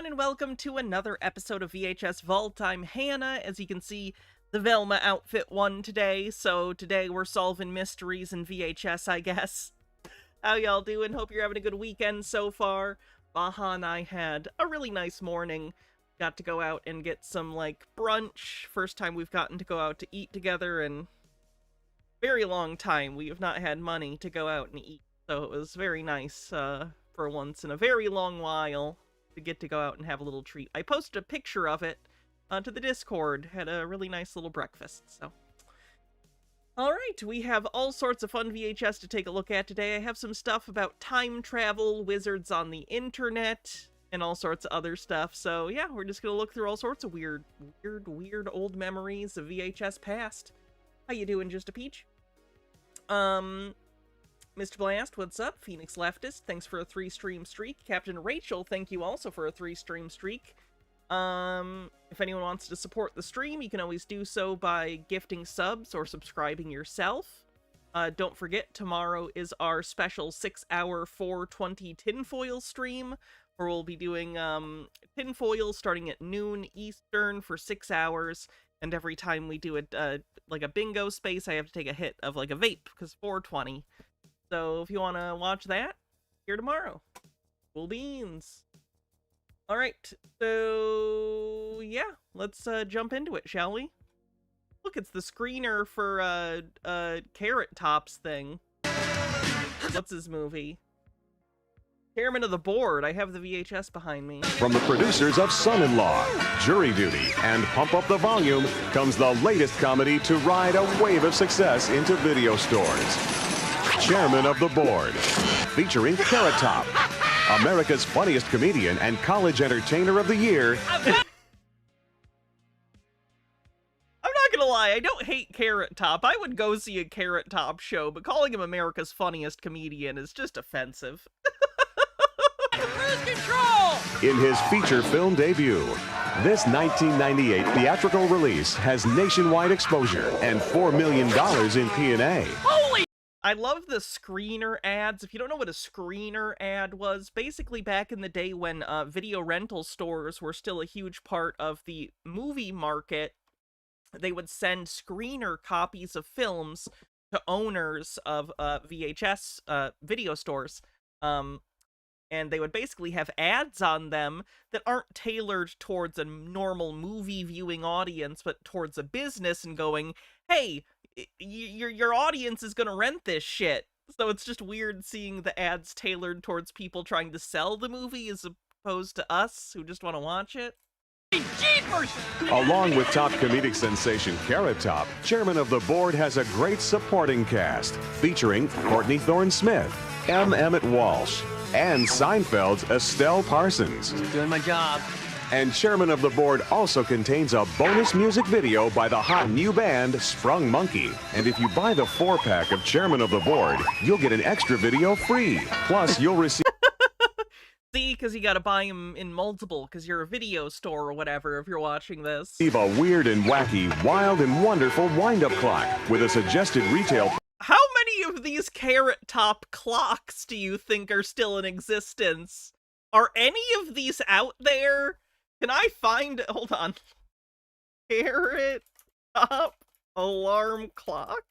everyone, and welcome to another episode of VHS Vault. I'm Hannah. As you can see, the Velma outfit won today, so today we're solving mysteries in VHS, I guess. How y'all doing? Hope you're having a good weekend so far. Baha and I had a really nice morning. Got to go out and get some, brunch. First time we've gotten to go out to eat together in a very long time. We have not had money to go out and eat, so it was very nice, for once in a very long while, to get to go out and have a little treat. I posted a picture of it to the Discord. Had a really nice little breakfast, so. Alright, we have all sorts of fun VHS to take a look at today. I have some stuff about time travel, wizards on the internet, and all sorts of other stuff. So yeah, we're just gonna look through all sorts of weird old memories of VHS past. How you doing, Just a Peach? Mr. Blast, what's up? Phoenix Leftist, thanks for a 3-stream streak. Captain Rachel, thank you also for a 3-stream streak. If anyone wants to support the stream, you can always do so by gifting subs or subscribing yourself. Don't forget, tomorrow is our special 6-hour 420 tinfoil stream, where we'll be doing tinfoil starting at noon Eastern for 6 hours, and every time we do it, like a bingo space, I have to take a hit of like a vape, because 420. So if you want to watch that, here tomorrow. Cool beans. Alright, so yeah, let's jump into it, shall we? Look, it's the screener for Carrot Top's thing. What's his movie? Chairman of the Board. I have the VHS behind me. From the producers of Son-in-Law, Jury Duty, and Pump Up the Volume comes the latest comedy to ride a wave of success into video stores. Chairman of the Board, featuring Carrot Top, America's funniest comedian and college entertainer of the year. I'm not gonna lie, I don't hate Carrot Top. I would go see a Carrot Top show, but calling him America's funniest comedian is just offensive. In his feature film debut, this 1998 theatrical release has nationwide exposure and $4 million in P&A. Holy! I love the screener ads. If you don't know what a screener ad was, basically back in the day when video rental stores were still a huge part of the movie market, they would send screener copies of films to owners of VHS video stores. And they would basically have ads on them that aren't tailored towards a normal movie viewing audience, but towards a business, and going, hey, your audience is gonna rent this shit. So it's just weird seeing the ads tailored towards people trying to sell the movie as opposed to us who just want to watch it. Jeepers! Along with top comedic sensation Carrot Top, Chairman of the Board has a great supporting cast featuring Courtney Thorne-Smith, M. Emmett Walsh, and Seinfeld's Estelle Parsons. Doing my job. And Chairman of the Board also contains a bonus music video by the hot new band Sprung Monkey. And if you buy the 4-pack of Chairman of the Board, you'll get an extra video free. Plus, you'll receive... See, because you gotta buy them in multiple, because you're a video store or whatever if you're watching this. a weird and wacky, wild and wonderful wind-up clock with a suggested retail... How many of these Carrot Top clocks do you think are still in existence? Are any of these out there? Can I find... Hold on. Carrot Top alarm clock?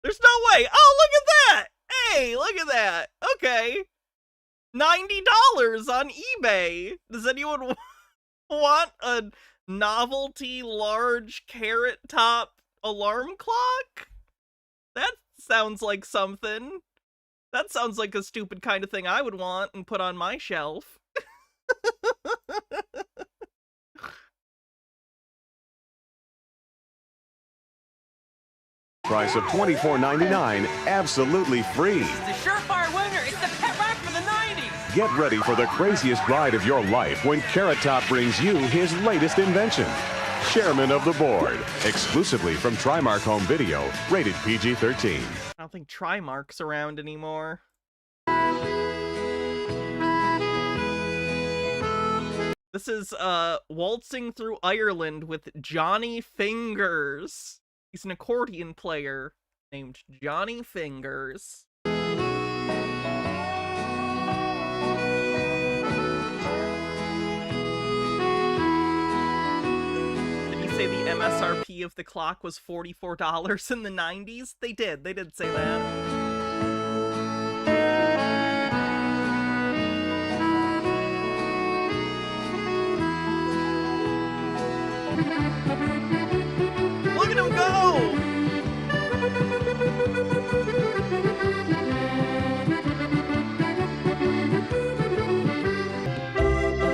There's no way. Oh, look at that! Hey, look at that. Okay. $90 on eBay. Does anyone want a novelty large Carrot Top alarm clock? That sounds like something. That sounds like a stupid kind of thing I would want and put on my shelf. price of $24.99, absolutely free. The surefire winner. It's the pet rock for the 90s. Get ready for the craziest ride of your life when Carrot Top brings you his latest invention. Chairman of the Board, exclusively from Trimark Home Video, rated PG-13. I don't think Trimark's around anymore. This is Waltzing Through Ireland with Johnny Fingers. He's an accordion player named Johnny Fingers. say the MSRP of the clock was $44 in the 90s? They did say that. Look at him go!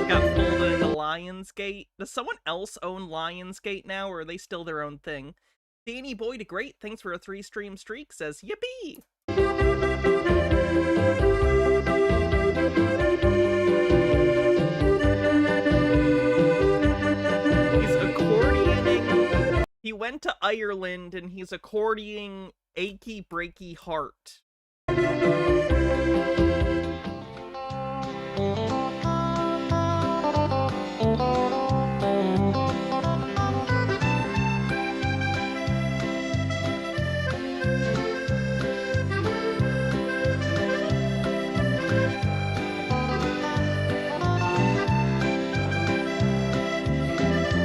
Got folded into Lionsgate. Does someone else own Lionsgate now, or are they still their own thing? Danny Boy to Great, thanks for a 3-stream streak, says, yippee! He's accordioning. He went to Ireland and he's accordioning Achy Breaky Heart.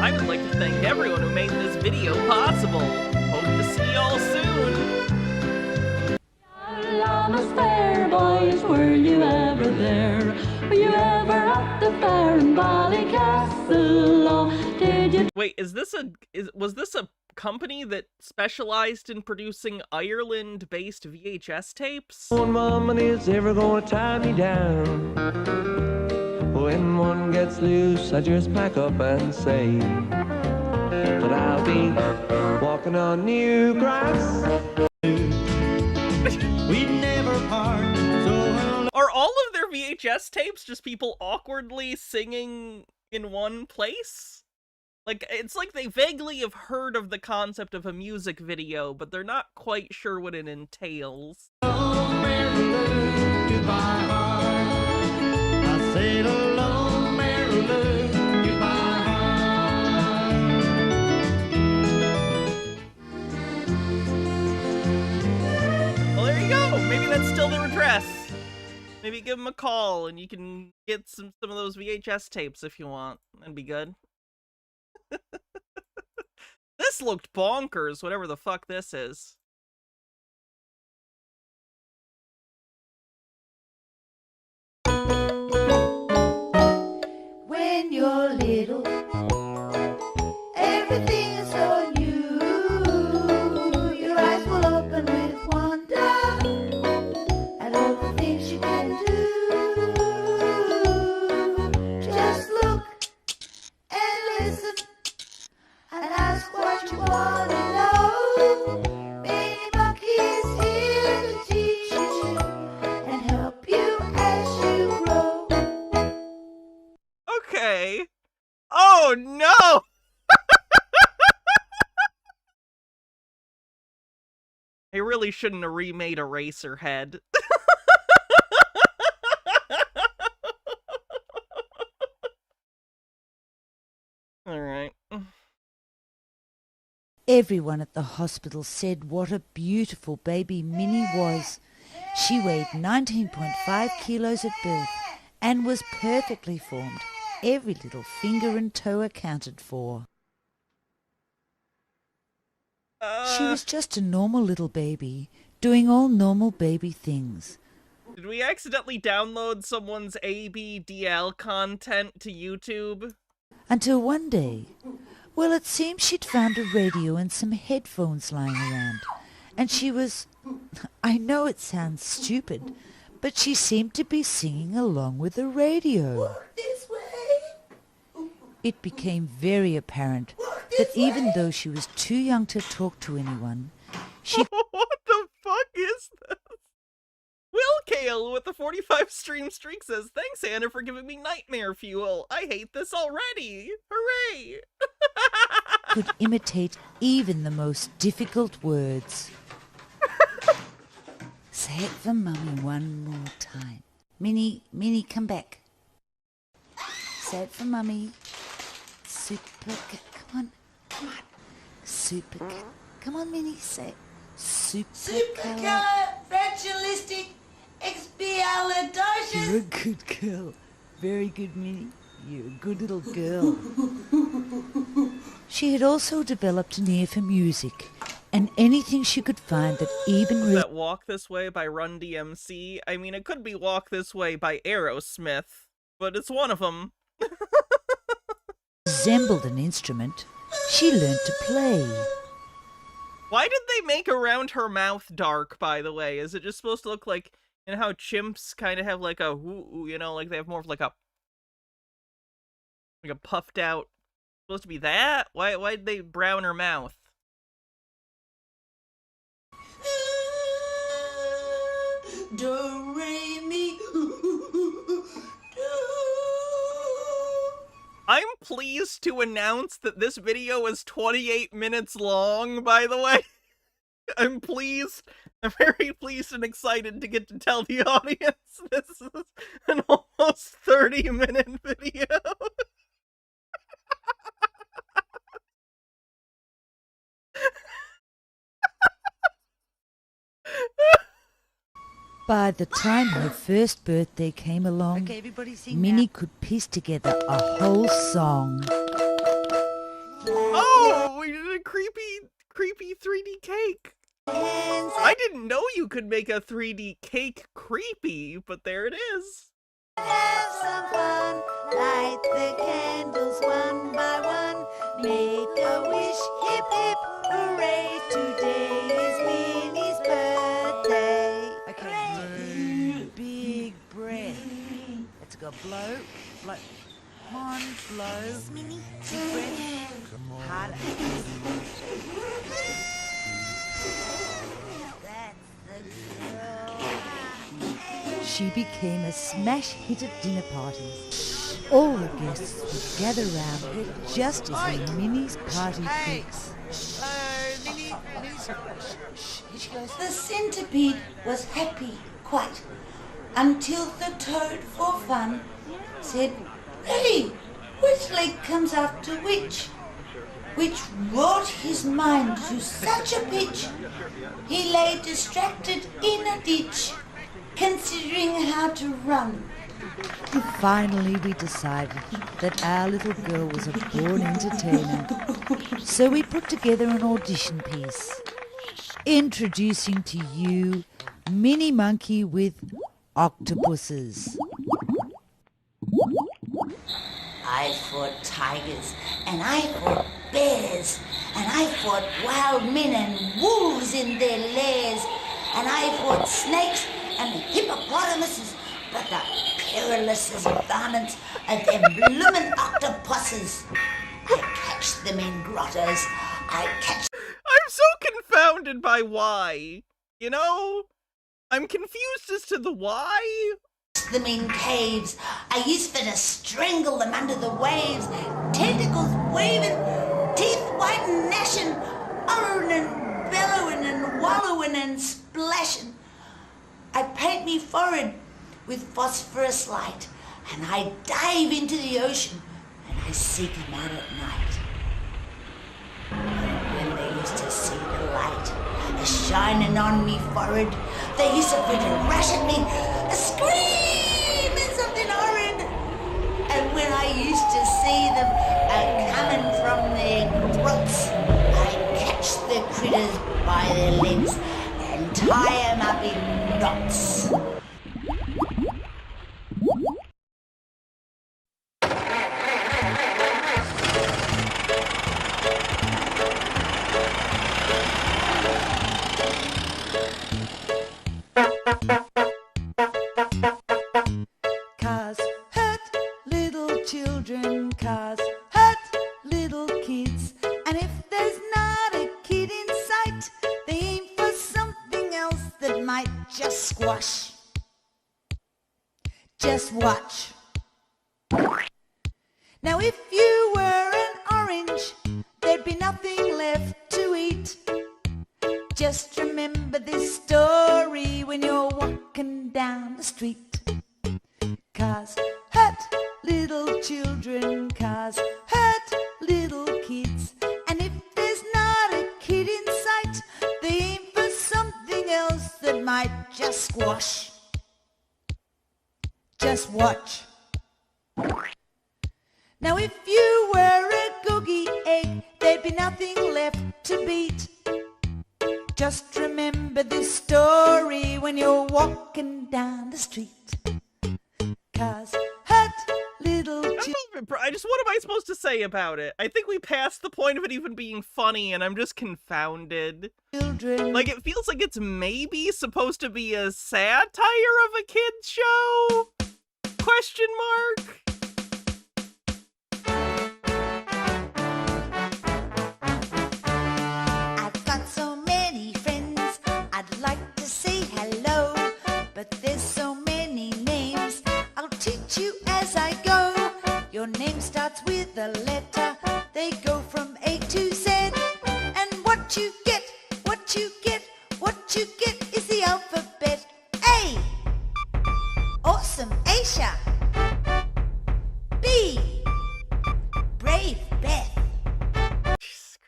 I would like to thank everyone who made this video possible. Hope to see y'all soon. Llama's fair boys, were you ever there? Were you ever at the fair in Ballycastle? Oh, did you? Wait, was this a company that specialized in producing Ireland-based VHS tapes? Mom is ever gonna tie me down. When one gets loose, I just pack up and say, but I'll be walking on new grass. We never part. So Are all of their VHS tapes just people awkwardly singing in one place? Like, it's like they vaguely have heard of the concept of a music video, but they're not quite sure what it entails. Well, there you go. Maybe that's still their address. Maybe give them a call and you can get some of those VHS tapes if you want. That'd be good. This looked bonkers, whatever the fuck this is. When you're little, everything is so new. Your eyes will open with wonder at all the things you can do. Just look and listen and ask what you want to know. Minnie Monkey is here to teach you and help you as you grow. Okay. Oh no! I really shouldn't have remade Eraserhead. Alright. Everyone at the hospital said what a beautiful baby Minnie was. She weighed 19.5 kilos at birth and was perfectly formed. Every little finger and toe accounted for. She was just a normal little baby, doing all normal baby things. Did we accidentally download someone's ABDL content to YouTube? Until one day, well, it seemed she'd found a radio and some headphones lying around. And she was, I know it sounds stupid, but she seemed to be singing along with the radio. This way. It became very apparent that even though she was too young to talk to anyone, she What the fuck is this? Will Kale with the 45 stream streak says, thanks Anna for giving me nightmare fuel. I hate this already. Hooray! could imitate even the most difficult words. Say it for Mummy one more time. Minnie, come back. Say it for Mummy. Super cat, come on. Super cat. Come on, Minnie, say it. Supercalifragilisticexpialidocious. You're a good girl. Very good, Minnie. You're a good little girl. She had also developed an ear for music, and anything she could find that even That Walk This Way by Run DMC? I mean, it could be Walk This Way by Aerosmith, but it's one of them. resembled an instrument, she learned to play. Why did they make around her mouth dark, by the way? Is it just supposed to look like, you know how chimps kind of have like a, you know, like they have more of like a puffed out, supposed to be that? Why'd they brown her mouth? Do, re, mi, I'm pleased to announce that this video is 28 minutes long, by the way. I'm very pleased and excited to get to tell the audience this is an almost 30-minute video. By the time her first birthday came along, Minnie could piece together a whole song. Oh, we did a creepy 3D cake. I didn't know you could make a 3D cake creepy, but there it is. have some fun, light the candles one by one, make a wish, hip hip hooray, today is Minnie's birthday. Okay, big breath. Let's go blow, blow. Come on, blow. Minnie. Big breath. Come on. Harder. She became a smash hit at dinner parties. All the guests would gather round her just as Minnie's party tricks. The centipede was happy, quite, until the toad, for fun, said, "Hey, which leg comes after which?" Which wrought his mind to such a pitch, he lay distracted in a ditch, considering how to run. Finally, we decided that our little girl was a born entertainer. So we put together an audition piece. Introducing to you Minnie Monkey with octopuses. I fought tigers, and I fought bears, and I fought wild men and wolves in their lairs, and I fought snakes and hippopotamuses, but the perilous varmints of them bloomin' octopuses. I catch them in grottos, I catch I'm so confounded by why. You know? I'm confused as to the why. them in caves. I used for to strangle them under the waves, tentacles waving, teeth white and gnashing, uttering and bellowing and wallowing and splashing. I paint me forehead with phosphorus light, and I dive into the ocean, and I seek 'em out at night. And when they used to see the light a-shining on me forehead, they used to fit to rush at me, screaming something horrid. And when I used to see them coming from their throats, I catch the critters by their legs and tie 'em up in knots. Cars hurt little children, cars hurt little kids. And if there's not a kid in sight, they aim for something else that might just squash. Just watch. Now if you were an orange, there'd be nothing left to eat. Just remember this story when you're walking down the street. Cars hurt little children, cars hurt little kids. And if there's not a kid in sight, they aim for something else that might just squash. Just watch. Now if you were a googie egg, there'd be nothing left to beat. Just remember this story when you're walking down the street. 'Cause hurt little I just, what am I supposed to say about it? I think we passed the point of it even being funny, and I'm just confounded. children. Like, it feels like it's maybe supposed to be a satire of a kid's show? Question mark? I've got so many friends, I'd like to say hello, but there's so many names, I'll teach you as I go. Your name starts with a letter, they go from A to Z, and what you get, what you get, what you get is the alphabet. A, awesome Asia. B, brave Beth.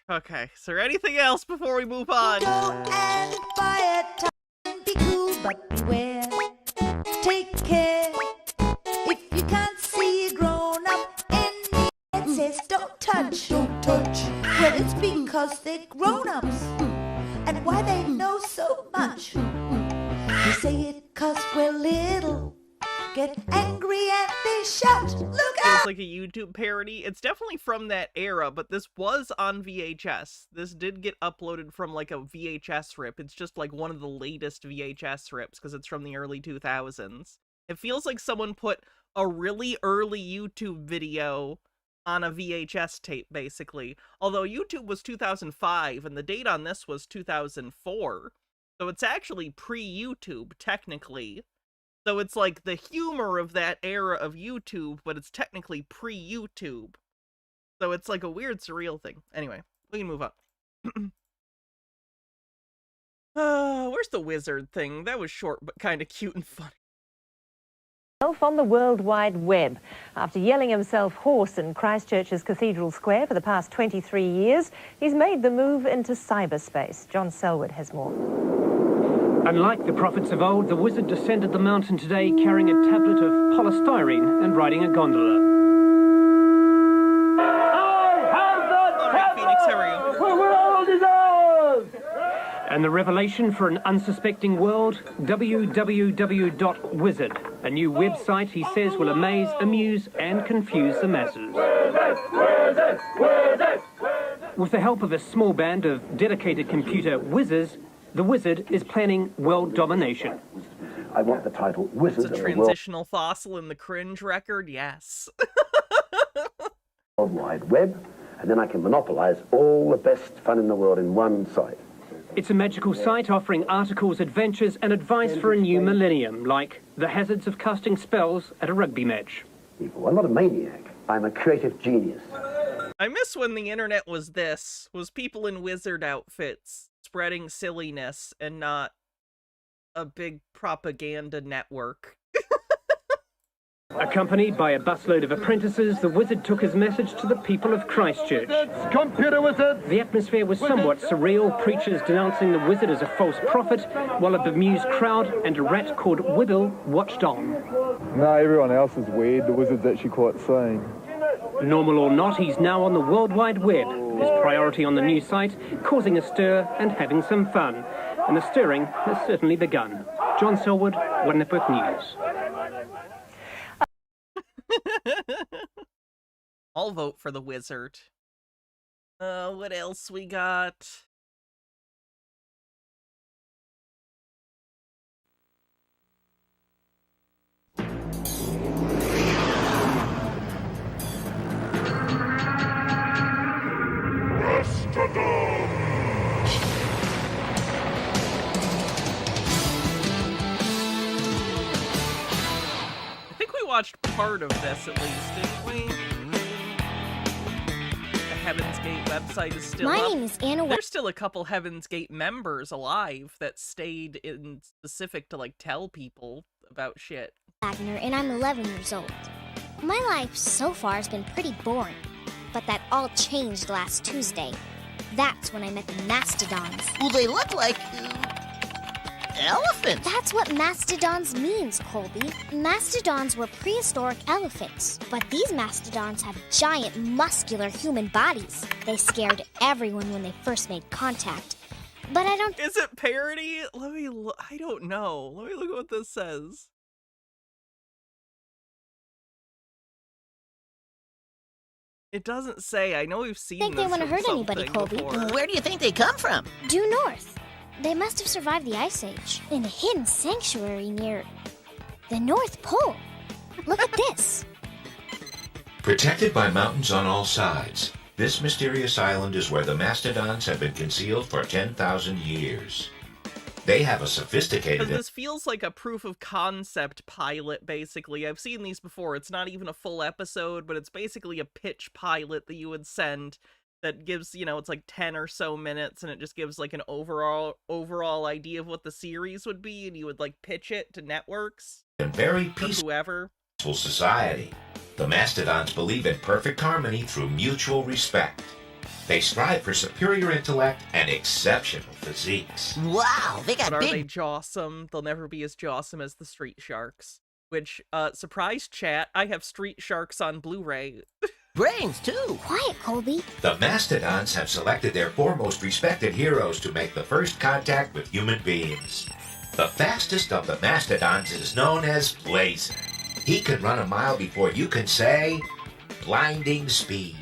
Okay, is there anything else before we move on? Go and buy a time, be cool but beware. Take care if you can't see a grown up and it says don't touch. Don't touch. Well, it's because they're grown ups and why they know so much. They say it 'cause we're little, get angry and they shout. Look out! It's like a YouTube parody. It's definitely from that era, but this was on VHS. This did get uploaded from like a VHS rip. It's just like one of the latest VHS rips because it's from the early 2000s. It feels like someone put a really early YouTube video on a VHS tape, basically. Although YouTube was 2005 and the date on this was 2004. So it's actually pre-YouTube, technically. So it's like the humor of that era of YouTube, but it's technically pre-YouTube. So it's like a weird, surreal thing. Anyway, we can move on. Where's the wizard thing? That was short, but kind of cute and funny. On the World Wide Web. After yelling himself hoarse in Christchurch's Cathedral Square for the past 23 years, he's made the move into cyberspace. John Selwood has more. Unlike the prophets of old, the wizard descended the mountain today carrying a tablet of polystyrene and riding a gondola. Alright, Phoenix, how are you? The world is ours! And the revelation for an unsuspecting world? www.wizard, a new website he says will amaze, amuse and confuse the masses. Wizard! With the help of a small band of dedicated computer whizzes, the wizard is planning world domination. I want the title Wizard It's a of the transitional fossil in the cringe record, yes. World Wide Web, and then I can monopolize all the best fun in the world in one site. It's a magical site offering articles, adventures and advice for a new millennium, like the hazards of casting spells at a rugby match. People, I'm not a maniac. I'm a creative genius. I miss when the internet was this, was people in wizard outfits spreading silliness and not a big propaganda network. Accompanied by a busload of apprentices, the wizard took his message to the people of Christchurch. Computer wizard! The atmosphere was somewhat surreal, preachers denouncing the wizard as a false prophet, while a bemused crowd and a rat called Whittle watched on. No, everyone else is weird. The wizard's actually quite sane. Normal or not, he's now on the World Wide Web, his priority on the new site, causing a stir and having some fun. And the stirring has certainly begun. John Selwood, One Network News. I'll vote for the wizard. What else we got? I think we watched part of this at least, didn't we? The Heaven's Gate website is still My up. name is Anna. There's still a couple Heaven's Gate members alive that stayed in specific to like tell people about shit. Wagner, and I'm 11 years old. My life so far has been pretty boring, but that all changed last Tuesday. That's when I met the Mastodons. Well, they look like elephants. That's what mastodons means, Colby. Mastodons were prehistoric elephants, but these mastodons have giant, muscular human bodies. They scared everyone when they first made contact. But I don't... Is it parody? Let me look. I don't know. Let me look at what this says. It doesn't say. I know we've seen think they want to hurt anybody, Colby. Before. Where do you think they come from? Due north. They must have survived the Ice Age in a hidden sanctuary near the North Pole. Look at this. Protected by mountains on all sides, this mysterious island is where the mastodons have been concealed for 10,000 years. They have a sophisticated... This feels like a proof of concept pilot, basically. I've seen these before. It's not even a full episode, but it's basically a pitch pilot that you would send that gives, you know, it's like 10 or so minutes, and it just gives like an overall idea of what the series would be, and you would like pitch it to networks. And very peaceful society. The mastodons believe in perfect harmony through mutual respect. They strive for superior intellect and exceptional physiques. Wow, they got but big... are they jawsome? They'll never be as jawsome as the street sharks. Which, surprise chat, I have Street Sharks on Blu-ray. Brains, too. Quiet, Colby. The mastodons have selected their four most respected heroes to make the first contact with human beings. The fastest of the mastodons is known as Blazer. He can run a mile before you can say blinding speed.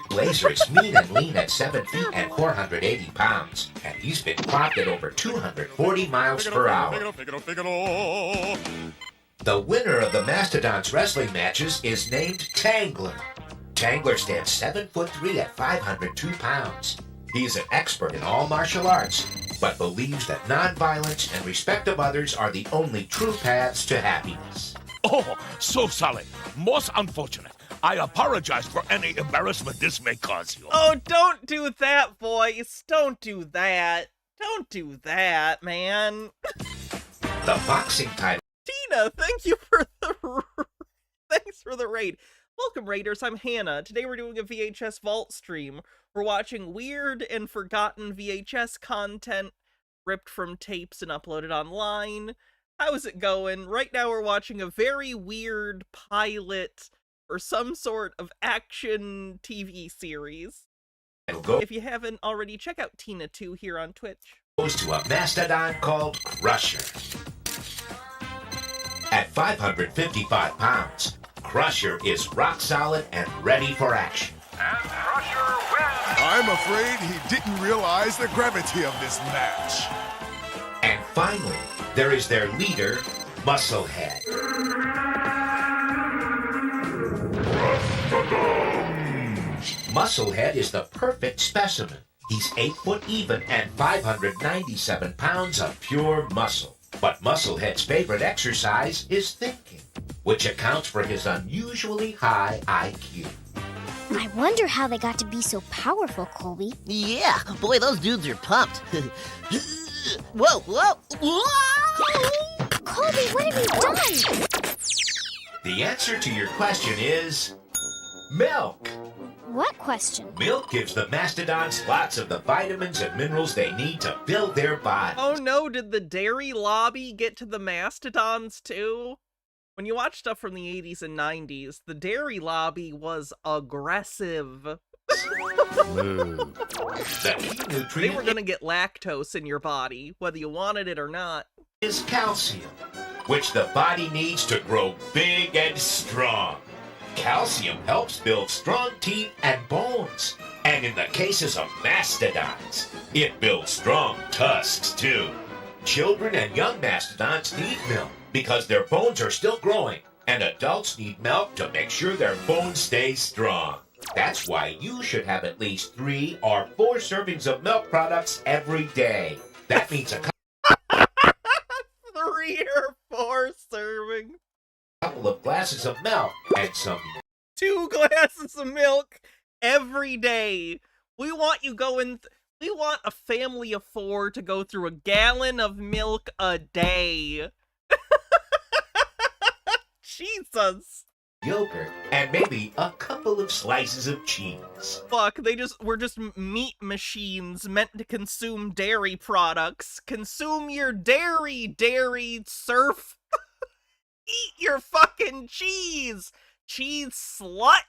Blazer is mean and lean at 7 feet and 480 pounds, and he's been clocked at over 240 miles per hour. The winner of the Mastodons wrestling matches is named Tangler. Tangler stands 7'3" at 502 pounds. He is an expert in all martial arts, but believes that nonviolence and respect of others are the only true paths to happiness. Oh, so sorry. Most unfortunate. I apologize for any embarrassment this may cause you. Oh, don't do that, boys. Don't do that. Don't do that, man. The boxing title. Tina, thank you for the thanks for the raid. Welcome, Raiders. I'm Hannah. Today we're doing a VHS Vault stream. We're watching weird and forgotten VHS content ripped from tapes and uploaded online. How's it going? Right now we're watching a very weird pilot or some sort of action TV series. If you haven't already, check out Tina 2 here on Twitch. Goes to a mastodon called Crusher. At 555 pounds, Crusher is rock solid and ready for action. And Crusher wins! I'm afraid he didn't realize the gravity of this match. And finally, there is their leader, Musclehead. Musclehead is the perfect specimen. He's 8 foot even and 597 pounds of pure muscle. But Musclehead's favorite exercise is thinking, which accounts for his unusually high IQ. I wonder how they got to be so powerful, Colby. Yeah, boy, those dudes are pumped. Whoa, whoa, whoa! Colby, what have you done? The answer to your question is milk. What question? Milk gives the mastodons lots of the vitamins and minerals they need to build their body. Oh no, did the dairy lobby get to the mastodons too? When you watch stuff from the 80s and 90s, the dairy lobby was aggressive. The key nutrient they were gonna get lactose in your body, whether you wanted it or not. Is calcium, which the body needs to grow big and strong. Calcium helps build strong teeth and bones. And in the cases of mastodons, it builds strong tusks too. Children and young mastodons need milk because their bones are still growing, and adults need milk to make sure their bones stay strong. That's why you should have at least 3 or 4 servings of milk products every day. That means a 3 or 4 servings. Couple of glasses of milk and some 2 glasses of milk every day. We want you going we want a family of 4 to go through a gallon of milk a day. Jesus. yogurt, and maybe a couple of slices of cheese. Fuck, we're just meat machines meant to consume dairy products. Consume your dairy, surf. Eat your fucking cheese, cheese slut.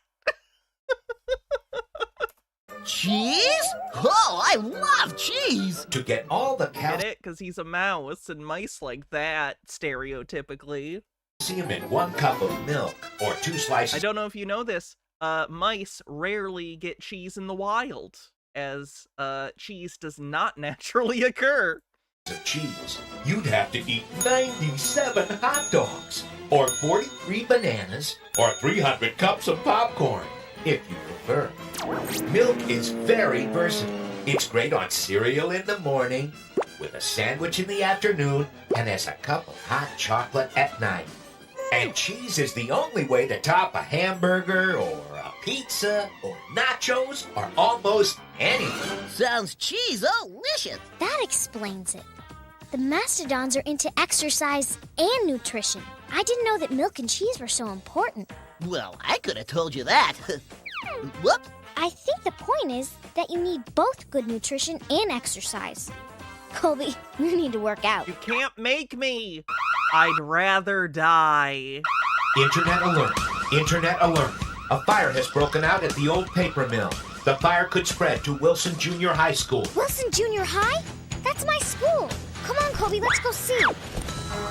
Cheese? Oh, I love cheese! To get all the Get it? Because he's a mouse, and mice like that, stereotypically. calcium in 1 cup of milk, or 2 slices. I don't know if you know this, mice rarely get cheese in the wild, as cheese does not naturally occur. Of cheese, you'd have to eat 97 hot dogs, or 43 bananas, or 300 cups of popcorn, if you prefer. Milk is very versatile. It's great on cereal in the morning, with a sandwich in the afternoon, and as a cup of hot chocolate at night. And cheese is the only way to top a hamburger, or a pizza, or nachos, or almost anything. Sounds cheese-o-licious. That explains it. The Mastodons are into exercise and nutrition. I didn't know that milk and cheese were so important. Well, I could have told you that. Whoops. I think the point is that you need both good nutrition and exercise. Colby, you need to work out. You can't make me. I'd rather die. Internet alert. Internet alert. A fire has broken out at the old paper mill. The fire could spread to Wilson Junior High School. Wilson Junior High? That's my school. Come on, Colby, let's go see.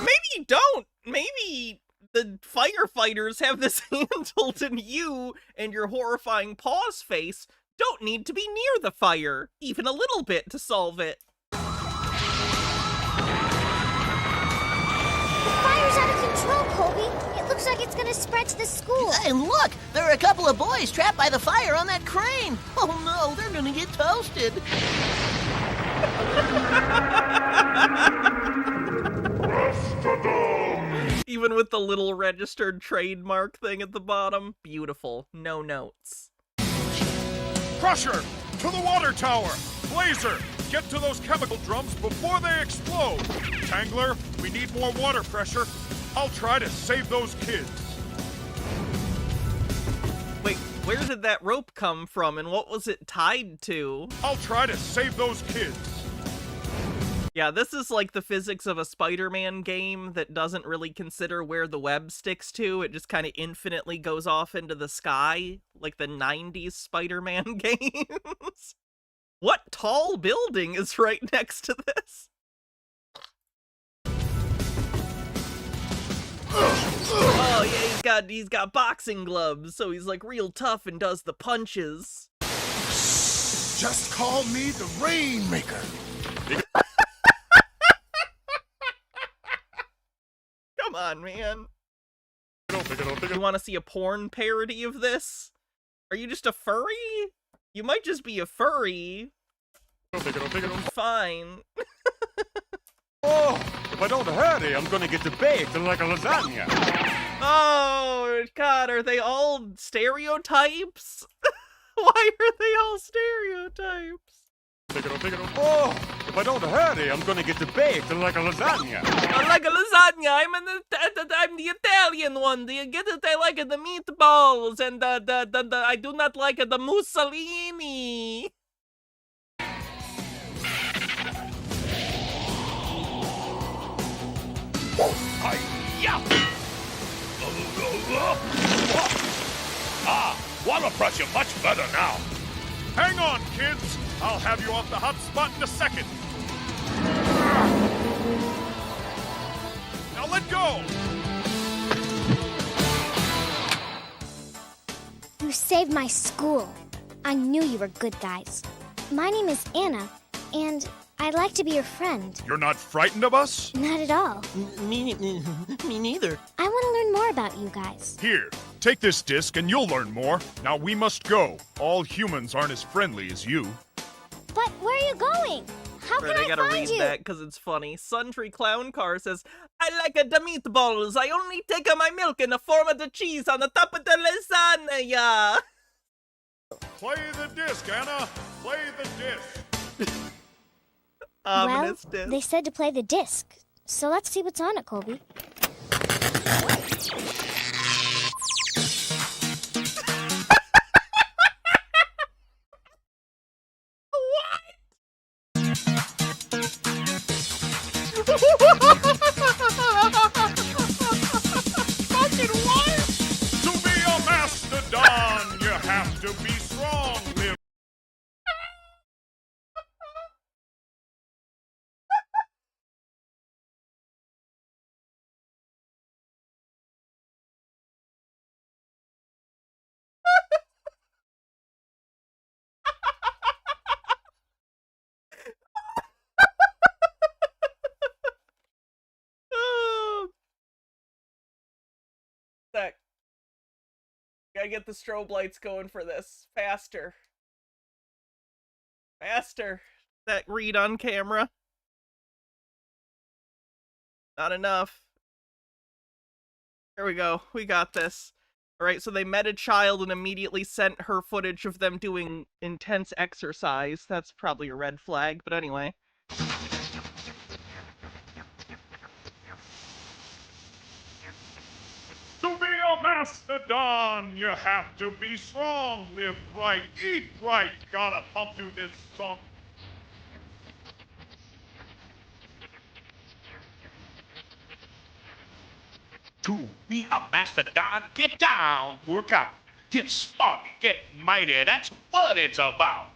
Maybe you don't. Maybe the firefighters have this handled and you and your horrifying paws face don't need to be near the fire, even a little bit, to solve it. The fire's out of control, Colby. It looks like it's gonna spread to the school. And look, there are a couple of boys trapped by the fire on that crane. Oh no, they're gonna get toasted. Even with the little registered trademark thing at the bottom. Beautiful. No notes. Crusher, to the water tower! Blazer, get to those chemical drums before they explode! Tangler, we need more water pressure. I'll try to save those kids. Wait, where did that rope come from and what was it tied to? I'll try to save those kids. Yeah, this is like the physics of a Spider-Man game that doesn't really consider where the web sticks to. It just kind of infinitely goes off into the sky, like the 90s Spider-Man games. What tall building is right next to this? Oh yeah, he's got boxing gloves, so he's like real tough and does the punches. Just call me the Rainmaker. Come on, man. You want to see a porn parody of this? Are you just a furry? You might just be a furry. Fine. Oh, if I don't hurry, I'm gonna get baked like a lasagna. Oh, God, are they all stereotypes? Why are they all stereotypes? Oh, if I don't hurry, I'm gonna get baked like a lasagna. Like a lasagna, I'm the Italian one. Do you get it? I like the meatballs, and I do not like the Mussolini. Water pressure much better now. Hang on, kids. I'll have you off the hot spot in a second. Now let go. You saved my school. I knew you were good guys. My name is Anna, and I'd like to be your friend. You're not frightened of us? Not at all. Me neither. I want to learn more about you guys. Here, take this disc and you'll learn more. Now we must go. All humans aren't as friendly as you. But where are you going? How can I I gotta find read you? that because it's funny. Sundry Clown Car says, I like the meatballs. I only take my milk in the form of the cheese on the top of the lasagna. Play the disc, Anna. Play the disc. Ominous disc. They said to play the disc. So let's see what's on it, Colby. Fucking what? To be a mastodon, you have to be strong. Live. Sec. Gotta get the strobe lights going for this. Faster. Faster. That read on camera. Not enough. There we go. We got this. Alright, so they met a child and immediately sent her footage of them doing intense exercise. That's probably a red flag, but anyway. To be a mastodon, you have to be strong. Live right, eat right. Gotta pump to this song. To be a mastodon, get down, work out, get smart, get mighty. That's what it's about.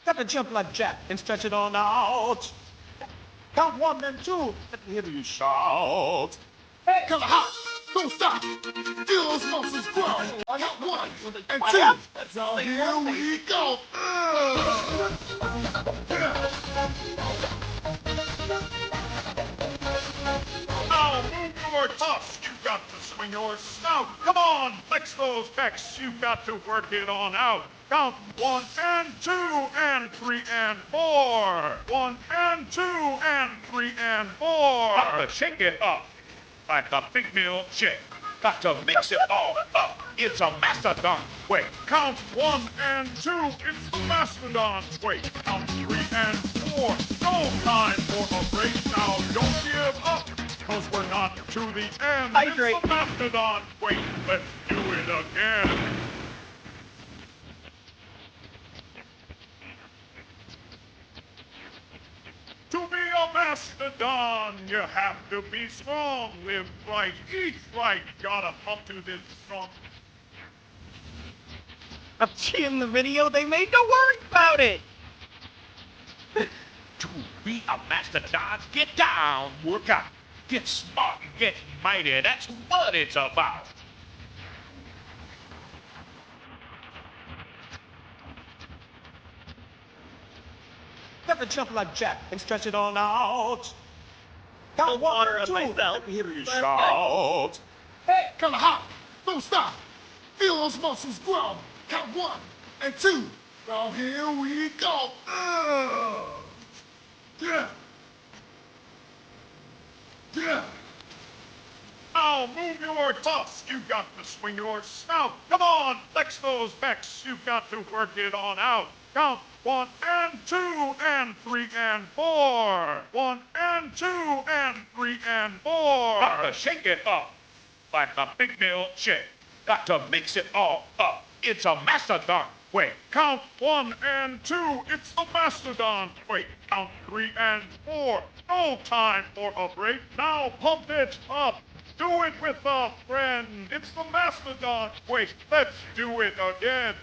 Gotta jump like Jack and stretch it on out. Count 1 and 2, let me hear you shout. Hey, come on, don't stop. Feel those muscles grow. Count 1 and 2. That's all. Here we go. Now move your tusk. You got to swing your snout. Come on, flex those pecs. You got to work it on out. Count 1 and 2 and 3 and 4. 1 and 2 and 3 and 4. Got to shake it up like a big milkshake. Got to mix it all up. It's a mastodon way. Count 1 and 2. It's the mastodon's way. Count 3 and 4. No time for a break now. Don't give up, cause we're not to the end. Hydrate. It's the mastodon's way. Let's do it again. To be a mastodon, you have to be strong. Live right, eat right. Gotta pump to this song. In the video they made, don't worry about it. To be a mastodon, get down, work out, get smart, get mighty. That's what it's about. Never jump like Jack and stretch it on out. Count 1 and 2, let me hear you shout. Hey, come on, hop, don't stop. Feel those muscles grow. Count 1 and 2. Now here we go. Yeah. Yeah. Now move your tusk. You got to swing your snout. Come on, flex those pecs. You got to work it on out. Count 1 and 2 and 3 and 4. 1 and 2 and 3 and 4. Got to shake it up like a big milkshake. Got to mix it all up. It's a mastodon way. Count 1 and 2. It's the mastodon way. Count 3 and 4. No time for a break. Now pump it up. Do it with a friend. It's the mastodon way. Let's do it again.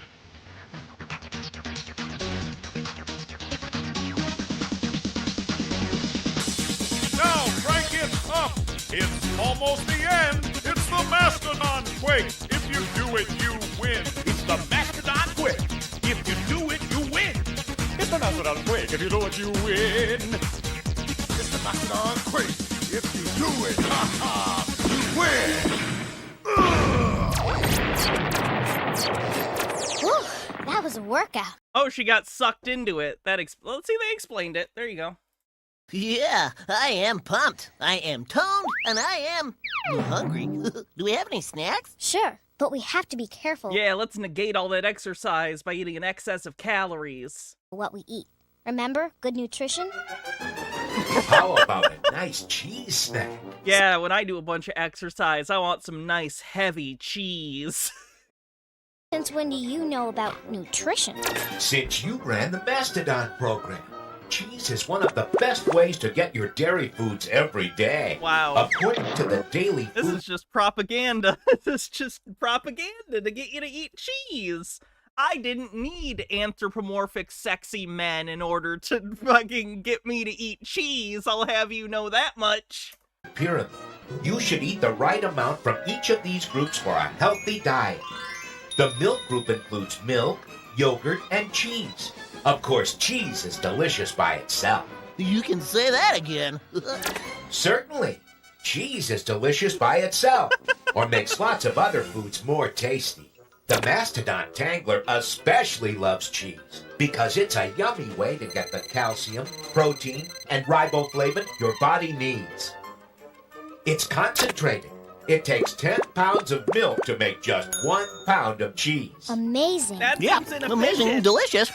Now crank it up. It's almost the end. It's the mastodon way. If you do it, you win. It's the mastodon quick. If you do it, you win. It's the mastodon quick. If you do it, you win. It's the mastodon quick. If you do it, you win. Whew, that was a workout. Oh, she got sucked into it. Let's see, they explained it. There you go. Yeah, I am pumped. I am toned, and I am hungry. Do we have any snacks? Sure, but we have to be careful Yeah, let's negate all that exercise by eating an excess of calories. what we eat. Remember, good nutrition? How about a nice cheese snack? Yeah, when I do a bunch of exercise, I want some nice heavy cheese. Since when do you know about nutrition? Since you ran the Mastodon program. Cheese is one of the best ways to get your dairy foods every day. Wow. According to the daily This food... is just propaganda. This is just propaganda to get you to eat cheese. I didn't need anthropomorphic sexy men in order to fucking get me to eat cheese. I'll have you know that much. pyramid. You should eat the right amount from each of these groups for a healthy diet. The milk group includes milk, yogurt, and cheese. Of course, cheese is delicious by itself. You can say that again. Certainly. Cheese is delicious by itself, or makes lots of other foods more tasty. The Mastodon Tangler especially loves cheese, because it's a yummy way to get the calcium, protein, and riboflavin your body needs. It's concentrated. It takes 10 pounds of milk to make just 1 pound of cheese. Amazing. Yeah, amazing, delicious.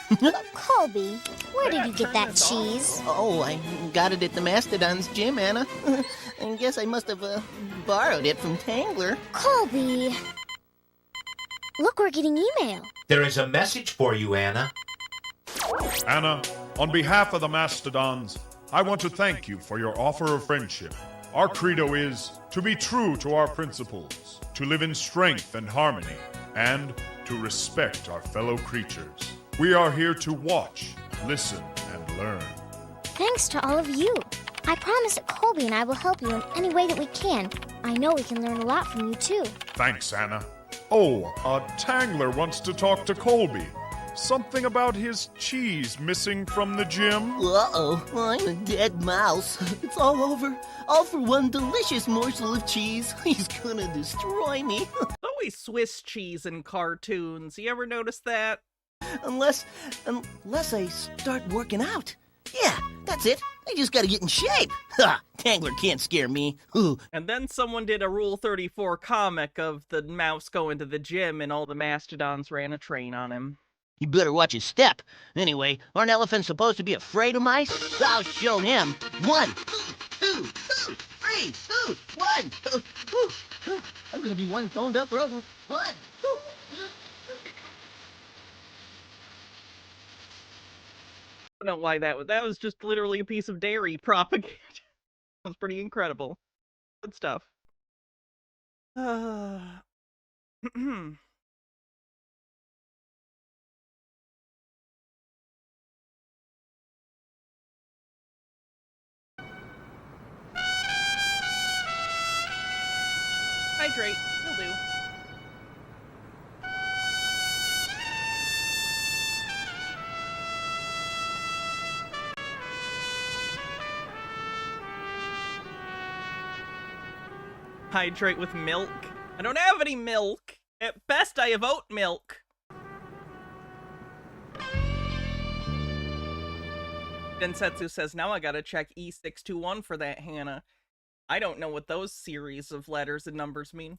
Colby, where did you get that cheese? Oh, I got it at the Mastodon's gym, Anna. I guess I must have borrowed it from Tangler. Colby. Look, we're getting email. There is a message for you, Anna. Anna, on behalf of the Mastodons, I want to thank you for your offer of friendship. Our credo is to be true to our principles, to live in strength and harmony, and to respect our fellow creatures. We are here to watch, listen, and learn. Thanks to all of you. I promise that Colby and I will help you in any way that we can. I know we can learn a lot from you, too. Thanks, Anna. Oh, Tangler wants to talk to Colby. Something about his cheese missing from the gym? Uh-oh, I'm a dead mouse. It's all over. All for one delicious morsel of cheese. He's gonna destroy me. Always Swiss cheese in cartoons. You ever notice that? Unless I start working out. Yeah, that's it. I just gotta get in shape. Ha! Tangler can't scare me. Ooh. And then someone did a Rule 34 comic of the mouse going to the gym and all the Mastodons ran a train on him. You better watch his step. Anyway, aren't elephants supposed to be afraid of mice? I'll show him. 1, 2, 3, 2, 1. I'm gonna be one toned up rodent. 1, 2. I don't know why that was just literally a piece of dairy propaganda. That's pretty incredible. Good stuff. Hydrate. Will do. Hydrate with milk? I don't have any milk. At best, I have oat milk. Densetsu says, now I gotta check E621 for that, Hannah. I don't know what those series of letters and numbers mean.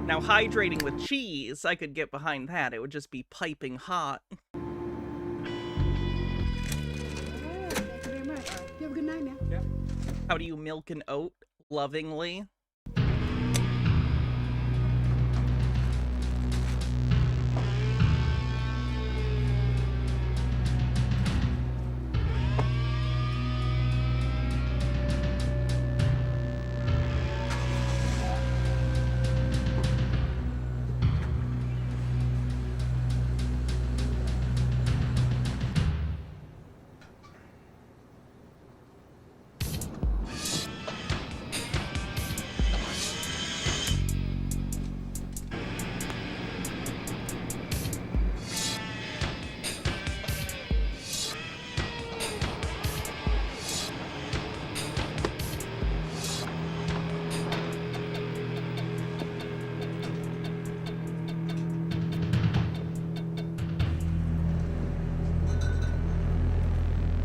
Now, hydrating with cheese, I could get behind that. It would just be piping hot. Thank you very much. You have a good night now. Yeah. How do you milk an oat? Lovingly.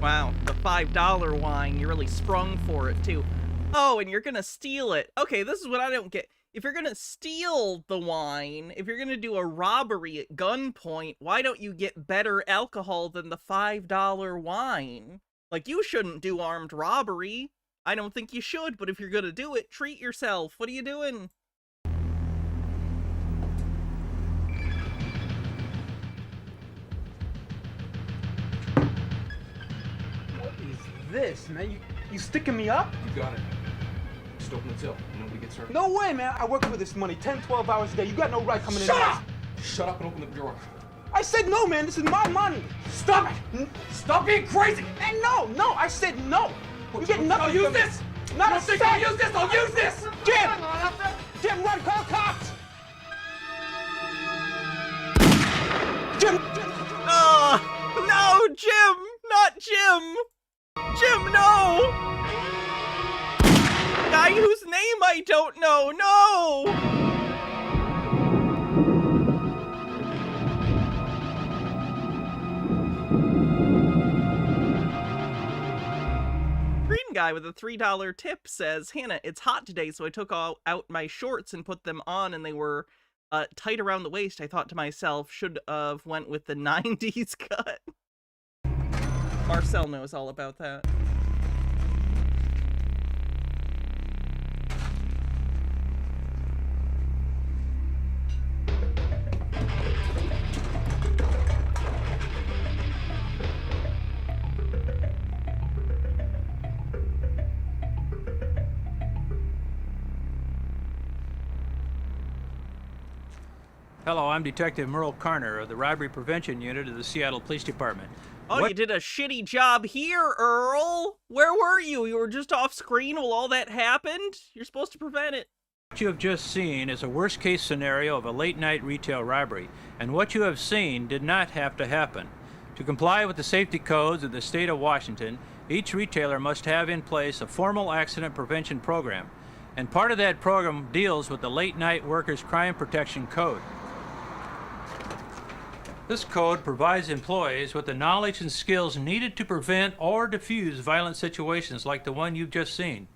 Wow, the $5 wine. You really sprung for it, too. Oh, and you're gonna steal it. Okay, this is what I don't get. if you're gonna steal the wine, if you're gonna do a robbery at gunpoint, why don't you get better alcohol than the $5 wine? Like, you shouldn't do armed robbery. I don't think you should, but if you're gonna do it, treat yourself. What are you doing? What is this, man? You sticking me up? You got it. Just open the till. Nobody gets hurt. No way, man. I work for this money 10, 12 hours a day. You got no right coming in. Shut up! Shut up and open the drawer. I said no, man. This is my money. Stop it! Stop being crazy! Man, no! I said no! You get nothing. I'll use this! Not a cent! I'll use this! I'll use this! Jim, run! Call cops! Jim! No, Jim! Not Jim! Jim, no! Guy whose name I don't know, no! Green guy with a $3 tip says, Hannah, it's hot today, so I took out my shorts and put them on, and they were tight around the waist. I thought to myself, should have went with the 90s cut. Marcel knows all about that. Hello, I'm Detective Merle Carner of the Robbery Prevention Unit of the Seattle Police Department. Oh, you did a shitty job here, Earl. Where were you? You were just off screen while all that happened? You're supposed to prevent it. What you have just seen is a worst-case scenario of a late-night retail robbery, and what you have seen did not have to happen. To comply with the safety codes of the state of Washington, each retailer must have in place a formal accident prevention program, and part of that program deals with the Late-Night Workers' Crime Protection Code. This code provides employees with the knowledge and skills needed to prevent or defuse violent situations like the one you've just seen.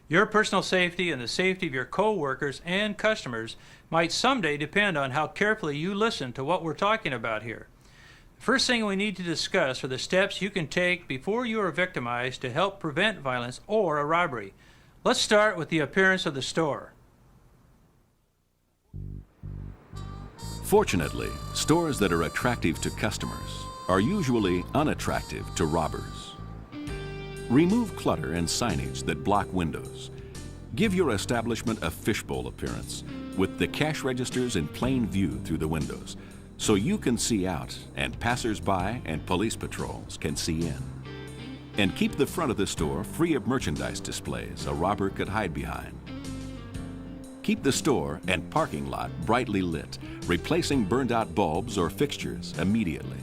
Your personal safety and the safety of your co-workers and customers might someday depend on how carefully you listen to what we're talking about here. The first thing we need to discuss are the steps you can take before you are victimized to help prevent violence or a robbery. Let's start with the appearance of the store. Fortunately, stores that are attractive to customers are usually unattractive to robbers. Remove clutter and signage that block windows. Give your establishment a fishbowl appearance with the cash registers in plain view through the windows so you can see out and passers-by and police patrols can see in. And keep the front of the store free of merchandise displays a robber could hide behind. Keep the store and parking lot brightly lit, replacing burned-out bulbs or fixtures immediately.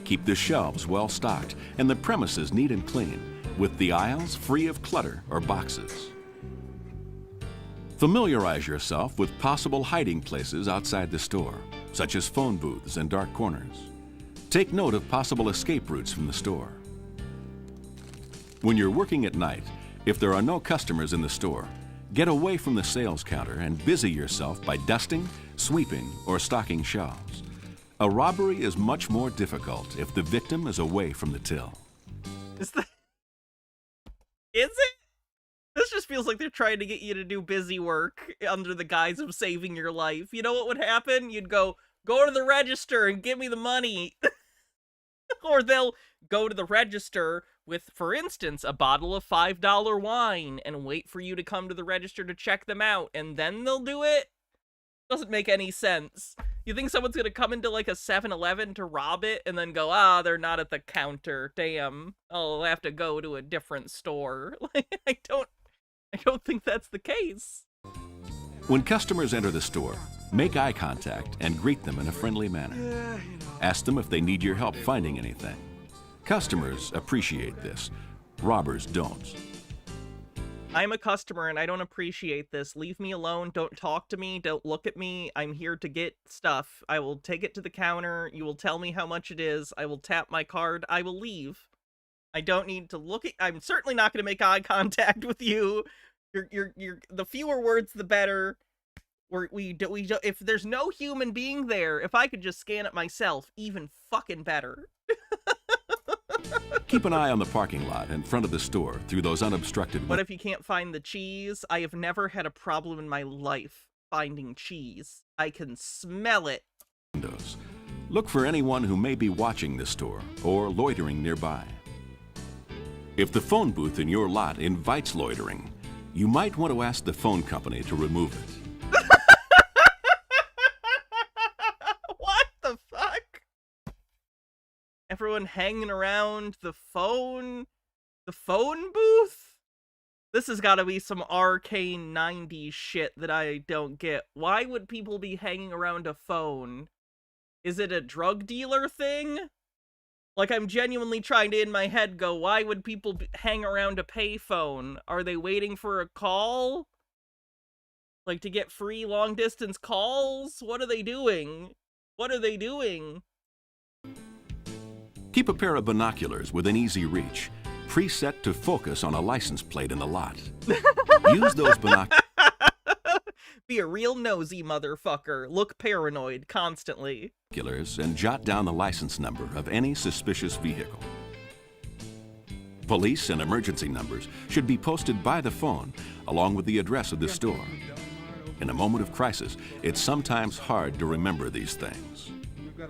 Keep the shelves well stocked and the premises neat and clean, with the aisles free of clutter or boxes. Familiarize yourself with possible hiding places outside the store, such as phone booths and dark corners. Take note of possible escape routes from the store. When you're working at night, if there are no customers in the store, get away from the sales counter and busy yourself by dusting, sweeping, or stocking shelves. A robbery is much more difficult if the victim is away from the till. Is it? This just feels like they're trying to get you to do busy work under the guise of saving your life. You know what would happen? You'd go to the register and give me the money. Or they'll go to the register with, for instance, a bottle of $5 wine and wait for you to come to the register to check them out, and then they'll do it? Doesn't make any sense. You think someone's gonna come into like a 7-Eleven to rob it and then go, they're not at the counter. Damn. I'll have to go to a different store. Like, I don't think that's the case. When customers enter the store, make eye contact and greet them in a friendly manner. Ask them if they need your help finding anything. Customers appreciate this. Robbers don't. I'm a customer and I don't appreciate this. Leave me alone. Don't talk to me. Don't look at me. I'm here to get stuff. I will take it to the counter. You will tell me how much it is. I will tap my card. I will leave. I don't need to look at... I'm certainly not going to make eye contact with you The fewer words, the better. If there's no human being there, if I could just scan it myself, even fucking better. Keep an eye on the parking lot in front of the store through those unobstructed What if you can't find the cheese? I have never had a problem in my life finding cheese. I can smell it. windows. Look for anyone who may be watching the store or loitering nearby. If the phone booth in your lot invites loitering, you might want to ask the phone company to remove it. What the fuck? Everyone hanging around the phone booth? This has got to be some arcane 90s shit that I don't get. Why would people be hanging around a phone? Is it a drug dealer thing? Like, I'm genuinely trying to, in my head, go, why would people hang around a payphone? Are they waiting for a call? Like, to get free long-distance calls? What are they doing? What are they doing? Keep a pair of binoculars within easy reach, preset to focus on a license plate in the lot. Use those binoculars. Be a real nosy motherfucker. Look paranoid constantly. And jot down the license number of any suspicious vehicle. Police and emergency numbers should be posted by the phone, along with the address of the store. In a moment of crisis, it's sometimes hard to remember these things.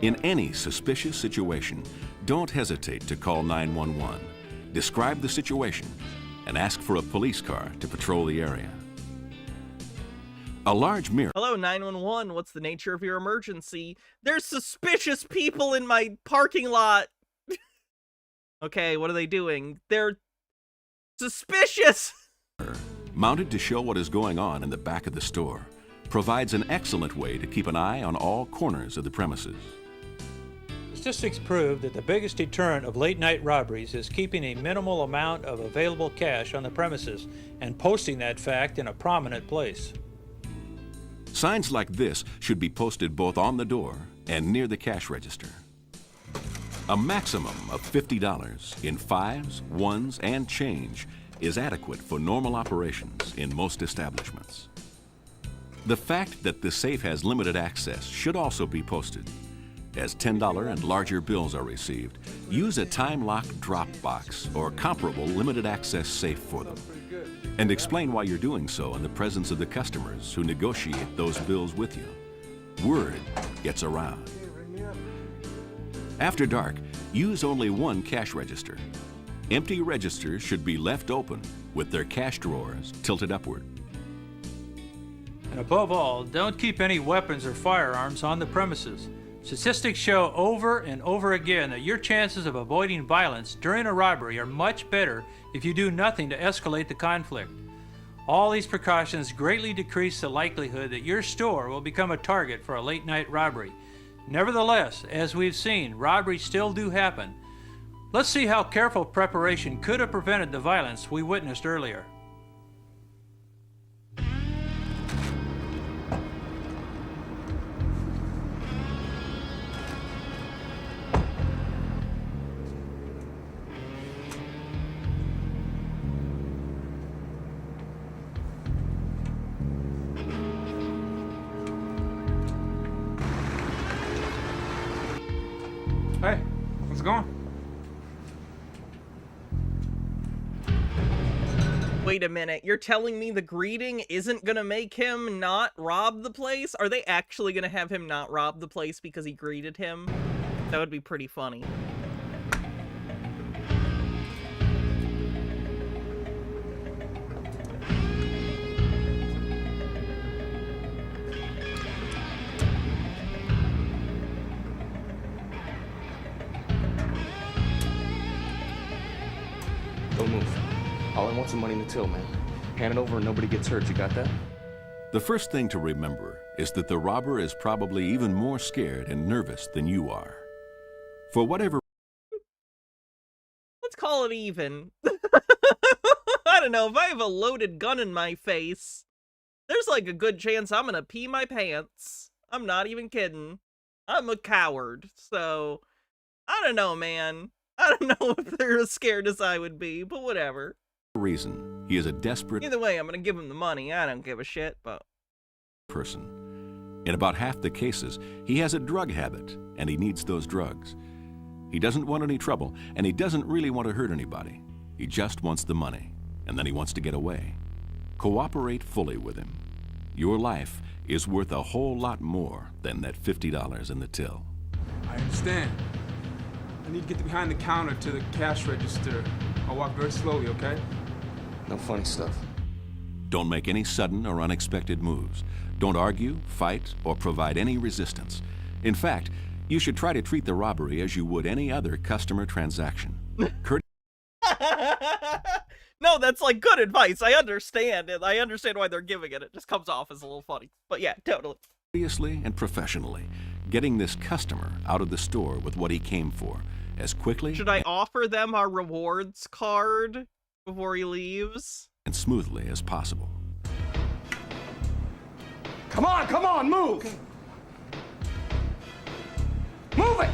In any suspicious situation, don't hesitate to call 911. Describe the situation and ask for a police car to patrol the area. A large mirror. Hello, 911. What's the nature of your emergency? There's suspicious people in my parking lot. Okay, what are they doing? They're suspicious. Mounted to show what is going on in the back of the store, provides an excellent way to keep an eye on all corners of the premises. Statistics prove that the biggest deterrent of late-night robberies is keeping a minimal amount of available cash on the premises and posting that fact in a prominent place. Signs like this should be posted both on the door and near the cash register. A maximum of $50 in fives, ones, and change is adequate for normal operations in most establishments. The fact that the safe has limited access should also be posted. As $10 and larger bills are received, use a time-locked drop box or comparable limited access safe for them. And explain why you're doing so in the presence of the customers who negotiate those bills with you. Word gets around. After dark, use only one cash register. Empty registers should be left open with their cash drawers tilted upward. And above all, don't keep any weapons or firearms on the premises. Statistics show over and over again that your chances of avoiding violence during a robbery are much better if you do nothing to escalate the conflict. All these precautions greatly decrease the likelihood that your store will become a target for a late-night robbery. Nevertheless, as we've seen, robberies still do happen. Let's see how careful preparation could have prevented the violence we witnessed earlier. Hey, what's going? Wait a minute, you're telling me the greeting isn't gonna make him not rob the place? Are they actually gonna have him not rob the place because he greeted him? That would be pretty funny. Don't move. All I want's some money in the till, man. Hand it over and nobody gets hurt. You got that? The first thing to remember is that the robber is probably even more scared and nervous than you are. For whatever... Let's call it even. I don't know, if I have a loaded gun in my face, there's like a good chance I'm gonna pee my pants. I'm not even kidding. I'm a coward, so... I don't know, man. I don't know if they're as scared as I would be, but whatever. reason, He is a desperate Either way, I'm gonna give him the money. I don't give a shit, but... person. In about half the cases, he has a drug habit, and he needs those drugs. He doesn't want any trouble, and he doesn't really want to hurt anybody. He just wants the money, and then he wants to get away. Cooperate fully with him. Your life is worth a whole lot more than that $50 in the till. I understand. I need to get behind the counter to the cash register. I'll walk very slowly, okay? No funny stuff. Don't make any sudden or unexpected moves. Don't argue, fight, or provide any resistance. In fact, you should try to treat the robbery as you would any other customer transaction. No, that's like good advice. I understand it. I understand why they're giving it. It just comes off as a little funny. But yeah, totally. Courteously and professionally, getting this customer out of the store with what he came for as quickly. Should I offer them our rewards card before he leaves? And smoothly as possible. Come on, move! Move it!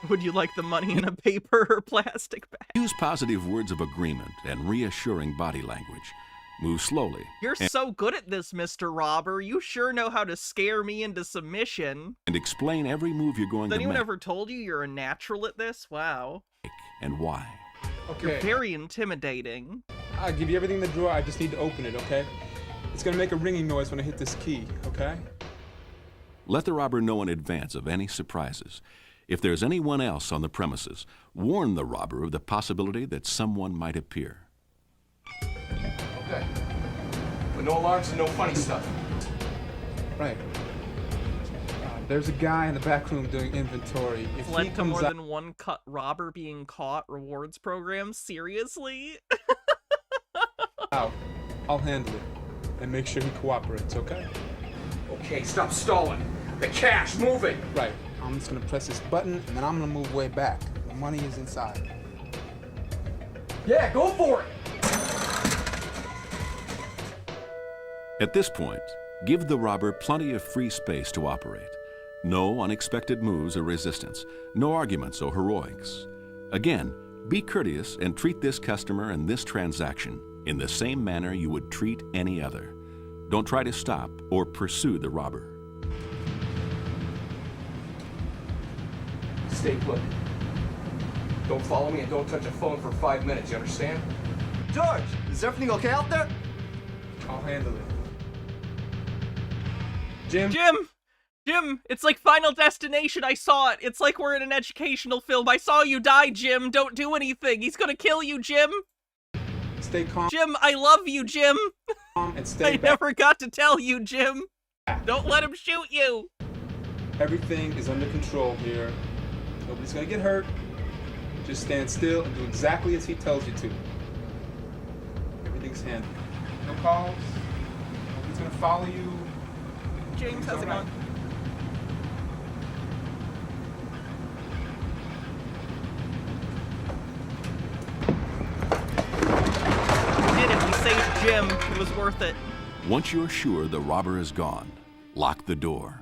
Would you like the money in a paper or plastic bag? Use positive words of agreement and reassuring body language. Move slowly. You're so good at this, Mr. Robber. You sure know how to scare me into submission. And explain every move you're going Has to make. anyone ever told you you're a natural at this? Wow. And why. Okay. You're very intimidating. I'll give you everything in the drawer. I just need to open it, okay? It's gonna make a ringing noise when I hit this key, okay? Let the robber know in advance of any surprises. If there's anyone else on the premises, warn the robber of the possibility that someone might appear. Okay. But no alarms and no funny stuff. Right. There's a guy in the back room doing inventory. If he Led to comes more out, than one robber being caught rewards program? Seriously? I'll handle it and make sure he cooperates, okay? Okay, stop stalling. The cash, move it! Right. I'm just gonna press this button and then I'm gonna move way back. The money is inside. Yeah, go for it! At this point, give the robber plenty of free space to operate. No unexpected moves or resistance, no arguments or heroics. Again, be courteous and treat this customer and this transaction in the same manner you would treat any other. Don't try to stop or pursue the robber. Stay put. Don't follow me and don't touch a phone for 5 minutes, you understand? George, is everything okay out there? I'll handle it. Jim, it's like Final Destination. I saw it. It's like we're in an educational film. I saw you die, Jim. Don't do anything. He's gonna kill you, Jim. Stay calm. Jim, I love you, Jim. Calm and stay back. Never got to tell you, Jim. Don't let him shoot you. Everything is under control here. Nobody's gonna get hurt. Just stand still and do exactly as he tells you to. Everything's handled. No calls. Nobody's gonna follow you. James, how's it going? Did it. We saved Jim. It was worth it. Once you're sure the robber is gone, lock the door.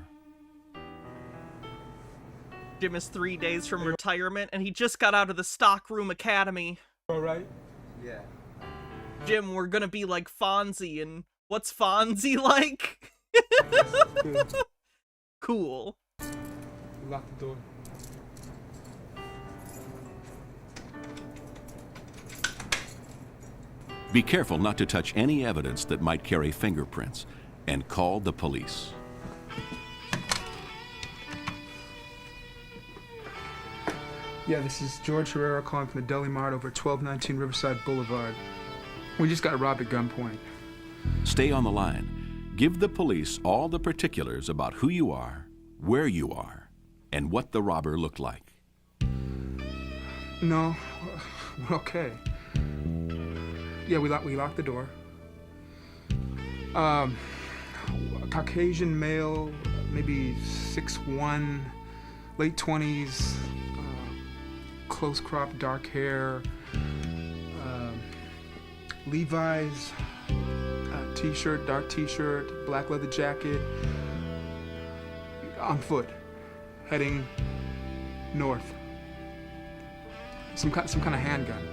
Jim is 3 days from retirement, and he just got out of the Stockroom Academy. All right? Yeah. Jim, we're gonna be like Fonzie, and what's Fonzie like? Cool. Lock the door. Be careful not to touch any evidence that might carry fingerprints, and call the police. Yeah, this is George Herrera calling from the Deli Mart over 1219 Riverside Boulevard. We just got robbed at gunpoint. Stay on the line. Give the police all the particulars about who you are, where you are, and what the robber looked like. No, we're okay. Yeah, we locked the door. A Caucasian male, maybe 6'1", late 20s, close crop, dark hair, Levi's, t-shirt, dark t-shirt, black leather jacket, on foot, heading north. Some kind of handgun.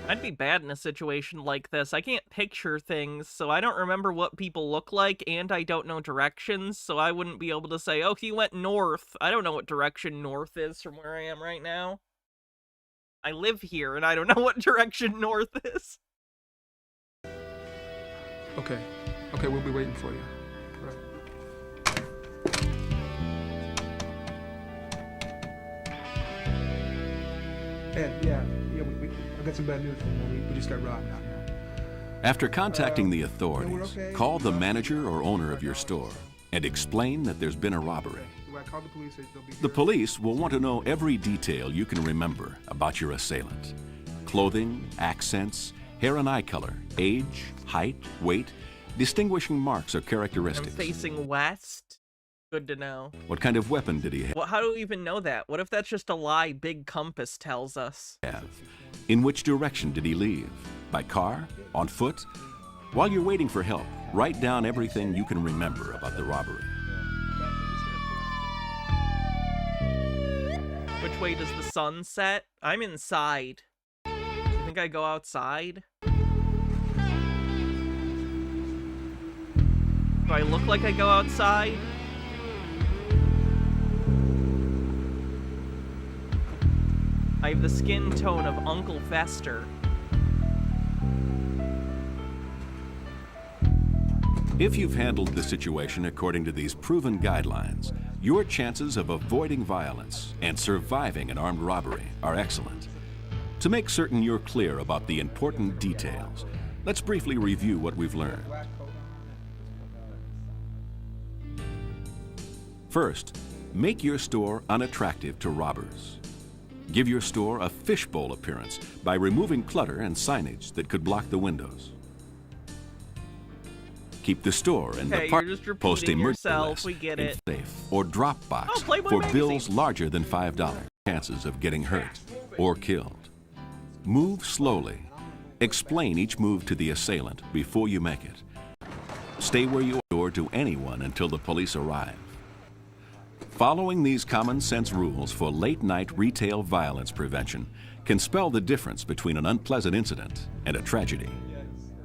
I'd be bad in a situation like this. I can't picture things, so I don't remember what people look like, and I don't know directions, so I wouldn't be able to say, oh, he went north. I don't know what direction north is from where I am right now. I live here, and I don't know what direction north is. Okay. Okay, we'll be waiting for you. Right. Ed, yeah, I got some bad news for you. We just got robbed out here. After contacting the authorities, call the manager or owner of your store and explain that there's been a robbery. I called the police. They'll be here. The police will want to know every detail you can remember about your assailant. Clothing, accents, hair and eye color, age, height, weight, distinguishing marks or characteristics. I'm facing west. Good to know. What kind of weapon did he Well, how do we even know that? What if that's just a lie Big Compass tells us? have? In which direction did he leave? By car? On foot? While you're waiting for help, write down everything you can remember about the robbery. Which way does the sun set? I'm inside. Do you think I go outside? Do I look like I go outside? I have the skin tone of Uncle Fester. If you've handled the situation according to these proven guidelines, your chances of avoiding violence and surviving an armed robbery are excellent. To make certain you're clear about the important details, let's briefly review what we've learned. First, make your store unattractive to robbers. Give your store a fishbowl appearance by removing clutter and signage that could block the windows. Keep the store and Okay, the park you're just post repeating emergency yourself, list we get in it. safe or drop box Oh, Playboy for magazine. bills larger than $5. Chances of getting hurt or killed. Move slowly. Explain each move to the assailant before you make it. Stay where you are to anyone until the police arrive. Following these common sense rules for late night retail violence prevention can spell the difference between an unpleasant incident and a tragedy.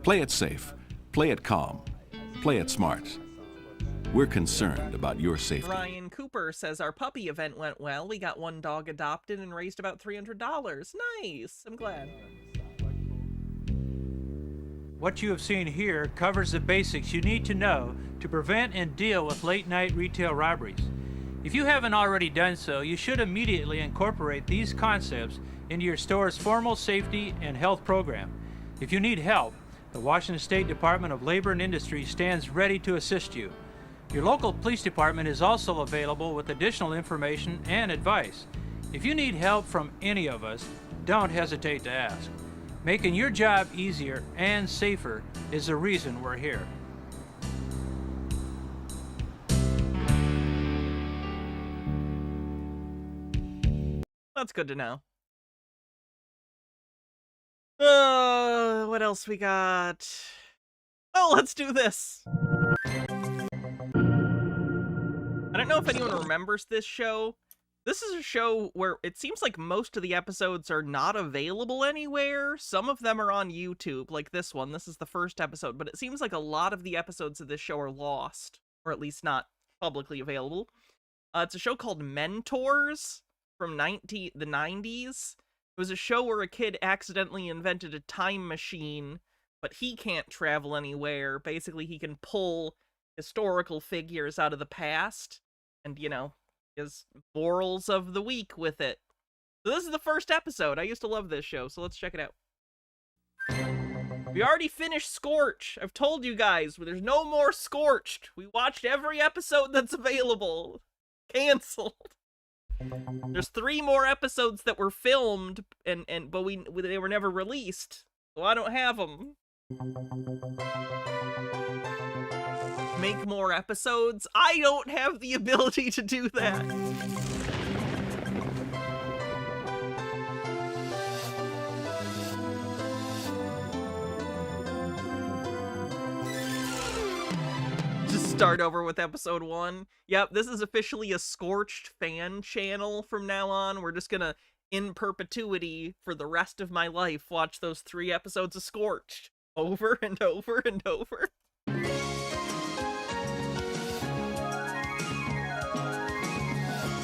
Play it safe, play it calm, play it smart. We're concerned about your safety. Ryan Cooper says our puppy event went well. We got one dog adopted and raised about $300. Nice. I'm glad. What you have seen here covers the basics you need to know to prevent and deal with late-night retail robberies. If you haven't already done so, you should immediately incorporate these concepts into your store's formal safety and health program. If you need help, the Washington State Department of Labor and Industry stands ready to assist you. Your local police department is also available with additional information and advice. If you need help from any of us, don't hesitate to ask. Making your job easier and safer is the reason we're here. That's good to know. What else we got? Oh, let's do this. I don't know if anyone remembers this show. This is a show where it seems like most of the episodes are not available anywhere. Some of them are on YouTube, like this one. This is the first episode, but it seems like a lot of the episodes of this show are lost, or at least not publicly available. It's a show called Mentors from the 90s. It was a show where a kid accidentally invented a time machine, but he can't travel anywhere. Basically, he can pull historical figures out of the past and, you know, his morals of the week with it. So this is the first episode. I used to love this show, so let's check it out. We already finished Scorch. I've told you guys, there's no more Scorched. We watched every episode that's available. Canceled. There's 3 more episodes that were filmed, but they were never released, so I don't have them. Make more episodes? I don't have the ability to do that. Just start over with episode 1. Yep, this is officially a Scorched fan channel from now on. We're just gonna in perpetuity for the rest of my life watch those 3 episodes of Scorched over and over and over.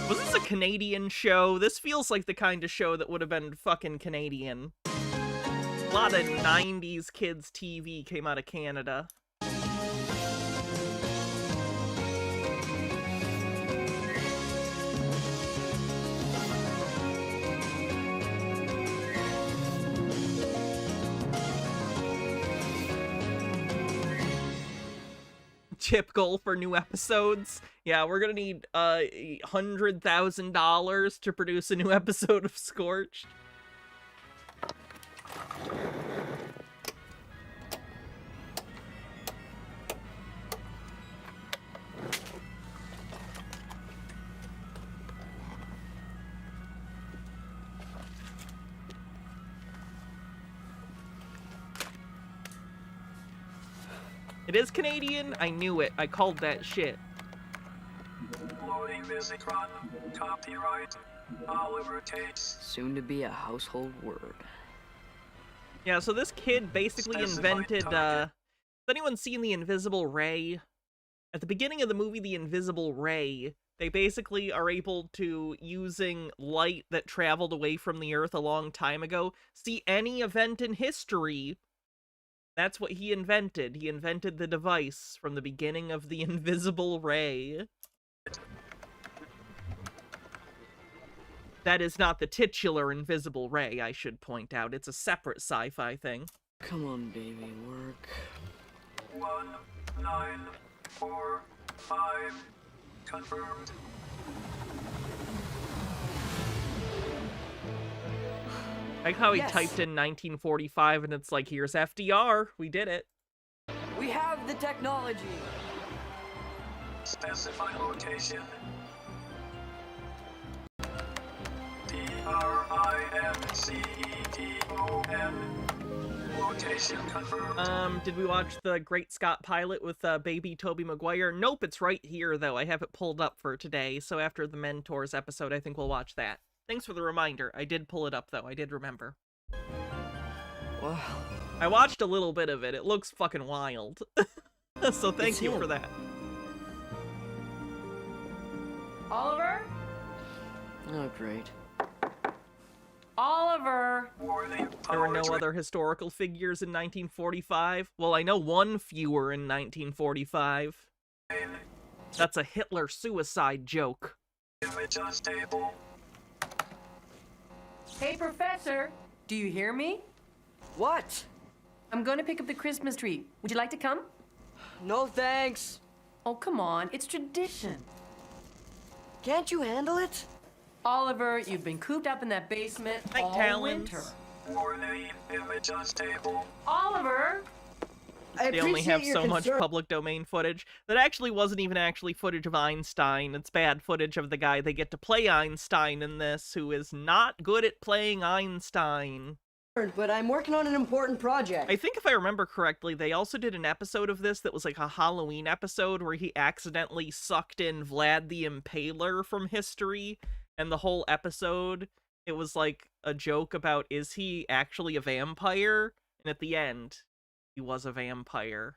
Was this a Canadian show? This feels like the kind of show that would have been fucking Canadian. A lot of 90s kids TV came out of Canada. Tip goal for new episodes. Yeah, we're gonna need $100,000 to produce a new episode of Scorched. It is Canadian. I knew it. I called that shit. Loading music run. Copyright Oliver Tates. Soon to be a household word. Yeah, so this kid basically invented, has anyone seen The Invisible Ray? At the beginning of the movie The Invisible Ray, they basically are able to, using light that traveled away from the Earth a long time ago, see any event in history. That's what he invented. He invented the device from the beginning of The Invisible Ray. That is not the titular Invisible Ray, I should point out. It's a separate sci-fi thing. Come on, baby, work. 1, 9, 4, 5. Confirmed. Like how he typed in 1945 and it's like, here's FDR. We did it. We have the technology. Specify location. PRIMCETON. Location confirmed. Did we watch the Great Scott Pilot with baby Tobey Maguire? Nope, it's right here though. I have it pulled up for today. So after the Mentors episode, I think we'll watch that. Thanks for the reminder. I did pull it up, though. I did remember. Wow. I watched a little bit of it. It looks fucking wild. So thank you for that. Oliver? Oh, great. Oliver! There were no other historical figures in 1945? Well, I know one fewer in 1945. That's a Hitler suicide joke. Image unstable. Hey, Professor, do you hear me? What? I'm going to pick up the Christmas tree. Would you like to come? No, thanks. Oh, come on. It's tradition. Can't you handle it? Oliver, you've been cooped up in that basement all winter. Warning, image unstable. Oliver! They only have so much public domain footage. That actually wasn't even actually footage of Einstein. It's bad footage of the guy they get to play Einstein in this, who is not good at playing Einstein. But I'm working on an important project. I think if I remember correctly, they also did an episode of this that was like a Halloween episode where he accidentally sucked in Vlad the Impaler from history, and the whole episode, it was like a joke about, is he actually a vampire? And at the end, he was a vampire.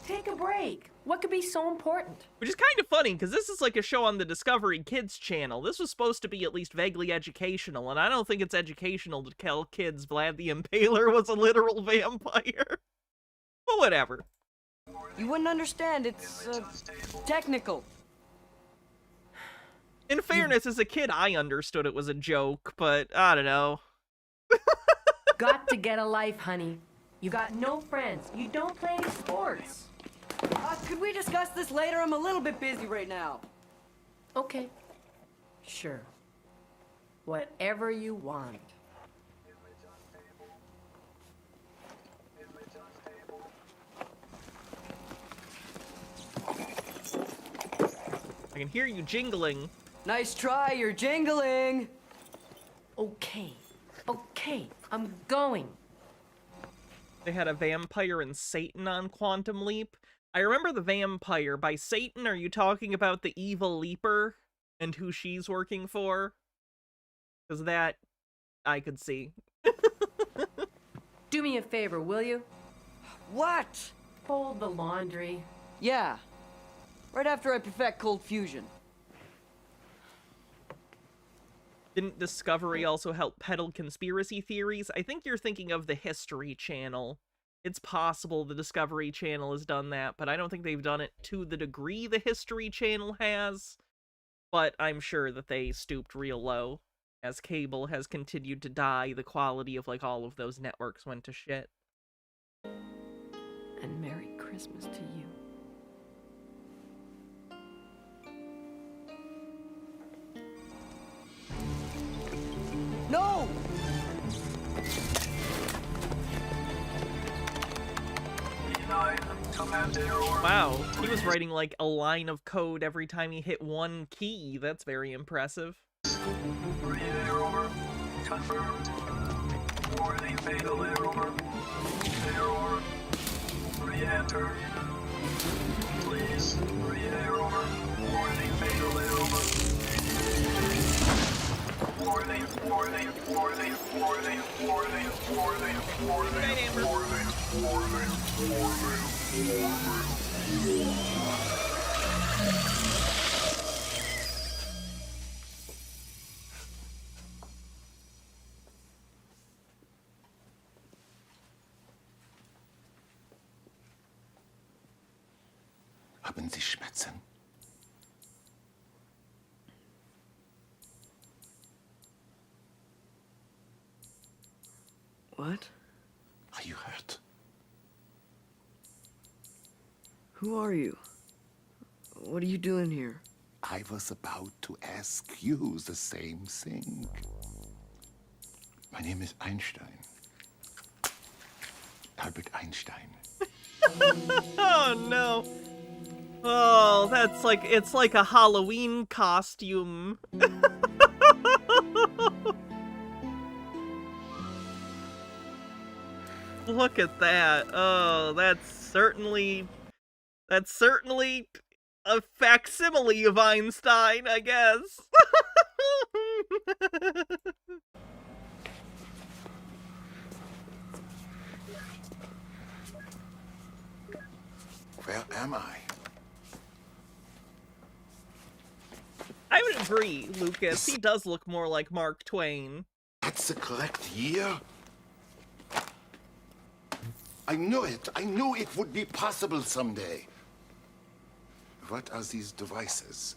Take a break. What could be so important? Which is kind of funny, because this is like a show on the Discovery Kids channel. This was supposed to be at least vaguely educational, and I don't think it's educational to tell kids Vlad the Impaler was a literal vampire. But whatever. You wouldn't understand. It's, technical. In fairness, as a kid, I understood it was a joke, but I don't know. Got to get a life, honey. You got no friends. You don't play any sports. Could we discuss this later? I'm a little bit busy right now. Okay. Sure. Whatever you want. I can hear you jingling. Nice try, you're jingling. Okay. Okay, I'm going. They had a vampire and Satan on Quantum Leap. I remember the vampire. By Satan, are you talking about the evil Leaper and who she's working for? Because that, I could see. Do me a favor, will you? What? Fold the laundry. Yeah. Right after I perfect cold fusion. Didn't Discovery also help peddle conspiracy theories? I think you're thinking of the History Channel. It's possible the Discovery Channel has done that, but I don't think they've done it to the degree the History Channel has. But I'm sure that they stooped real low. As cable has continued to die, the quality of, like, all of those networks went to shit. And Merry Christmas to you. No! Wow, he was writing like a line of code every time he hit one key. That's very impressive. Read error. Confirmed. Warning fatal error. Error. Re-enter. Please. Read error. Warning fatal error. Warning, warning, warning, warning, warning, warning, warning, warning, Haben Sie Schmerzen? What? Are you hurt? Who are you? What are you doing here? I was about to ask you the same thing. My name is Einstein. Albert Einstein. Oh no. Oh, that's like, it's like a Halloween costume. Look at that. Oh, that's certainly a facsimile of Einstein, I guess. Where am I? I would agree, Lucas. He does look more like Mark Twain. That's the correct year? I knew it. I knew it would be possible someday. What are these devices?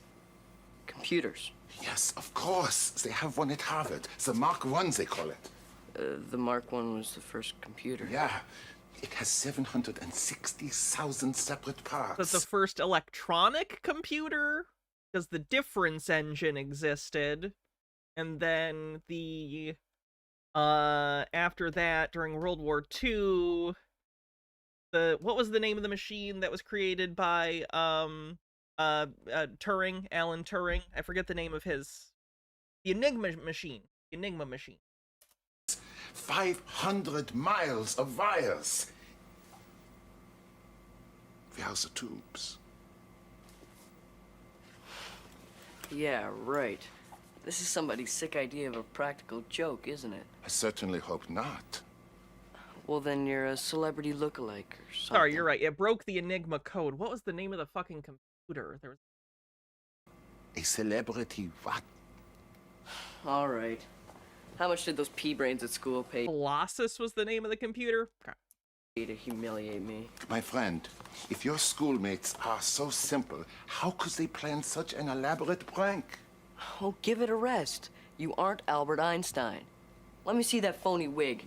Computers. Yes, of course. They have one at Harvard. The Mark I, they call it. The Mark I was the first computer. Yeah. It has 760,000 separate parts. That's the first electronic computer? Because the difference engine existed. And then the... after that, during World War II... what was the name of the machine that was created by, Turing, Alan Turing? I forget the name of his... The Enigma machine. 500 miles of wires. Where are the tubes? Yeah, right. This is somebody's sick idea of a practical joke, isn't it? I certainly hope not. Well, then you're a celebrity lookalike or something. Sorry, you're right. It broke the Enigma code. What was the name of the fucking computer? There was... A celebrity what? All right. How much did those pea-brains at school pay? Colossus was the name of the computer? To humiliate me. My friend, if your schoolmates are so simple, how could they plan such an elaborate prank? Oh, give it a rest. You aren't Albert Einstein. Let me see that phony wig.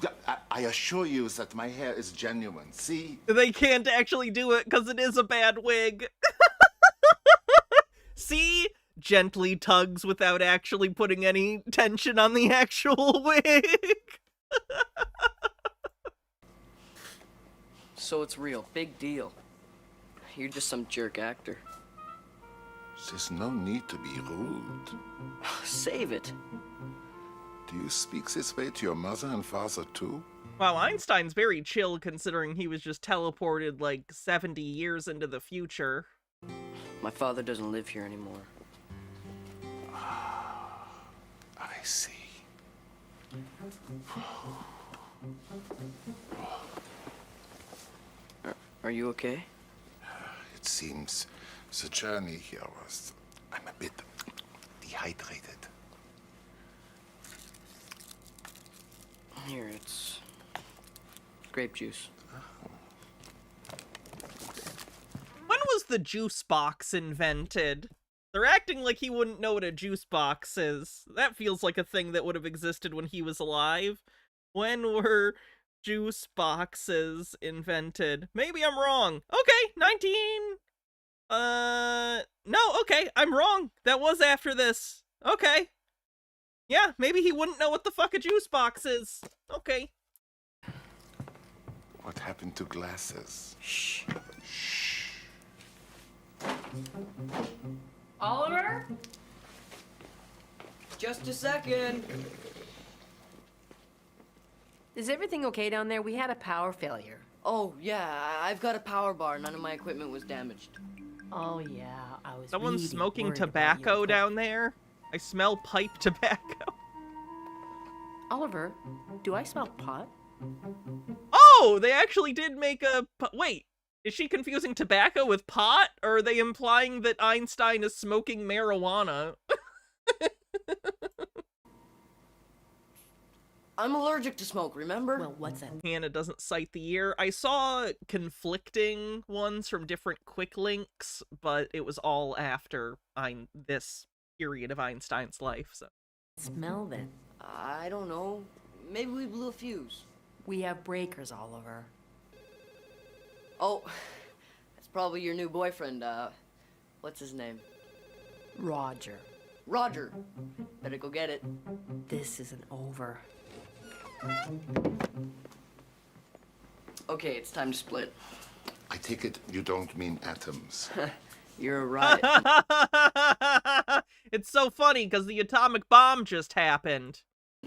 I assure you that my hair is genuine. See? They can't actually do it because it is a bad wig. See? Gently tugs without actually putting any tension on the actual wig. So it's real. Big deal. You're just some jerk actor. There's no need to be rude. Save it. Do you speak this way to your mother and father too? Wow, Einstein's very chill considering he was just teleported like 70 years into the future. My father doesn't live here anymore. I see. Are you okay? It seems the journey here was... I'm a bit dehydrated. Here, it's grape juice. When was the juice box invented? They're acting like he wouldn't know what a juice box is. That feels like a thing that would have existed when he was alive. When were juice boxes invented? Maybe I'm wrong. Okay, 19... no, okay, I'm wrong. That was after this. Okay. Yeah, maybe he wouldn't know what the fuck a juice box is. Okay. What happened to glasses? Shh. Oliver? Just a second. Is everything okay down there? We had a power failure. Oh, yeah, I've got a power bar. None of my equipment was damaged. Oh, yeah, I was Someone's really smoking worried about tobacco you. down there? I smell pipe tobacco. Oliver, do I smell pot? Oh, they actually did make a... Wait, is she confusing tobacco with pot? Or are they implying that Einstein is smoking marijuana? I'm allergic to smoke, remember? Well, what's that? Hannah doesn't cite the year. I saw conflicting ones from different quick links, but it was all after this period of Einstein's life, so... Smell then. I don't know. Maybe we blew a fuse. We have breakers, Oliver. Oh, that's probably your new boyfriend, what's his name? Roger. Roger. Better go get it. This isn't over. Okay, it's time to split. I take it you don't mean atoms. You're right. It's so funny, because the atomic bomb just happened.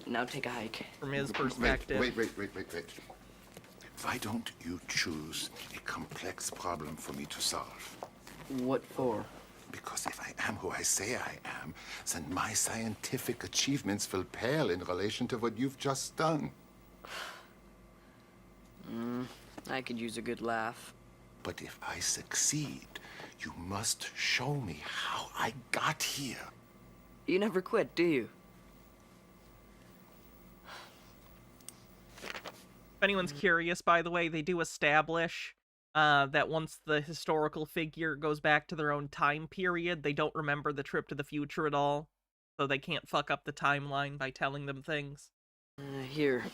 Now take a hike. From his perspective. Wait. Why don't you choose a complex problem for me to solve? What for? Because if I am who I say I am, then my scientific achievements will pale in relation to what you've just done. I could use a good laugh. But if I succeed, you must show me how I got here. You never quit, do you? If anyone's curious, by the way, they do establish that once the historical figure goes back to their own time period, they don't remember the trip to the future at all. So they can't fuck up the timeline by telling them things. Here.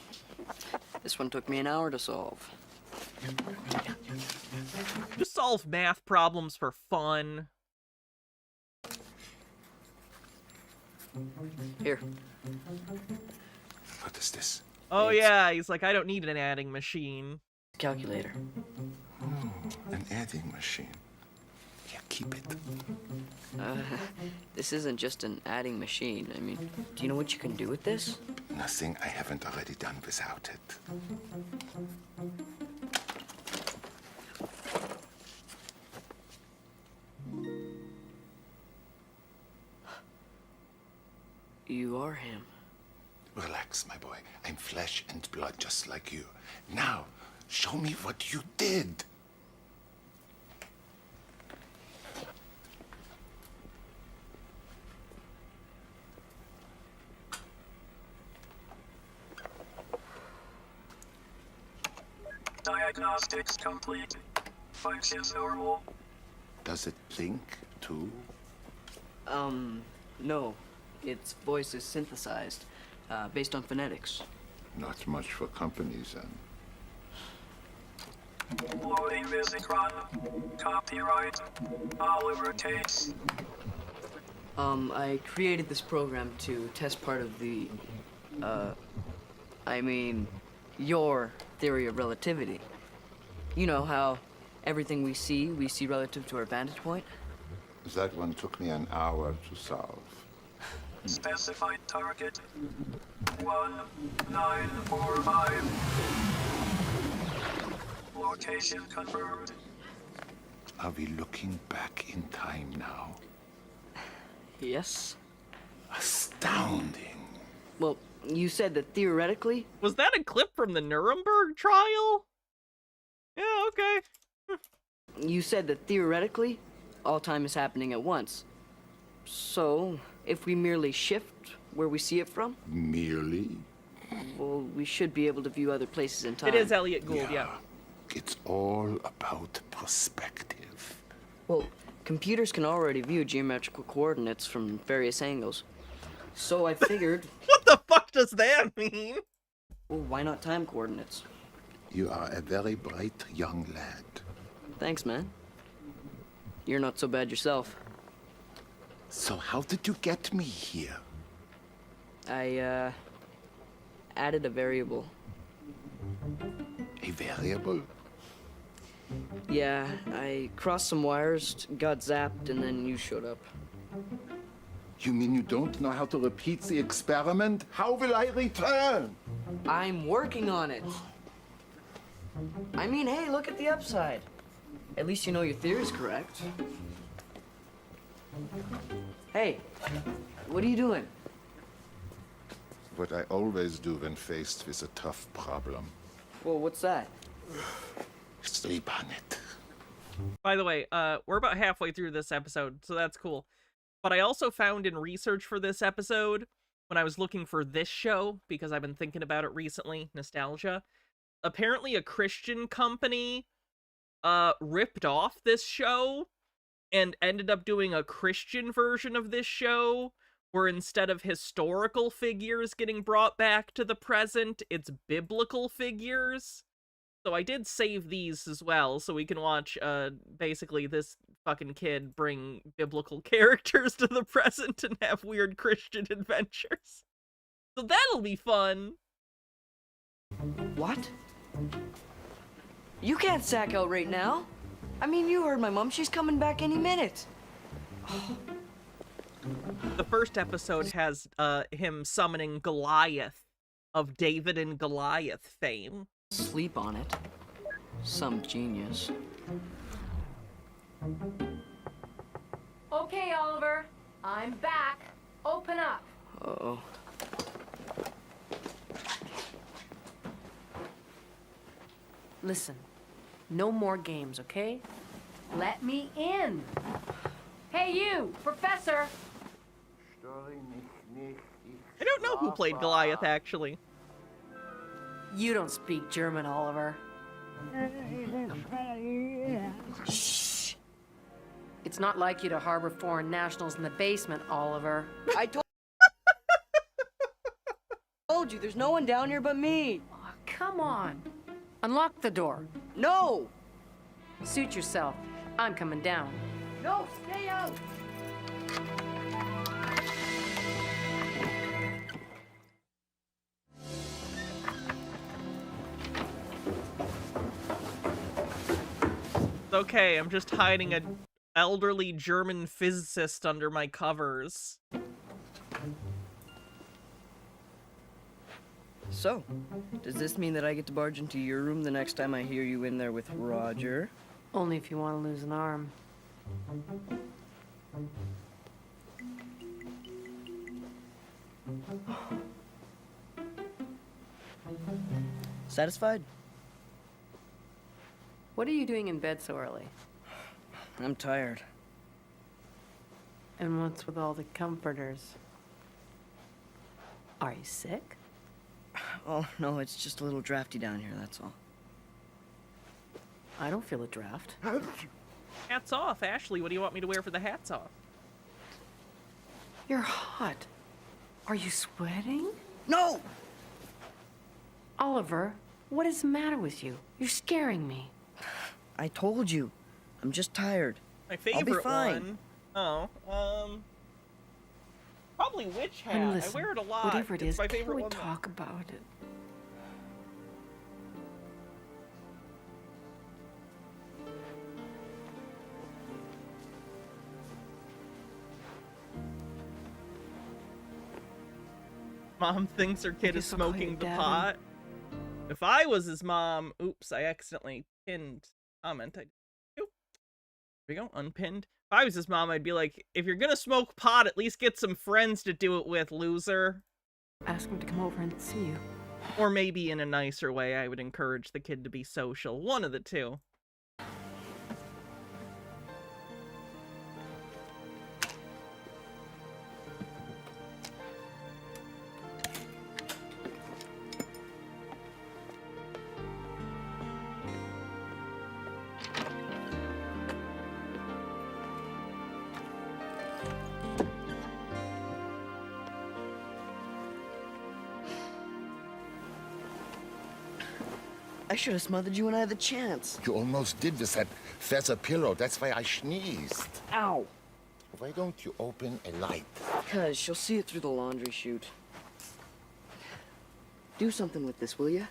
This one took me an hour to solve. Just solve math problems for fun. Here. What is this? Oh yeah, he's like, I don't need an adding machine. Calculator. An adding machine. Here, keep it. This isn't just an adding machine. I mean, do you know what you can do with this? Nothing I haven't already done without it. You are him. Relax, my boy. I'm flesh and blood just like you. Now, show me what you did. Diagnostics complete. Functions normal. Does it blink, too? No. Its voice is synthesized, based on phonetics. Not much for companies, then. Loading music run. Copyright. Oliver Takes. I created this program to test part of the, your theory of relativity. You know how everything we see relative to our vantage point? That one took me an hour to solve. Specified target. 1945. Location confirmed. Are we looking back in time now? Yes. Astounding. Well, You said that theoretically? Was that a clip from the Nuremberg trial? Yeah, okay. You said that theoretically, all time is happening at once. So, if we merely shift where we see it from? Merely? Well, we should be able to view other places in time. It is Elliot Gould, yeah. It's all about perspective. Well, computers can already view geometrical coordinates from various angles. So I figured... What the fuck does that mean? Well, why not time coordinates? You are a very bright young lad. Thanks, man. You're not so bad yourself. So how did you get me here? I, added a variable. A variable? Yeah, I crossed some wires, got zapped, and then you showed up. You mean you don't know how to repeat the experiment? How will I return? I'm working on it. I mean, hey, look at the upside. At least you know your theory's correct. Hey, what are you doing? What I always do when faced with a tough problem. Well, what's that? Sleep on it. By the way, we're about halfway through this episode, so that's cool. But I also found in research for this episode, when I was looking for this show, because I've been thinking about it recently, nostalgia, apparently a Christian company ripped off this show and ended up doing a Christian version of this show, where instead of historical figures getting brought back to the present, it's biblical figures. So I did save these as well, so we can watch, basically this fucking kid bring biblical characters to the present and have weird Christian adventures. So that'll be fun. What? You can't sack out right now. I mean, you heard my mom. She's coming back any minute. The first episode has, him summoning Goliath of David and Goliath fame. Sleep on it. Some genius. Okay, Oliver. I'm back. Open up. Uh-oh. Listen, no more games, okay? Let me in. Hey, you, Professor. I don't know who played Goliath, actually. You don't speak German, Oliver. Shh. It's not like you to harbor foreign nationals in the basement, Oliver. I told you, there's no one down here but me. Oh, come on. Unlock the door. No! Suit yourself. I'm coming down. No, stay out! Okay, I'm just hiding an elderly German physicist under my covers. So, does this mean that I get to barge into your room the next time I hear you in there with Roger? Only if you want to lose an arm. Satisfied? What are you doing in bed so early? I'm tired. And what's with all the comforters? Are you sick? Oh, no, it's just a little drafty down here, that's all. I don't feel a draft. Hats off, Ashley. What do you want me to wear for the hats off? You're hot. Are you sweating? No! Oliver, what is the matter with you? You're scaring me. I told you. I'm just tired. My I'll be favorite fine. one. Oh, probably witch hat. And listen, I wear it a lot. whatever it It's is, my can favorite we one. talk about it? Mom thinks her kid You is look like smoking your the dad. pot. If I was his mom, oops, I accidentally pinned comment. Here we go, unpinned. If I was his mom, I'd be like, if you're gonna smoke pot, at least get some friends to do it with, loser. Ask him to come over and see you. Or maybe in a nicer way, I would encourage the kid to be social. One of the two. I should have smothered you when I had the chance. You almost did with that feather pillow. That's why I sneezed. Ow. Why don't you open a light? Because she'll see it through the laundry chute. Do something with this, will you?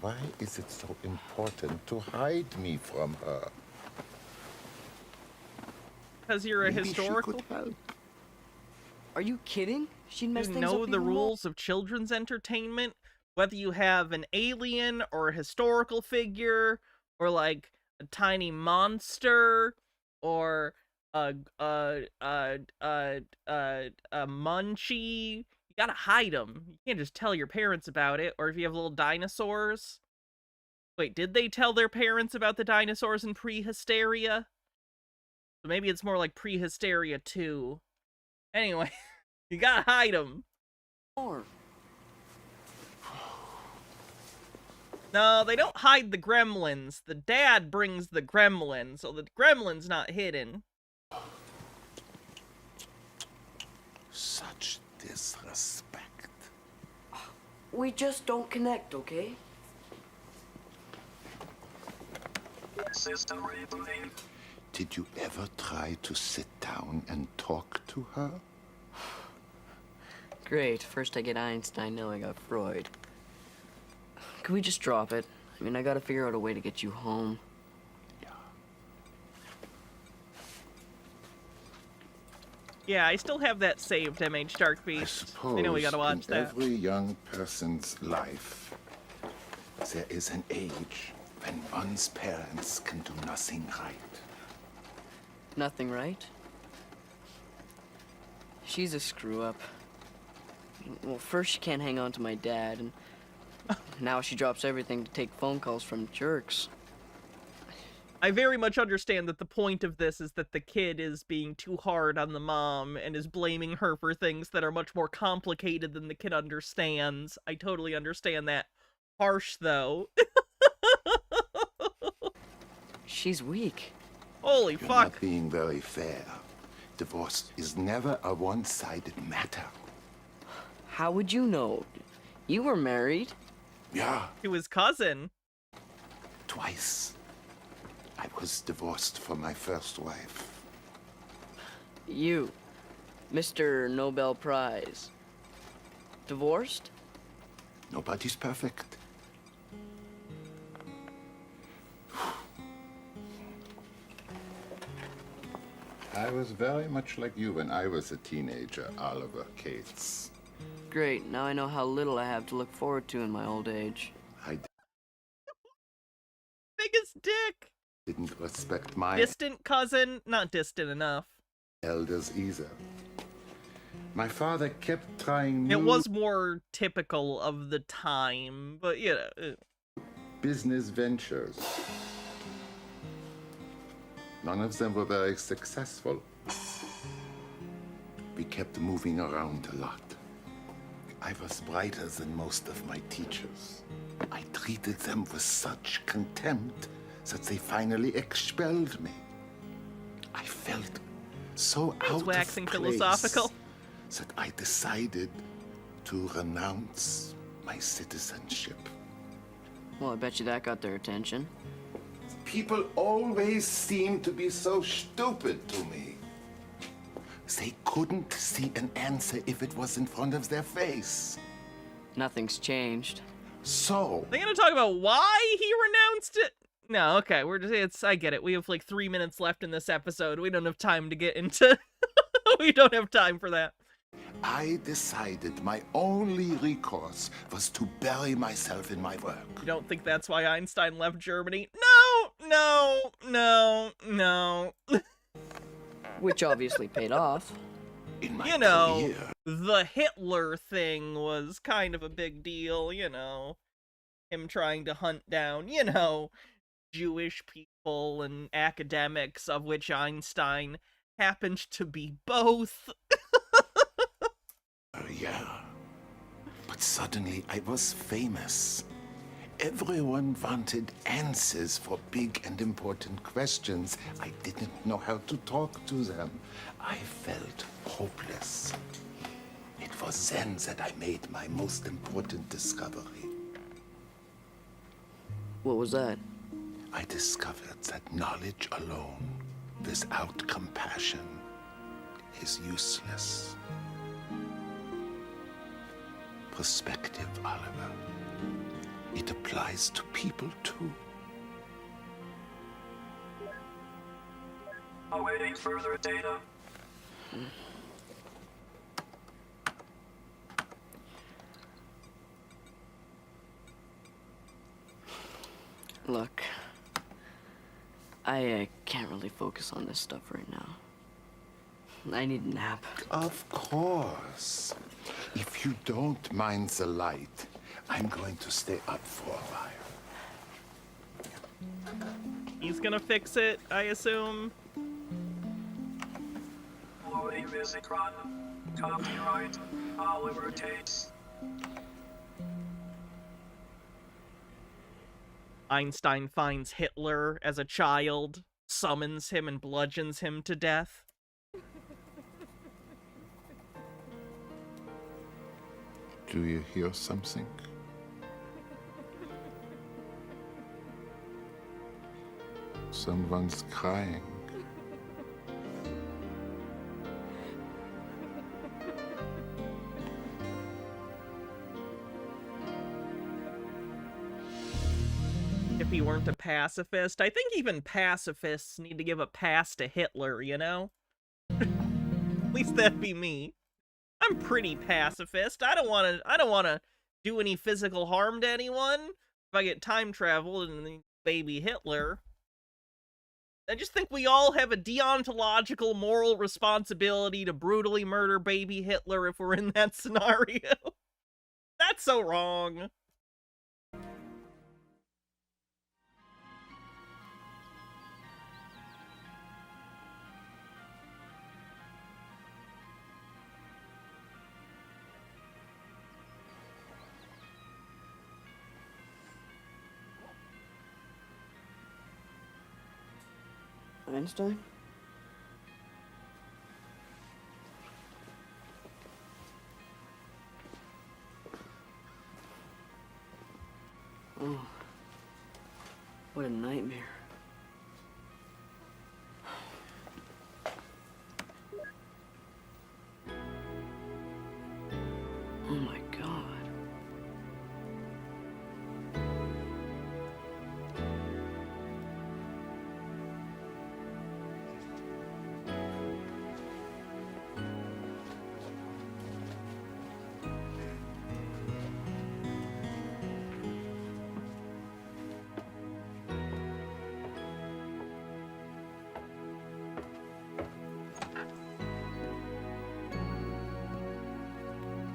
Why is it so important to hide me from her? Because you're a Maybe historical. she could help. Are you kidding? She'd mess You things up know the even more. rules of children's entertainment? Whether you have an alien or a historical figure or like a tiny monster or a munchie, you gotta hide them. You can't just tell your parents about it. Or if you have little dinosaurs. Wait, did they tell their parents about the dinosaurs in Prehysteria? So maybe it's more like Prehysteria 2. Anyway, you gotta hide them. More. No, they don't hide the gremlins. The dad brings the gremlin, so the gremlin's not hidden. Such disrespect. We just don't connect, okay? Sister Ripley. Did you ever try to sit down and talk to her? Great. First I get Einstein, now I got Freud. Can we just drop it? I mean, I gotta figure out a way to get you home. Yeah, I still have that saved, MH Dark Beast. I know we gotta watch in that. every young person's life, there is an age when one's parents can do nothing right. Nothing, right? She's a screw-up. Well, first she can't hang on to my dad, and now she drops everything to take phone calls from jerks. I very much understand that the point of this is that the kid is being too hard on the mom and is blaming her for things that are much more complicated than the kid understands. I totally understand that. Harsh, though. She's weak. Holy You're fuck. not being very fair. Divorce is never a one-sided matter. How would you know? You were married. Yeah. To his cousin. Twice. I was divorced from my first wife. You, Mr. Nobel Prize. Divorced? Nobody's perfect. I was very much like you when I was a teenager, Oliver Cates. Great, now I know how little I have to look forward to in my old age. I Biggest dick. didn't respect my Distant cousin. Not distant enough. elders either. My father kept trying It new was more typical of the time, but you know. business ventures. None of them were very successful. We kept moving around a lot. I was brighter than most of my teachers. I treated them with such contempt that they finally expelled me. I felt so It's out waxing of place philosophical. that I decided to renounce my citizenship. Well, I bet you that got their attention. People always seem to be so stupid to me. They couldn't see an answer if it was in front of their face. Nothing's changed. So, They gonna talk about why he renounced it? No, okay, we're just, I get it. We have like 3 minutes left in this episode. We don't have time to get into, we don't have time for that. I decided my only recourse was to bury myself in my work. You don't think that's why Einstein left Germany? No. Which obviously paid off. You know, the Hitler thing was kind of a big deal, you know. Him trying to hunt down, you know, Jewish people and academics, of which Einstein happened to be both. Yeah. But suddenly I was famous. Everyone wanted answers for big and important questions. I didn't know how to talk to them. I felt hopeless. It was then that I made my most important discovery. What was that? I discovered that knowledge alone, without compassion, is useless. Perspective, Oliver. It applies to people, too. Awaiting further data. Look, I can't really focus on this stuff right now. I need a nap. Of course. If you don't mind the light, I'm going to stay up for a while. He's gonna fix it, I assume. Loading music run. Copyright Oliver Takes. Einstein finds Hitler as a child, summons him and bludgeons him to death. Do you hear something? Someone's crying. If he weren't a pacifist, I think even pacifists need to give a pass to Hitler, you know? At least that'd be me. I'm pretty pacifist. I don't want to do any physical harm to anyone. If I get time traveled and baby Hitler, I just think we all have a deontological moral responsibility to brutally murder baby Hitler if we're in that scenario. That's so wrong. Einstein? Oh, what a nightmare. Oh my God.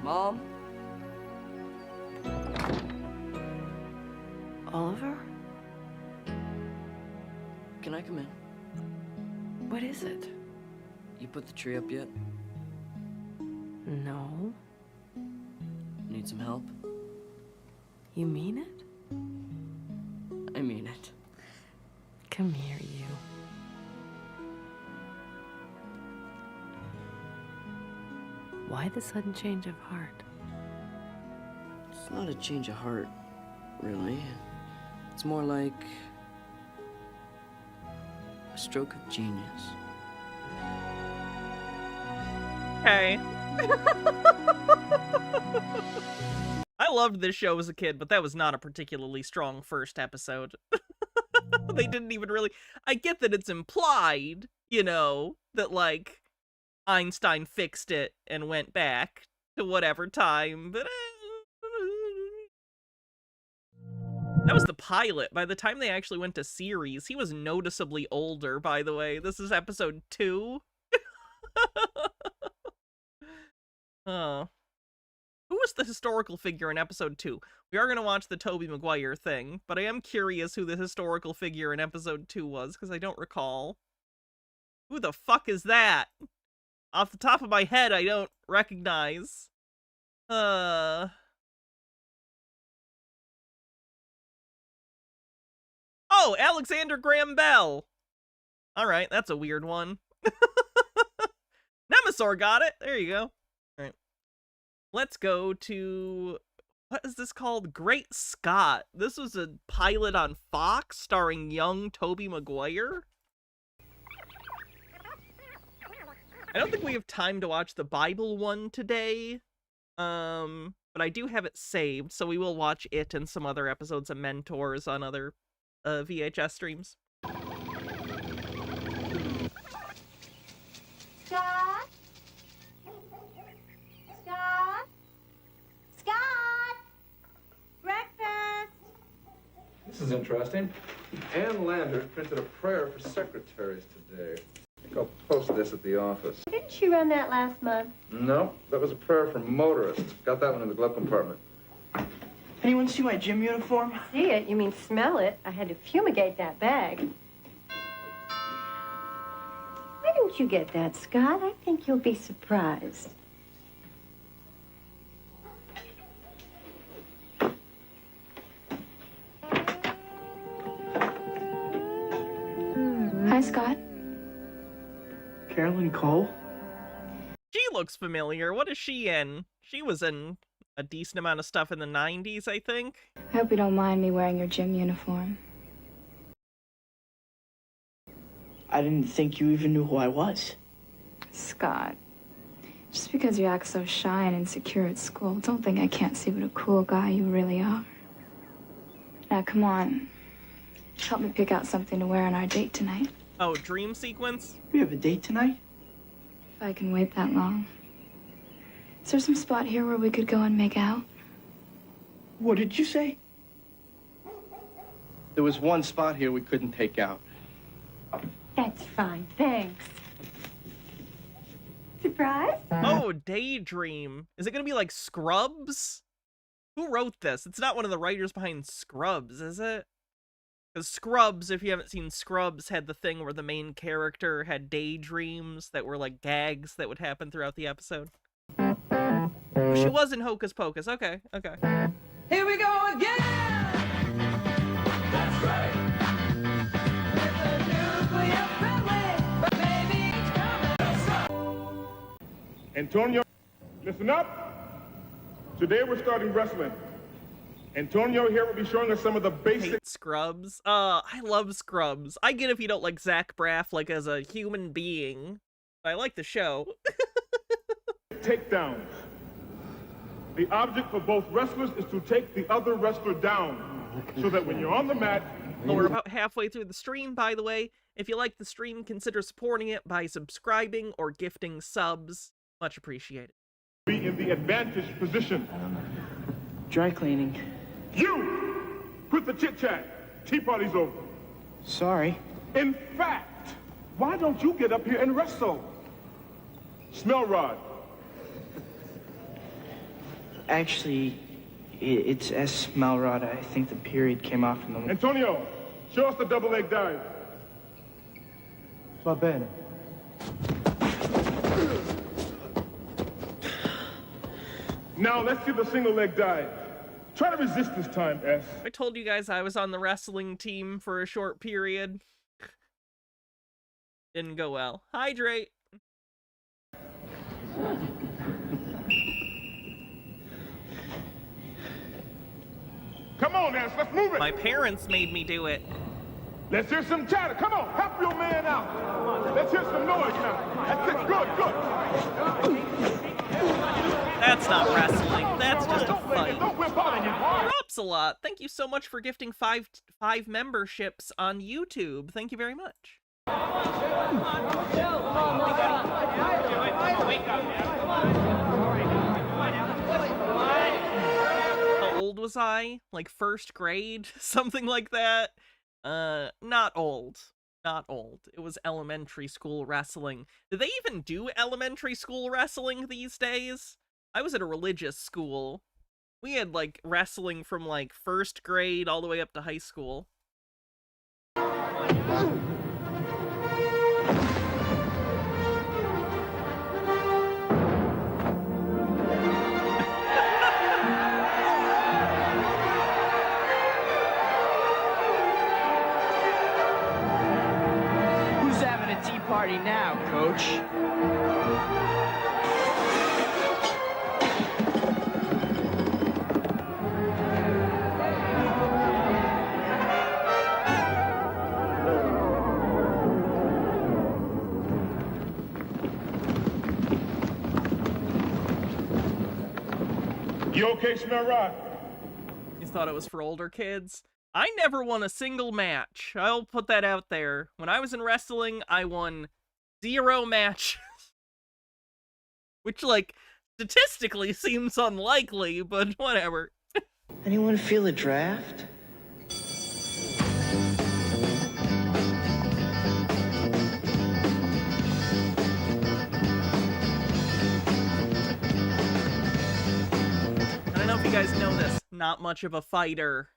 Mom? Oliver? Can I come in? What is it? You put the tree up yet? No. Need some help? You mean it? I mean it. Come here, you. Why the sudden change of heart? It's not a change of heart, really. It's more like a stroke of genius. Hey. I loved this show as a kid, but that was not a particularly strong first episode. They didn't even really... I get that it's implied, you know, that, like, Einstein fixed it and went back to whatever time, but... That was the pilot. By the time they actually went to series, he was noticeably older, by the way. This is episode 2. Who was the historical figure in episode 2? We are going to watch the Tobey Maguire thing, but I am curious who the historical figure in episode 2 was, because I don't recall. Who the fuck is that? Off the top of my head, I don't recognize. Oh, Alexander Graham Bell! Alright, that's a weird one. Nemesaur got it! There you go. Alright. Let's go to... what is this called? Great Scott. This was a pilot on Fox starring young Tobey Maguire. I don't think we have time to watch the Bible one today. But I do have it saved, so we will watch it and some other episodes of Mentors on other VHS streams. Scott? Scott? Scott? Breakfast? This is interesting. Ann Landers printed a prayer for secretaries today. I think I'll post this at the office. Didn't you run that last month? No, that was a prayer for motorists. Got that one in the glove compartment. Anyone see my gym uniform? See it? You mean smell it? I had to fumigate that bag. Why didn't you get that, Scott? I think you'll be surprised. Hi, Scott. Carolyn Cole? She looks familiar. What is she in? She was in a decent amount of stuff in the 90s, I think. I hope you don't mind me wearing your gym uniform. I didn't think you even knew who I was. Scott, just because you act so shy and insecure at school, don't think I can't see what a cool guy you really are. Now, come on. Help me pick out something to wear on our date tonight. Oh, dream sequence? We have a date tonight? If I can wait that long. Is there some spot here where we could go and make out? What did you say? There was one spot here we couldn't take out. That's fine, thanks. Surprise? Oh, Daydream. Is it gonna be like Scrubs? Who wrote this? It's not one of the writers behind Scrubs, is it? Because Scrubs, if you haven't seen Scrubs, had the thing where the main character had daydreams that were like gags that would happen throughout the episode. She was in Hocus Pocus. Okay, okay. Here we go again! That's right. It's a nuclear family, but baby, it's coming. Antonio, listen up. Today we're starting wrestling. Antonio here will be showing us some of the basic... Hate Scrubs. I love Scrubs. I get if you don't like Zach Braff, like, as a human being. I like the show. takedowns. The object for both wrestlers is to take the other wrestler down, so that when you're on the mat... Oh, we're about halfway through the stream, by the way. If you like the stream, consider supporting it by subscribing or gifting subs. Much appreciated. Be in the advantage position. Dry cleaning. You! Quit the chit-chat. Tea party's over. Sorry. In fact, why don't you get up here and wrestle? Smell Rod. Actually, it's S. Malrod. I think the period came off in the... Antonio, show us the double leg dive. Va bene. Now let's see the single leg dive. Try to resist this time, S. I told you guys I was on the wrestling team for a short period. Didn't go well. Hydrate. Come on, S, let's move it. My parents made me do it. Let's hear some chatter. Come on, help your man out. Let's hear some noise now. That's it. Good. That's not wrestling. That's just a fight. Don't whip out. Props a lot. Thank you so much for gifting five memberships on YouTube. Thank you very much. How old was I? Like first grade? Something like that? Not old. Not old. It was elementary school wrestling. Do they even do elementary school wrestling these days? I was at a religious school. We had, like, wrestling from, like, 1st grade all the way up to high school. Who's having a tea party now, Coach? You okay, Smell Rock? You thought it was for older kids? I never won a single match. I'll put that out there. When I was in wrestling, I won 0 matches. Which, like, statistically seems unlikely, but whatever. Anyone feel a draft? I don't know if you guys know this. Not much of a fighter.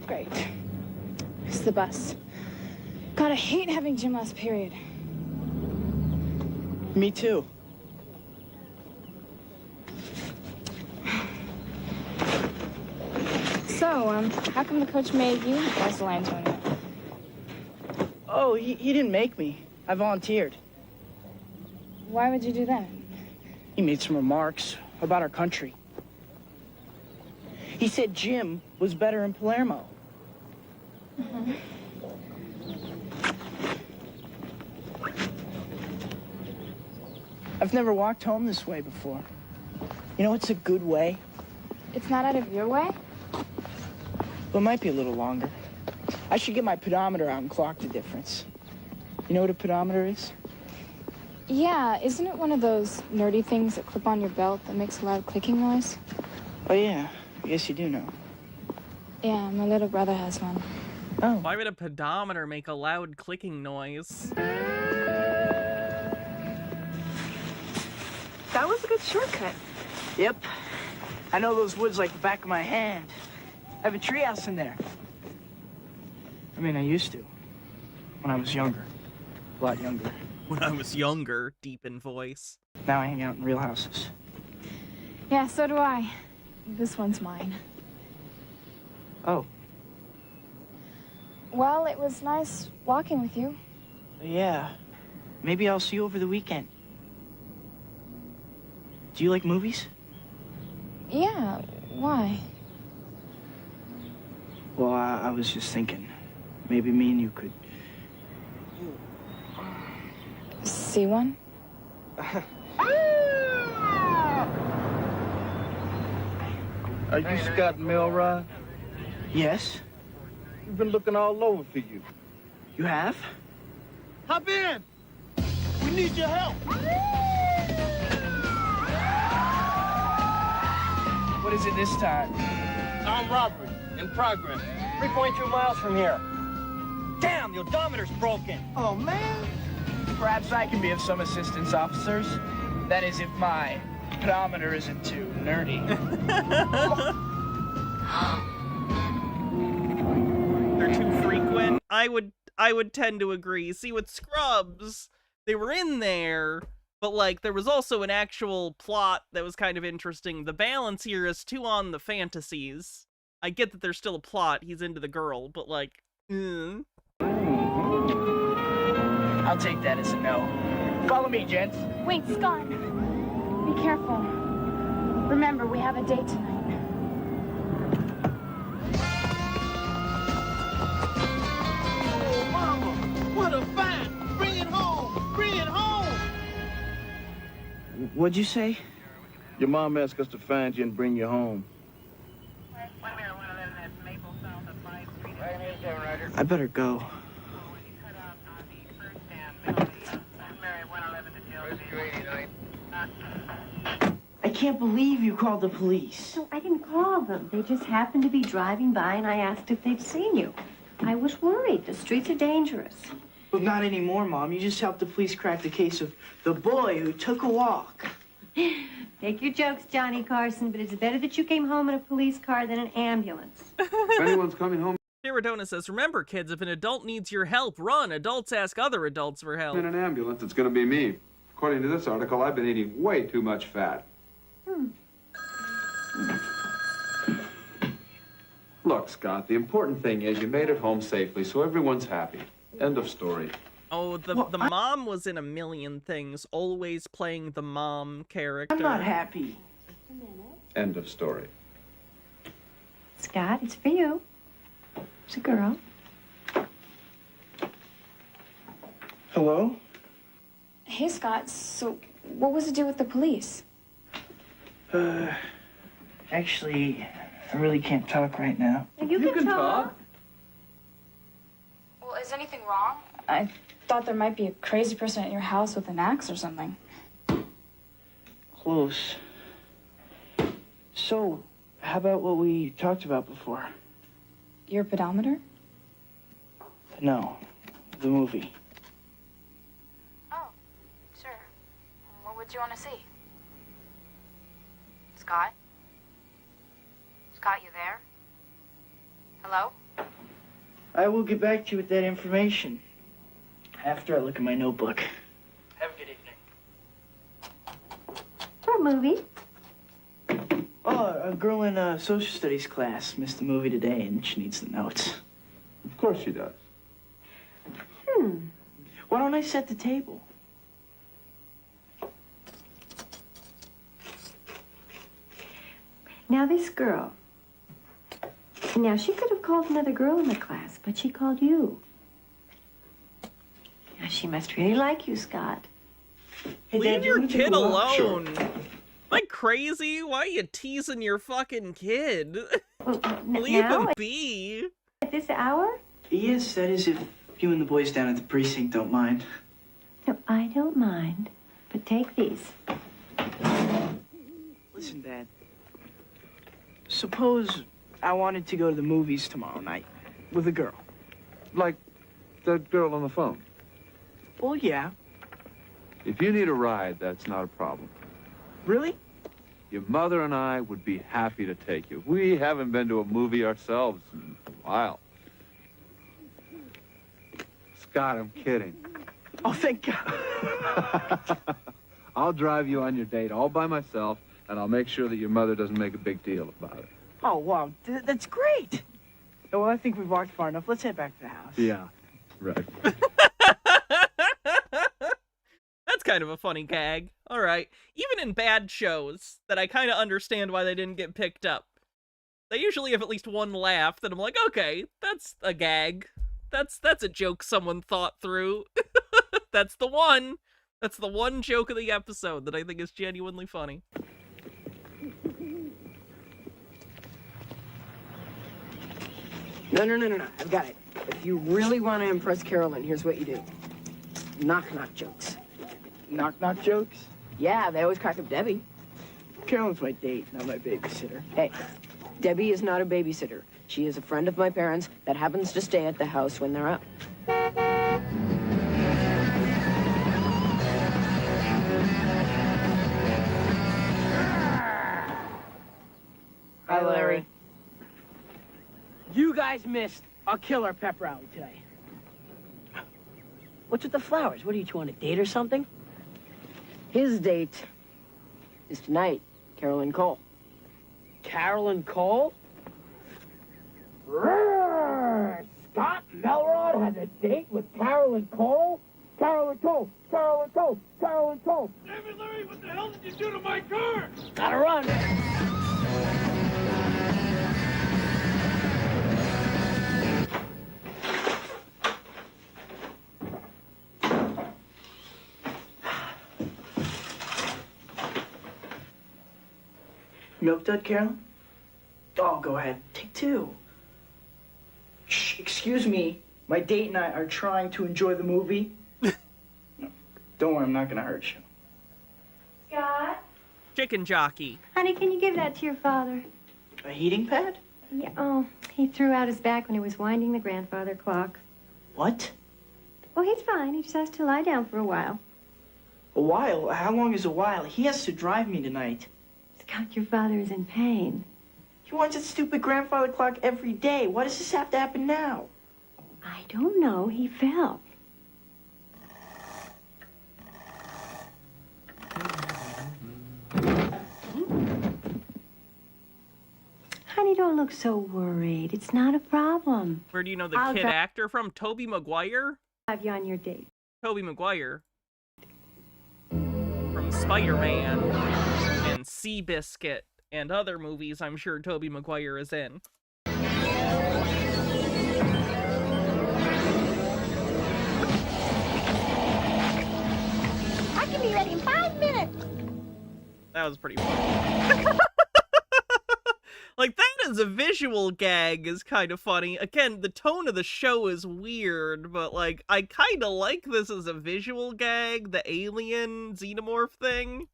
Great. It's the bus. God, I hate having gym last period. Me too. So, how come the coach made you as the line tournament? Oh, he didn't make me. I volunteered. Why would you do that? He made some remarks about our country. He said Jim was better in Palermo. Uh-huh. I've never walked home this way before. You know, it's a good way. It's not out of your way? Well, it might be a little longer. I should get my pedometer out and clock the difference. You know what a pedometer is? Yeah, isn't it one of those nerdy things that clip on your belt that makes a loud clicking noise? Oh, yeah. I guess you do know. Yeah, my little brother has one. Oh. Why would a pedometer make a loud clicking noise? That was a good shortcut. Yep. I know those woods like the back of my hand. I have a treehouse in there. I mean, I used to. When I was younger. A lot younger. When I was younger, deep in voice. Now I hang out in real houses. Yeah, so do I. This one's mine. Oh. Well, it was nice walking with you. Yeah. Maybe I'll see you over the weekend. Do you like movies? Yeah, why? Well, I was just thinking. Maybe me and you could... See one? Are you Scott Milrod? Yes. We've been looking all over for you. You have? Hop in! We need your help! What is it this time? Armed robbery, in progress. 3.2 miles from here. Damn, the odometer's broken. Oh, man. Perhaps I can be of some assistance, officers. That is, if my pedometer isn't too nerdy. They're too frequent. I would tend to agree. See, with Scrubs, they were in there, but like there was also an actual plot that was kind of interesting. The balance here is too on the fantasies. I get that there's still a plot. He's into the girl, but like, I'll take that as a no. Follow me, gents. Wait, Scott. Be careful. Remember, we have a date tonight. Oh, Mama, what a find! Bring it home! Bring it home! What'd you say? Your mom asked us to find you and bring you home. I better go. I can't believe you called the police. No, I didn't call them. They just happened to be driving by, and I asked if they'd seen you. I was worried. The streets are dangerous. Well, not anymore, Mom. You just helped the police crack the case of the boy who took a walk. Take your jokes, Johnny Carson, but it's better that you came home in a police car than an ambulance. If anyone's coming home Iridona says, remember, kids, if an adult needs your help, run. Adults ask other adults for help. in an ambulance, it's going to be me. According to this article, I've been eating way too much fat. Look, Scott, the important thing is you made it home safely, so everyone's happy. End of story. Oh, the mom was in a million things, always playing the mom character. I'm not happy. End of story. Scott, it's for you. It's a girl. Hello? Hey, Scott, so what was the deal with the police? Actually, I really can't talk right now. You can talk. Well, is anything wrong? I thought there might be a crazy person at your house with an axe or something. Close. So, how about what we talked about before? Your pedometer? No, the movie. Oh, sure. What would you want to see? Scott? Scott, you there? Hello? I will get back to you with that information after I look at my notebook. Have a good evening. For a movie. Oh, a girl in a social studies class missed the movie today and she needs the notes. Of course she does. Why don't I set the table? Now, this girl. Now, she could have called another girl in the class, but she called you. Now, she must really like you, Scott. Hey, Leave Dad, your you wanna take kid a walk? alone. Am I crazy? Why are you teasing your fucking kid? Leave him be. At this hour? Yes, that is if you and the boys down at the precinct don't mind. No, I don't mind. But take these. Listen, Dad. Suppose I wanted to go to the movies tomorrow night with a girl. Like that girl on the phone. Well, yeah. If you need a ride, that's not a problem. Really? Your mother and I would be happy to take you. We haven't been to a movie ourselves in a while. Scott, I'm kidding. Oh, thank God. I'll drive you on your date all by myself, and I'll make sure that your mother doesn't make a big deal about it. Oh, wow. That's great. Oh, well, I think we've walked far enough. Let's head back to the house. Yeah, right. That's kind of a funny gag. All right. Even in bad shows that I kind of understand why they didn't get picked up, they usually have at least one laugh that I'm like, okay, that's a gag. That's a joke someone thought through. That's the one. That's the one joke of the episode that I think is genuinely funny. No. I've got it. If you really want to impress Carolyn, here's what you do. Knock-knock jokes. Knock-knock jokes? Yeah, they always crack up Debbie. Carolyn's my date, not my babysitter. Hey, Debbie is not a babysitter. She is a friend of my parents that happens to stay at the house when they're up. Hi, Larry. You guys missed a killer pep rally today. What's with the flowers? What, do you two on a date or something? His date is tonight, Carolyn Cole. Carolyn Cole? Scott Melrod has a date with Carolyn Cole? Carolyn Cole! Carolyn Cole! Carolyn Cole! Damn it, Larry, what the hell did you do to my car? Gotta run. Milk Dud, Carolyn? Oh, go ahead. Take two. Shh, excuse me. My date and I are trying to enjoy the movie. Don't worry, I'm not gonna hurt you. Scott? Chicken jockey. Honey, can you give that to your father? A heating pad? Yeah, oh, he threw out his back when he was winding the grandfather clock. What? Oh, he's fine. He just has to lie down for a while. A while? How long is a while? He has to drive me tonight. Scott, your father is in pain. He wants that stupid grandfather clock every day. Why does this have to happen now? I don't know. He fell. Honey, don't look so worried. It's not a problem. Where do you know the I'll kid drive- actor from? Tobey Maguire? Have you on your date? Tobey Maguire. From Spider-Man and Seabiscuit and other movies I'm sure Tobey Maguire is in. I can be ready in 5 minutes. That was pretty funny. Like, that as a visual gag is kind of funny. Again, the tone of the show is weird, but, like, I kind of like this as a visual gag, the alien xenomorph thing.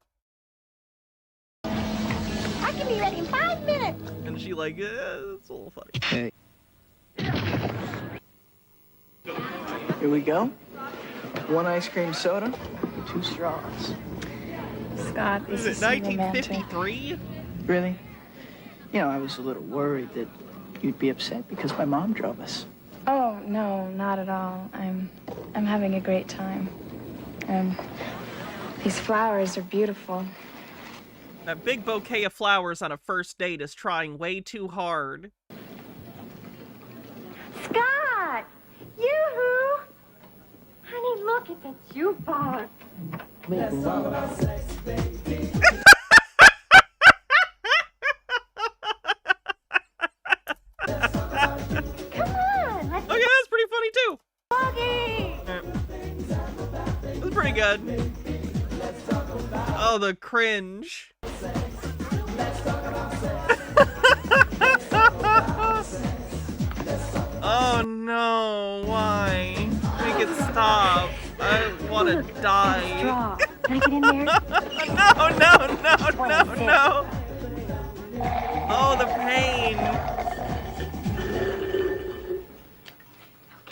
I can be ready in 5 minutes. And she, like, it's a little funny. Hey. Here we go. 1 ice cream soda, 2 straws. Scott, Is it 1953? Really? You know, I was a little worried that you'd be upset because my mom drove us. Oh, no, not at all. I'm having a great time. These flowers are beautiful. That big bouquet of flowers on a first date is trying way too hard. Scott! Yoo-hoo! Honey, look at the jukebox. Let's talk about sex, baby. Come on, let's Okay, that's pretty funny too. boogie! It was pretty good. Oh, the cringe. Oh no, why? Make it stop. I want to die. Straw. Can I get in there? No. Oh, the pain.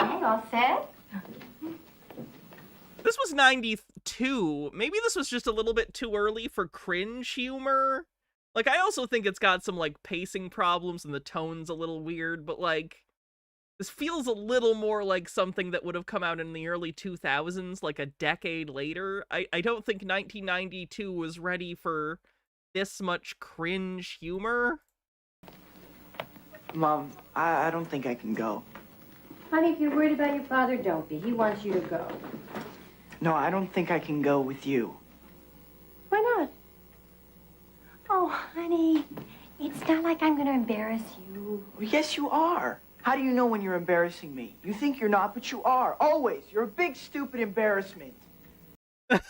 Okay, all set? This was 92. Maybe this was just a little bit too early for cringe humor. Like, I also think it's got some, like, pacing problems and the tone's a little weird, but, like, this feels a little more like something that would have come out in the early 2000s, like a decade later. I don't think 1992 was ready for this much cringe humor. Mom, I don't think I can go. Honey, if you're worried about your father, don't be. He wants you to go. No, I don't think I can go with you. Why not? Oh, honey, it's not like I'm gonna embarrass you. Well, yes, you are. How do you know when you're embarrassing me? You think you're not, but you are. Always. You're a big, stupid embarrassment. That's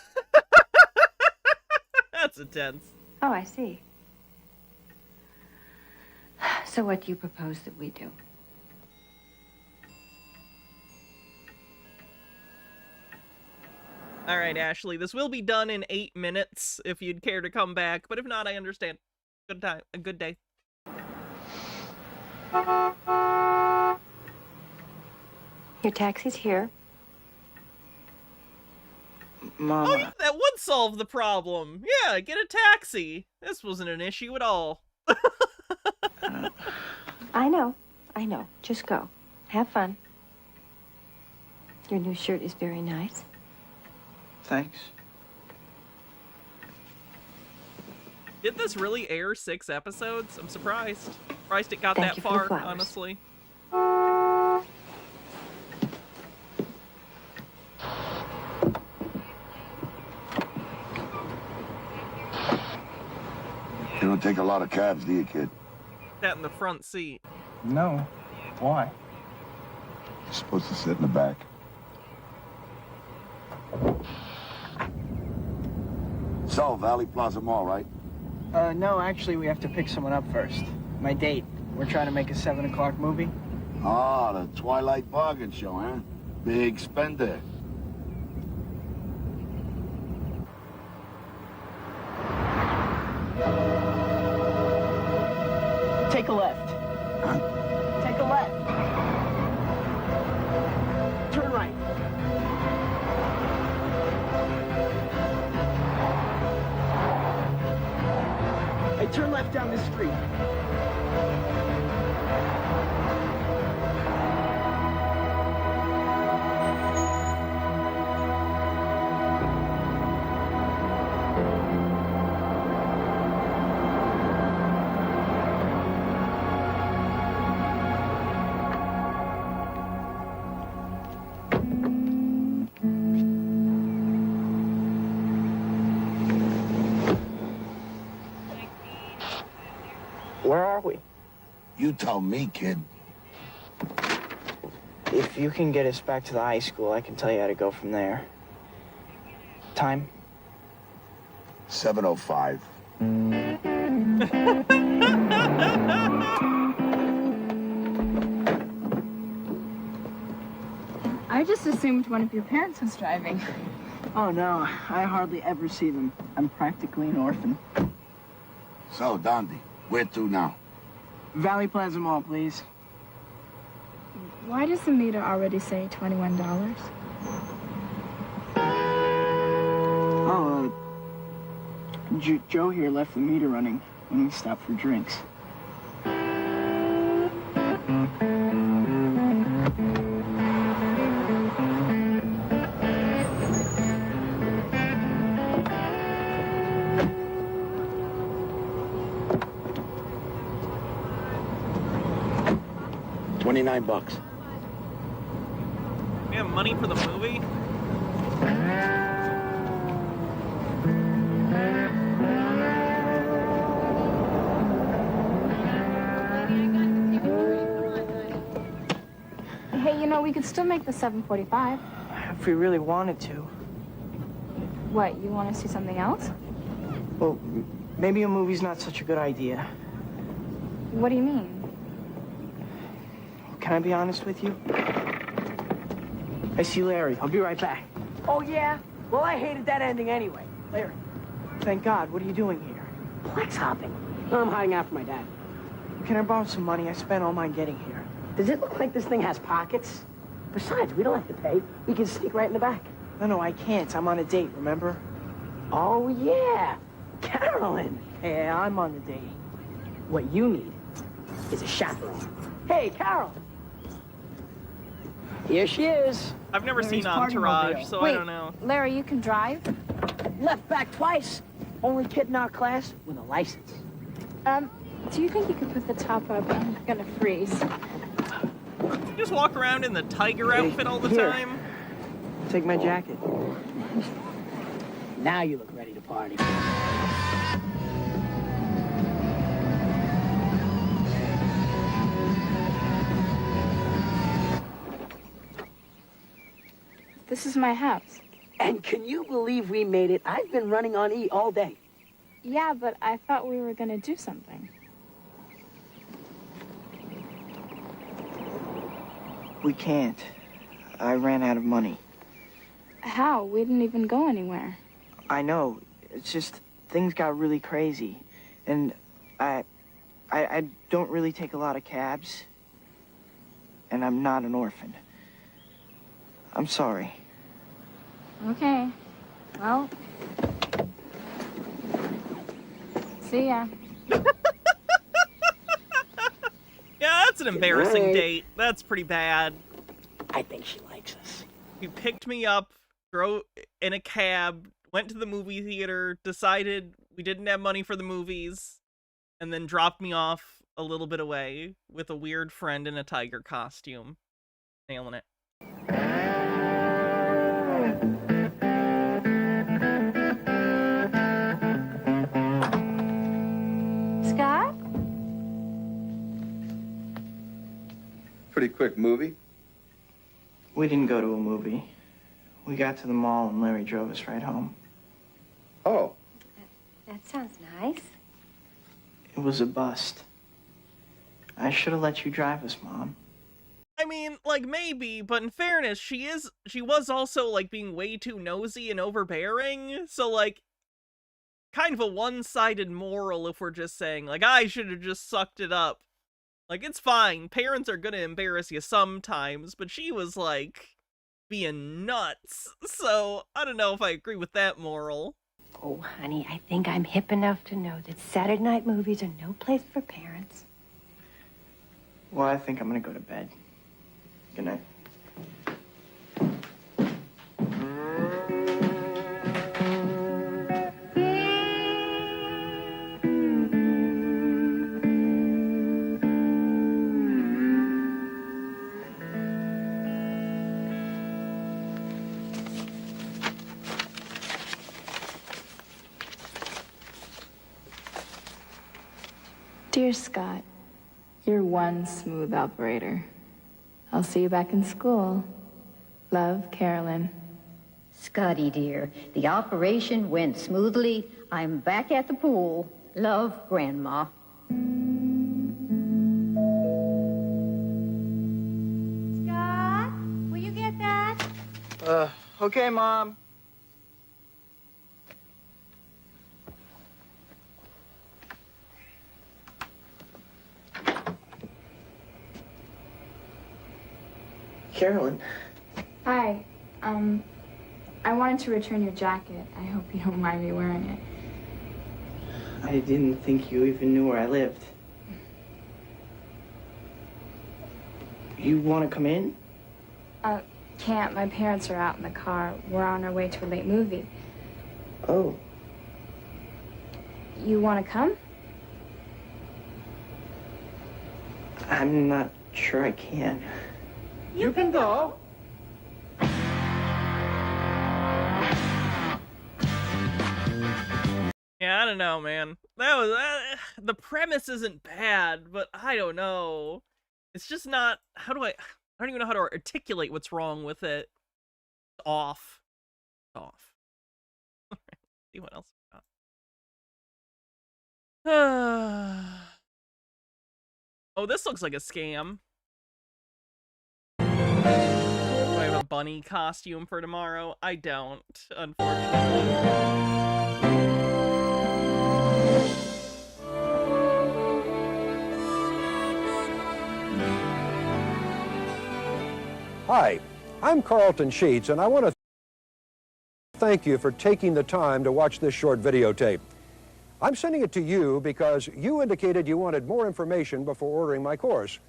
intense. Oh, I see. So what do you propose that we do? All right, Ashley, this will be done in 8 minutes if you'd care to come back, but if not, I understand. Good time, a good day. Your taxi's here. Mom. Oh, yeah, that would solve the problem. Yeah, get a taxi. This wasn't an issue at all. I know. Just go. Have fun. Your new shirt is very nice. Thanks. Did this really air 6 episodes? I'm surprised. Surprised it got Thank that you for the far, flowers. honestly. You don't take a lot of cabs, do you, kid? That in the front seat. No. Why? You're supposed to sit in the back. So, Valley Plaza Mall, right? No, actually, we have to pick someone up first. My date. We're trying to make a 7 o'clock movie. Ah, the Twilight Bargain Show, huh? Big spender. Take a left. Huh? Take a left. Turn right. Hey, turn left down this street. Where are we? You tell me, kid. If you can get us back to the high school, I can tell you how to go from there. Time? 7:05. I just assumed one of your parents was driving. Oh, no. I hardly ever see them. I'm practically an orphan. So, Dondi, where to now? Valley Plaza Mall, please. Why does the meter already say $21? Oh, Joe here left the meter running when we stopped for drinks. $29. We have money for the movie? Hey, you know, we could still make the 7:45. If we really wanted to. What, you want to see something else? Well, maybe a movie's not such a good idea. What do you mean? Can I be honest with you? I see Larry. I'll be right back. Oh, yeah? Well, I hated that ending anyway. Larry. Thank God. What are you doing here? Plex hopping. I'm hiding out for my dad. Can I borrow some money? I spent all mine getting here. Does it look like this thing has pockets? Besides, we don't have to pay. We can sneak right in the back. No, I can't. I'm on a date, remember? Oh, yeah. Carolyn. Yeah, I'm on the date. What you need is a chaperone. Hey, Carol. Here she is. I've never seen Entourage, so Wait, I don't know. Larry, you can drive? Left back twice. Only kid in our class with a license. Do you think you could put the top up? I'm gonna freeze. You just walk around in the tiger outfit all the Here. time? Take my jacket. Now you look ready to party. This is my house. And can you believe we made it? I've been running on E all day. Yeah, but I thought we were gonna do something. We can't. I ran out of money. How? We didn't even go anywhere. I know. It's just things got really crazy. And I don't really take a lot of cabs. And I'm not an orphan. I'm sorry. Okay. Well, see ya. Yeah, that's an embarrassing Right. date. That's pretty bad. I think she likes us. You picked me up, drove in a cab, went to the movie theater, decided we didn't have money for the movies, and then dropped me off a little bit away with a weird friend in a tiger costume. Nailing it. Scott? Pretty quick movie. We didn't go to a movie. We got to the mall and Larry drove us right home. Oh, That sounds nice. It was a bust. I should have let you drive us, Mom. I mean, like, maybe, but in fairness, she was also, like, being way too nosy and overbearing, so, like, kind of a one-sided moral if we're just saying, like, I should have just sucked it up. Like, it's fine, parents are gonna embarrass you sometimes, but she was, like, being nuts, so I don't know if I agree with that moral. Oh, honey, I think I'm hip enough to know that Saturday night movies are no place for parents. Well, I think I'm gonna go to bed. Good night. Dear Scott, you're one smooth operator. I'll see you back in school. Love, Carolyn. Scotty, dear, the operation went smoothly. I'm back at the pool. Love, Grandma. Scott, will you get that? Okay, Mom. Carolyn. Hi. I wanted to return your jacket. I hope you don't mind me wearing it. I didn't think you even knew where I lived. You want to come in? Can't. My parents are out in the car. We're on our way to a late movie. Oh. You want to come? I'm not sure I can. You can go. Yeah, I don't know, man. That was the premise isn't bad, but I don't know. It's just not. I don't even know how to articulate what's wrong with it. It's off. It's off. See what else we got. Oh, this looks like a scam. Do I have a bunny costume for tomorrow? I don't, unfortunately. Hi, I'm Carlton Sheets, and I want to thank you for taking the time to watch this short videotape. I'm sending it to you because you indicated you wanted more information before ordering my course.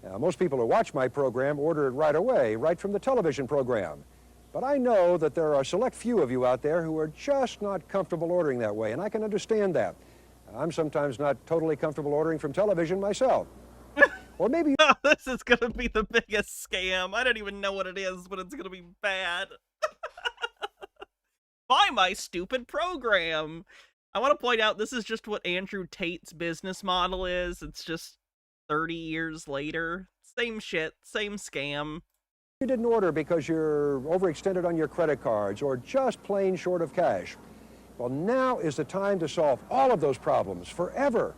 Now, most people who watch my program order it right away, right from the television program. But I know that there are a select few of you out there who are just not comfortable ordering that way, and I can understand that. I'm sometimes not totally comfortable ordering from television myself. Or maybe Oh, this is gonna be the biggest scam. I don't even know what it is, but it's gonna be bad. Buy my stupid program. I want to point out this is just what Andrew Tate's business model is. It's just 30 years later. Same shit, same scam. you didn't order because you're overextended on your credit cards or just plain short of cash. Well, now is the time to solve all of those problems forever.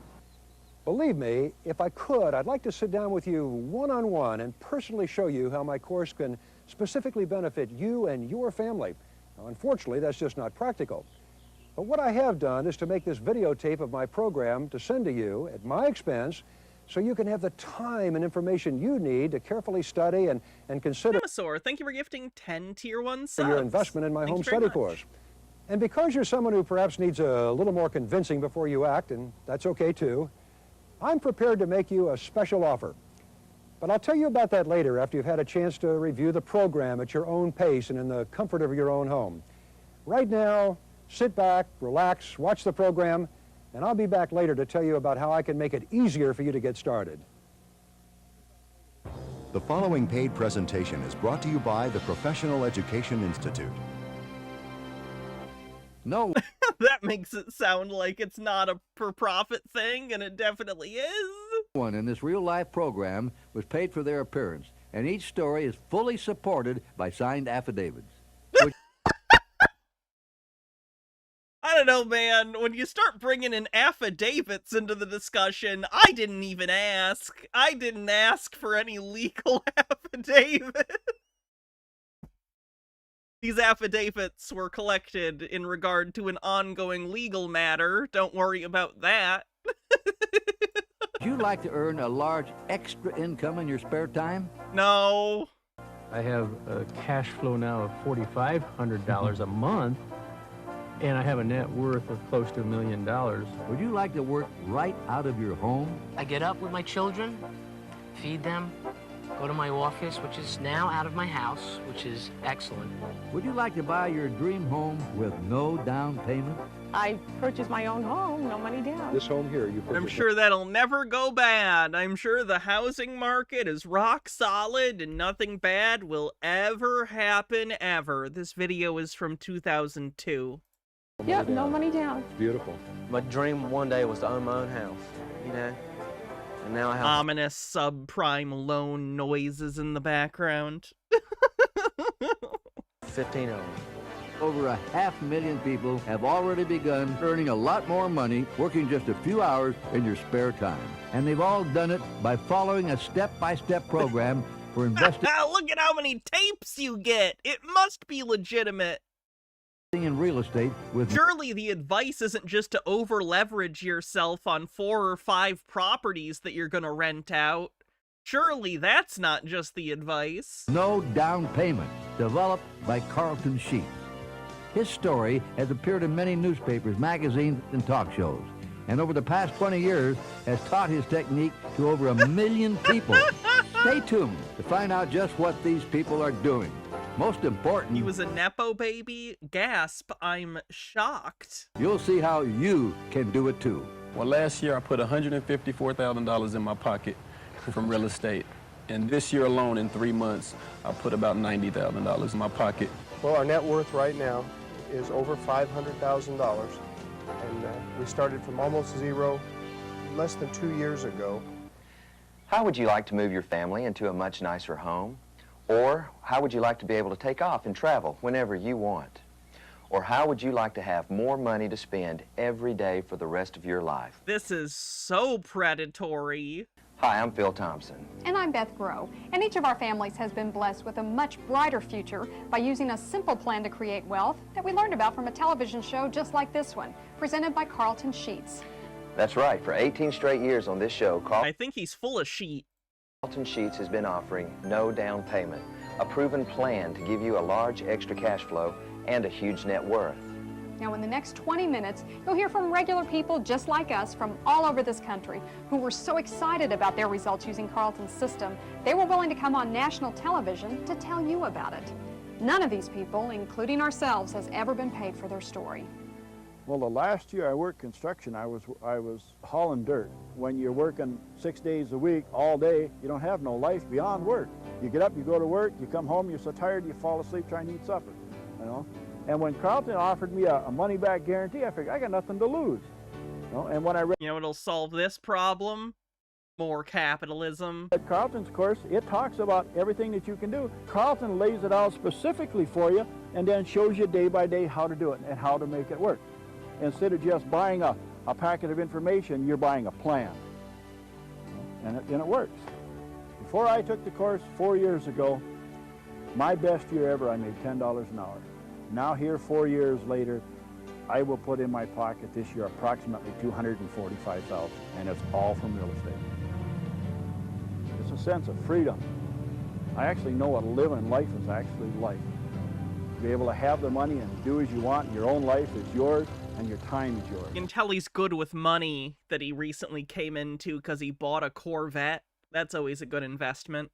Believe me, if I could, I'd like to sit down with you one-on-one and personally show you how my course can specifically benefit you and your family. Now, unfortunately, that's just not practical. But what I have done is to make this videotape of my program to send to you at my expense so you can have the time and information you need to carefully study and consider Dinosaur, thank you for gifting 10 Tier 1 subs. your investment in my home study course. And because you're someone who perhaps needs a little more convincing before you act, and that's okay too, I'm prepared to make you a special offer. But I'll tell you about that later after you've had a chance to review the program at your own pace and in the comfort of your own home. Right now, sit back, relax, watch the program, and I'll be back later to tell you about how I can make it easier for you to get started. The following paid presentation is brought to you by the Professional Education Institute. No. That makes it sound like it's not a for-profit thing, and it definitely is. One in this real-life program was paid for their appearance, and each story is fully supported by signed affidavits. I don't know, man. When you start bringing in affidavits into the discussion, I didn't even ask. I didn't ask for any legal affidavit. These affidavits were collected in regard to an ongoing legal matter. Don't worry about that. Would you like to earn a large extra income in your spare time? No. I have a cash flow now of $4,500 a month, and I have a net worth of close to $1 million. Would you like to work right out of your home? I get up with my children, feed them, go to my office, which is now out of my house, which is excellent. Would you like to buy your dream home with no down payment? I purchased my own home, no money down. This home here, you I'm sure that'll never go bad. I'm sure the housing market is rock solid and nothing bad will ever happen ever. This video is from 2002. Yep, no money down. Beautiful. My dream one day was to own my own house, you know? And now I have... Ominous subprime loan noises in the background. 15 of them. Over 500,000 people have already begun earning a lot more money working just a few hours in your spare time. And they've all done it by following a step-by-step program for investing Look at how many tapes you get. It must be legitimate. in real estate with... Surely the advice isn't just to over-leverage yourself on 4 or 5 properties that you're gonna rent out. Surely that's not just the advice. No down payment, developed by Carlton Sheets. His story has appeared in many newspapers, magazines, and talk shows, and over the past 20 years has taught his technique to over 1 million people. Stay tuned to find out just what these people are doing. Most important, He was a Nepo baby? Gasp, I'm shocked. You'll see how you can do it too. Well, last year I put $154,000 in my pocket from real estate. And this year alone, in 3 months, I put about $90,000 in my pocket. Well, our net worth right now is over $500,000. And we started from almost zero less than 2 years ago. How would you like to move your family into a much nicer home? Or how would you like to be able to take off and travel whenever you want? Or how would you like to have more money to spend every day for the rest of your life? This is so predatory. Hi, I'm Phil Thompson. And I'm Beth Grow. And each of our families has been blessed with a much brighter future by using a simple plan to create wealth that we learned about from a television show just like this one, presented by Carlton Sheets. That's right. For 18 straight years on this show, I think he's full of sheet. Carlton Sheets has been offering no down payment, a proven plan to give you a large extra cash flow and a huge net worth. Now, in the next 20 minutes, you'll hear from regular people just like us from all over this country who were so excited about their results using Carlton's system, they were willing to come on national television to tell you about it. None of these people, including ourselves, has ever been paid for their story. Well, the last year I worked construction, I was hauling dirt. When you're working 6 days a week, all day, you don't have no life beyond work. You get up, you go to work, you come home, you're so tired, you fall asleep trying to eat supper, you know? And when Carlton offered me a money-back guarantee, I figured I got nothing to lose. You know? And when I read... You know what'll solve this problem? More capitalism. At Carlton's course, it talks about everything that you can do. Carlton lays it out specifically for you and then shows you day by day how to do it and how to make it work. Instead of just buying a packet of information, you're buying a plan. And it works. Before I took the course 4 years ago, my best year ever, I made $10 an hour. Now here, 4 years later, I will put in my pocket this year approximately $245,000, and it's all from real estate. It's a sense of freedom. I actually know what living life is actually like. Be able to have the money and do as you want. Your own life is yours, and your time is yours. You can tell he's good with money that he recently came into because he bought a Corvette. That's always a good investment.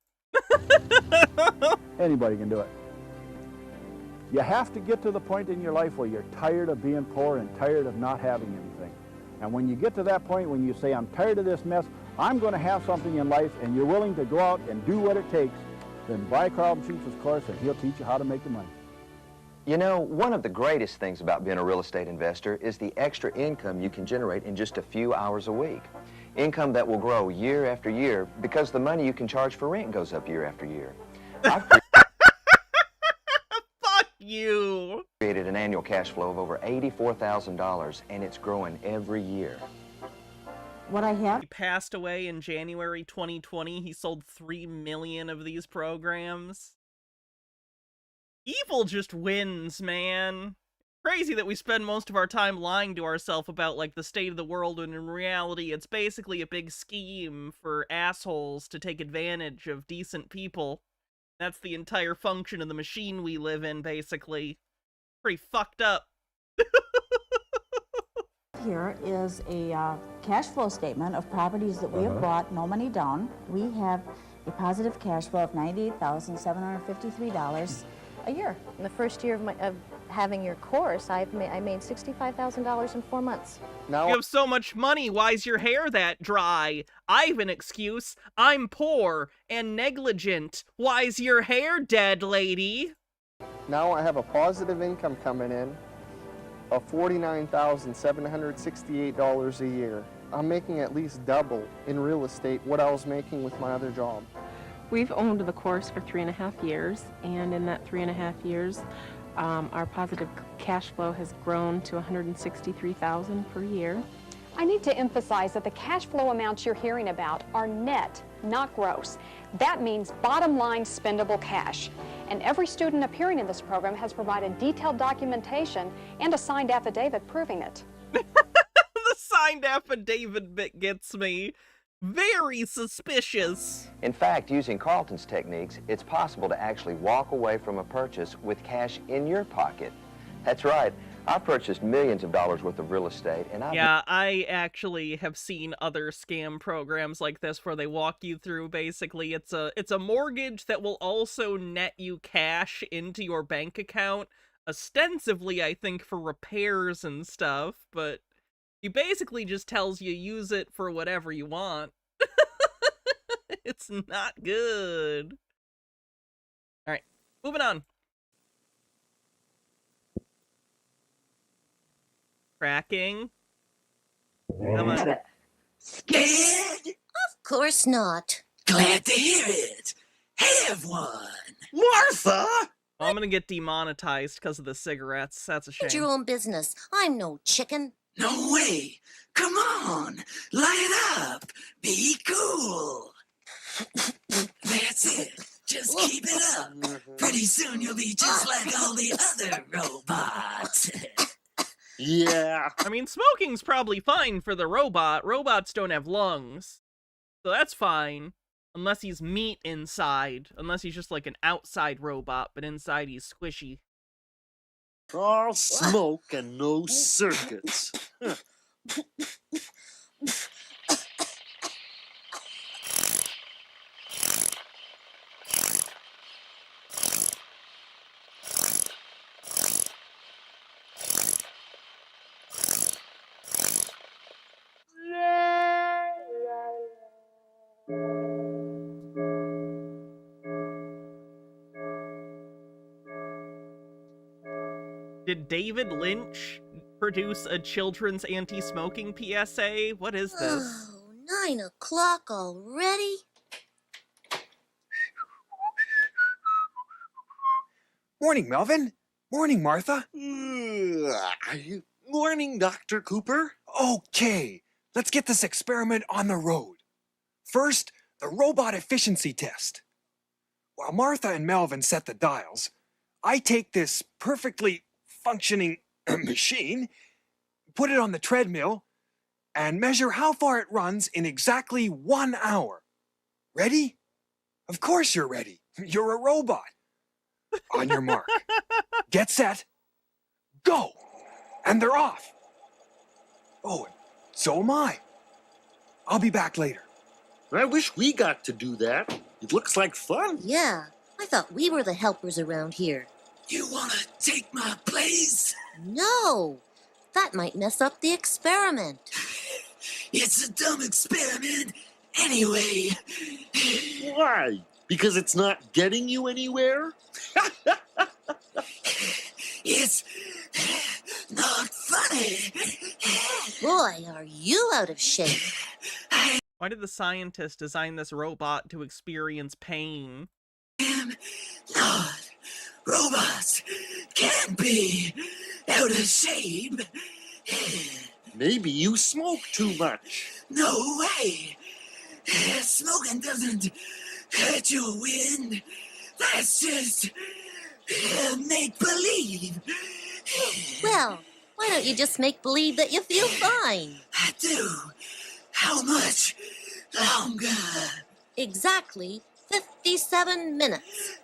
Anybody can do it. You have to get to the point in your life where you're tired of being poor and tired of not having anything. And when you get to that point when you say, I'm tired of this mess, I'm going to have something in life, and you're willing to go out and do what it takes, then buy Carlton Sheets' course and he'll teach you how to make the money. You know, one of the greatest things about being a real estate investor is the extra income you can generate in just a few hours a week. Income that will grow year after year because the money you can charge for rent goes up year after year. Fuck you! Created generated an annual cash flow of over $84,000, and it's growing every year. What I have... He passed away in January 2020. He sold 3 million of these programs. Evil just wins, man. Crazy that we spend most of our time lying to ourselves about, like, the state of the world, when in reality it's basically a big scheme for assholes to take advantage of decent people. That's the entire function of the machine we live in, basically. Pretty fucked up. Here is a cash flow statement of properties that we have bought, no money down. We have a positive cash flow of $98,753 a year. In the first year of having your course, I made $65,000 in 4 months. You have so much money, why's your hair that dry? I have an excuse. I'm poor and negligent. Why's your hair dead, lady? Now I have a positive income coming in of $49,768 a year. I'm making at least double in real estate what I was making with my other job. We've owned the course for 3.5 years, and in that 3.5 years, our positive cash flow has grown to $163,000 per year. I need to emphasize that the cash flow amounts you're hearing about are net, not gross. That means bottom line spendable cash. And every student appearing in this program has provided detailed documentation and a signed affidavit proving it. The signed affidavit bit gets me. Very suspicious. In fact, using Carlton's techniques, it's possible to actually walk away from a purchase with cash in your pocket. That's right. I've purchased millions of dollars worth of real estate, and I actually have seen other scam programs like this where they walk you through, basically, it's a mortgage that will also net you cash into your bank account, ostensibly, I think, for repairs and stuff, but he basically just tells you use it for whatever you want. It's not good. Alright, moving on. Tracking. Come on. Scared? Of course not. Glad to hear it. Have one. Martha! I'm gonna get demonetized because of the cigarettes. That's a shame. Mind your own business. I'm no chicken. No way. Come on. Light up. Be cool. That's it. Just keep it up. Pretty soon you'll be just like all the other robots. Yeah. I mean, smoking's probably fine for the robot. Robots don't have lungs. So that's fine. Unless he's meat inside. Unless he's just like an outside robot, but inside he's squishy. All smoke and no circuits. Did David Lynch produce a children's anti-smoking PSA? What is this? Oh, 9 o'clock already? Morning, Melvin. Morning, Martha. Morning, Dr. Cooper. Okay, let's get this experiment on the road. First, the robot efficiency test. While Martha and Melvin set the dials, I take this perfectly functioning machine, put it on the treadmill, and measure how far it runs in exactly 1 hour. Ready? Of course you're ready. You're a robot. On your mark. Get set. Go! And they're off. Oh, so am I. I'll be back later. I wish we got to do that. It looks like fun. Yeah, I thought we were the helpers around here. You wanna take my place? No, that might mess up the experiment. It's a dumb experiment anyway. Why? Because it's not getting you anywhere? It's not funny. Boy, are you out of shape. Why did the scientist design this robot to experience pain? Robots can't be out of shape. Maybe you smoke too much. No way. Smoking doesn't hurt your wind. That's just make-believe. Well, why don't you just make believe that you feel fine? I do. How much longer? Exactly 57 minutes.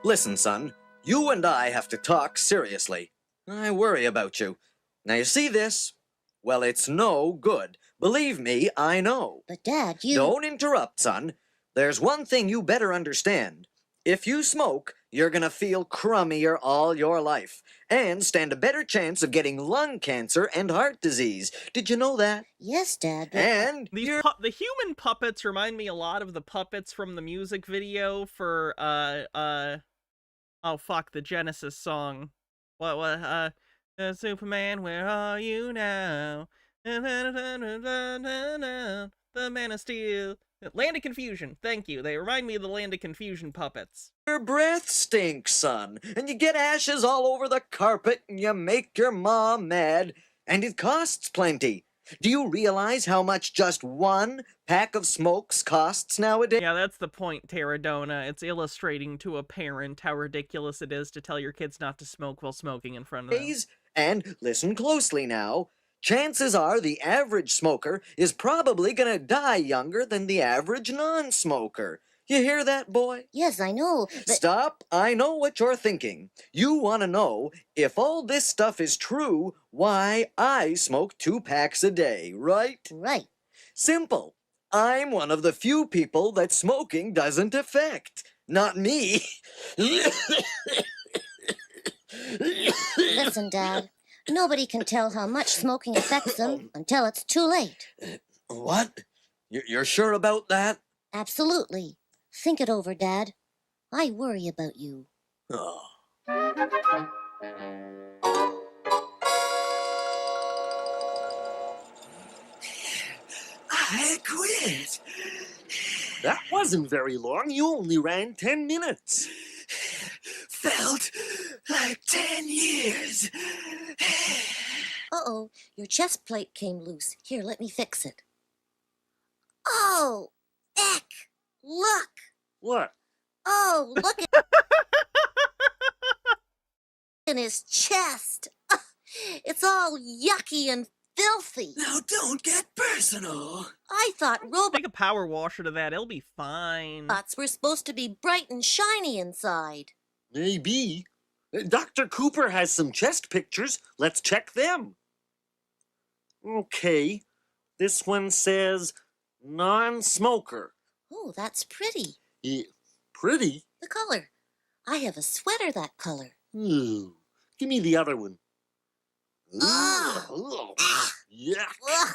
Listen, son, you and I have to talk seriously. I worry about you. Now you see this? Well, it's no good. Believe me, I know. But Dad, you... Don't interrupt, son. There's one thing you better understand. If you smoke, you're gonna feel crummier all your life, and stand a better chance of getting lung cancer and heart disease. Did you know that? Yes, Dad. But... And the human puppets remind me a lot of the puppets from the music video for oh fuck, the Genesis song. Superman, where are you now? The Man of Steel. Land of Confusion, thank you. They remind me of the Land of Confusion puppets. Your breath stinks, son, and you get ashes all over the carpet, and you make your mom mad, and it costs plenty. Do you realize how much just one pack of smokes costs nowadays? Yeah, that's the point, Terradona. It's illustrating to a parent how ridiculous it is to tell your kids not to smoke while smoking in front of them. And listen closely now. Chances are the average smoker is probably gonna die younger than the average non-smoker. You hear that, boy? Yes, I know, but... Stop. I know what you're thinking. You want to know, if all this stuff is true, why I smoke 2 packs a day, right? Right. Simple. I'm one of the few people that smoking doesn't affect. Not me. Listen, Dad. Nobody can tell how much smoking affects them until it's too late. What? You're sure about that? Absolutely. Think it over, Dad. I worry about you. Oh. I quit. That wasn't very long. You only ran 10 minutes. Felt like 10 years. Uh-oh, your chest plate came loose. Here, let me fix it. Oh, eck! Look! What? Oh, look at in his chest. It's all yucky and filthy. Now don't get personal. I thought Take a power washer to that, it'll be fine. robots were supposed to be bright and shiny inside. Maybe. Dr. Cooper has some chest pictures. Let's check them. Okay. This one says non-smoker. Oh, that's pretty. Pretty? The color. I have a sweater that color. Ooh. Give me the other one. Ugh. Yuck. Ugh.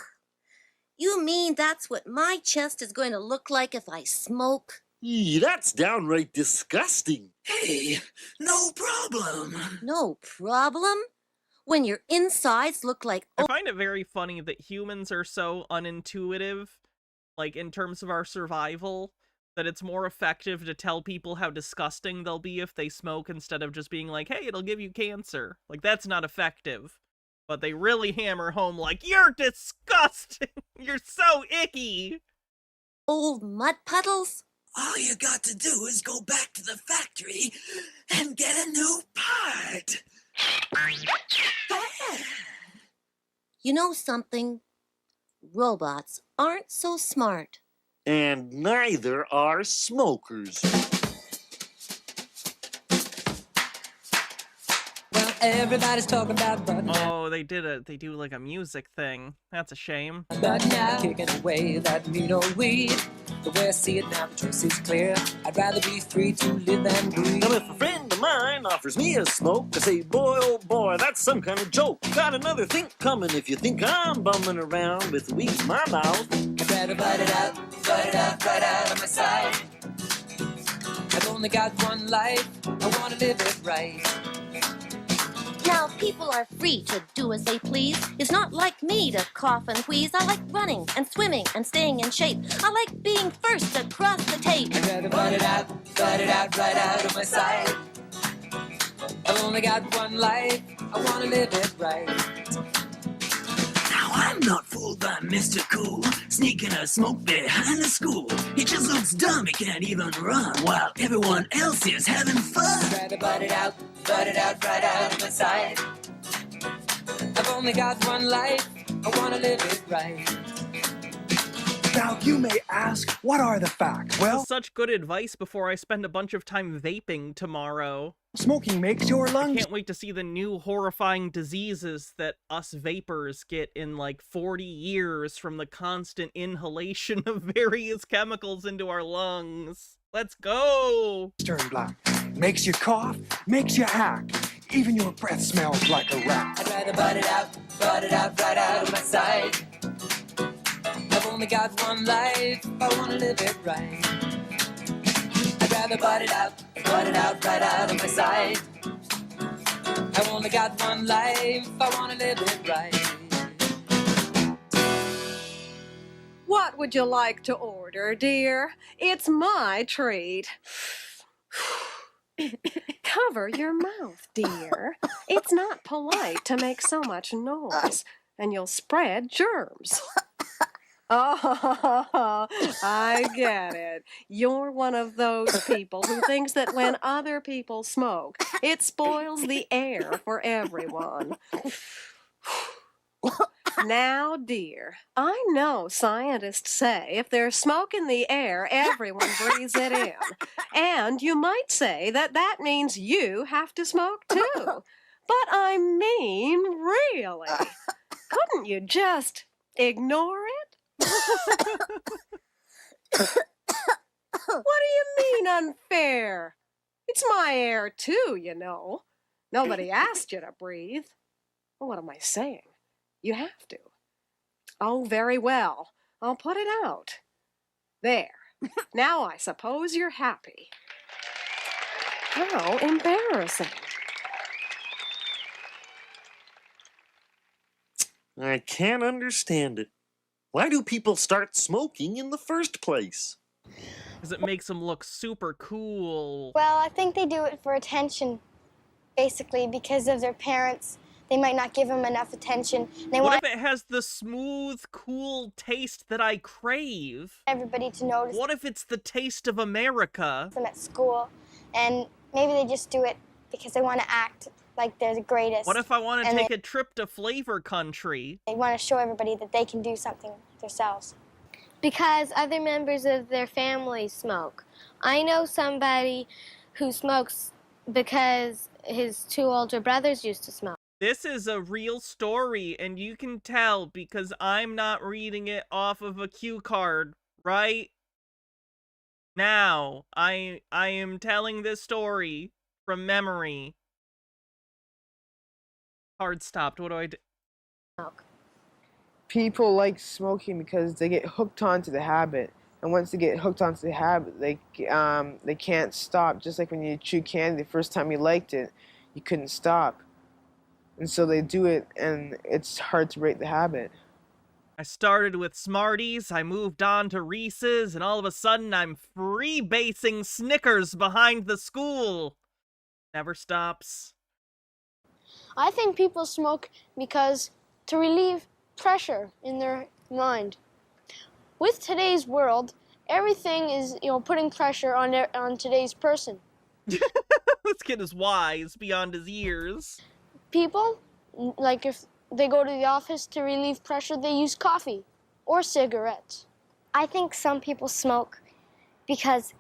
You mean that's what my chest is going to look like if I smoke? That's downright disgusting. Hey, no problem. No problem? When your insides look like... I find it very funny that humans are so unintuitive, like in terms of our survival, that it's more effective to tell people how disgusting they'll be if they smoke instead of just being like, hey, it'll give you cancer. Like, that's not effective. But they really hammer home like, you're disgusting! You're so icky! Old mud puddles? All you got to do is go back to the factory and get a new part. You know something? Robots aren't so smart. And neither are smokers. Well, everybody's talking about but now. Oh, they do like a music thing. That's a shame. But now, kicking away that mean old weed. The way I see it now, the choice is clear. I'd rather be free to live than breathe. Now if a friend of mine offers me a smoke, I say, boy, oh boy, that's some kind of joke. Got another think coming if you think I'm bumming around with weed in my mouth. I'd rather bite it out of my side. I've only got one life, I wanna live it right. Now, people are free to do as they please. It's not like me to cough and wheeze. I like running and swimming and staying in shape. I like being first across the tape. I'd rather butt it out, right out of my sight. I've only got one life, I wanna live it right. Now I'm not fooled by Mr. Cool, sneaking a smoke behind the school. He just looks dumb, he can't even run, while everyone else is having fun. I'd rather butt it out, right out of my sight. I've only got one life, I wanna live it right. Now, you may ask, what are the facts? Well, such good advice before I spend a bunch of time vaping tomorrow. Smoking makes your lungs... I can't wait to see the new horrifying diseases that us vapors get in like 40 years from the constant inhalation of various chemicals into our lungs. Let's go! Turn black. Makes you cough, makes you hack. Even your breath smells like a rat. I'd rather butt it out, right out of my sight. I've only got one life, I wanna live it right. I'd rather butt it out, right out of my sight. I've only got one life, I wanna live it right. What would you like to order, dear? It's my treat. Cover your mouth, dear. It's not polite to make so much noise, and you'll spread germs. Oh, I get it. You're one of those people who thinks that when other people smoke, it spoils the air for everyone. Now, dear, I know scientists say if there's smoke in the air, everyone breathes it in. And you might say that that means you have to smoke too. But I mean, really, couldn't you just ignore it? What do you mean unfair? It's my air too, you know. Nobody asked you to breathe. Well, what am I saying? You have to. Oh, very well. I'll put it out. There. Now I suppose you're happy. How embarrassing. I can't understand it. Why do people start smoking in the first place? Because it makes them look super cool. Well, I think they do it for attention, basically, because of their parents. They might not give them enough attention. What if it has the smooth, cool taste that I crave? Everybody to notice. What if it's the taste of America? Them at school, and maybe they just do it because they want to act like they're the greatest. What if I want to take a trip to Flavor Country? They want to show everybody that they can do something themselves. Because other members of their family smoke. I know somebody who smokes because his two older brothers used to smoke. This is a real story, and you can tell because I'm not reading it off of a cue card, right? Now, I am telling this story from memory. Card stopped. What do I do? People like smoking because they get hooked onto the habit, and once they get hooked onto the habit, they can't stop. Just like when you chew candy, the first time you liked it, you couldn't stop, and so they do it, and it's hard to break the habit. I started with Smarties, I moved on to Reese's, and all of a sudden I'm freebasing Snickers behind the school. Never stops. I think people smoke because to relieve pressure in their mind. With today's world, everything is, putting pressure on today's person. This kid is wise beyond his years. People, like if they go to the office to relieve pressure, they use coffee or cigarettes. I think some people smoke because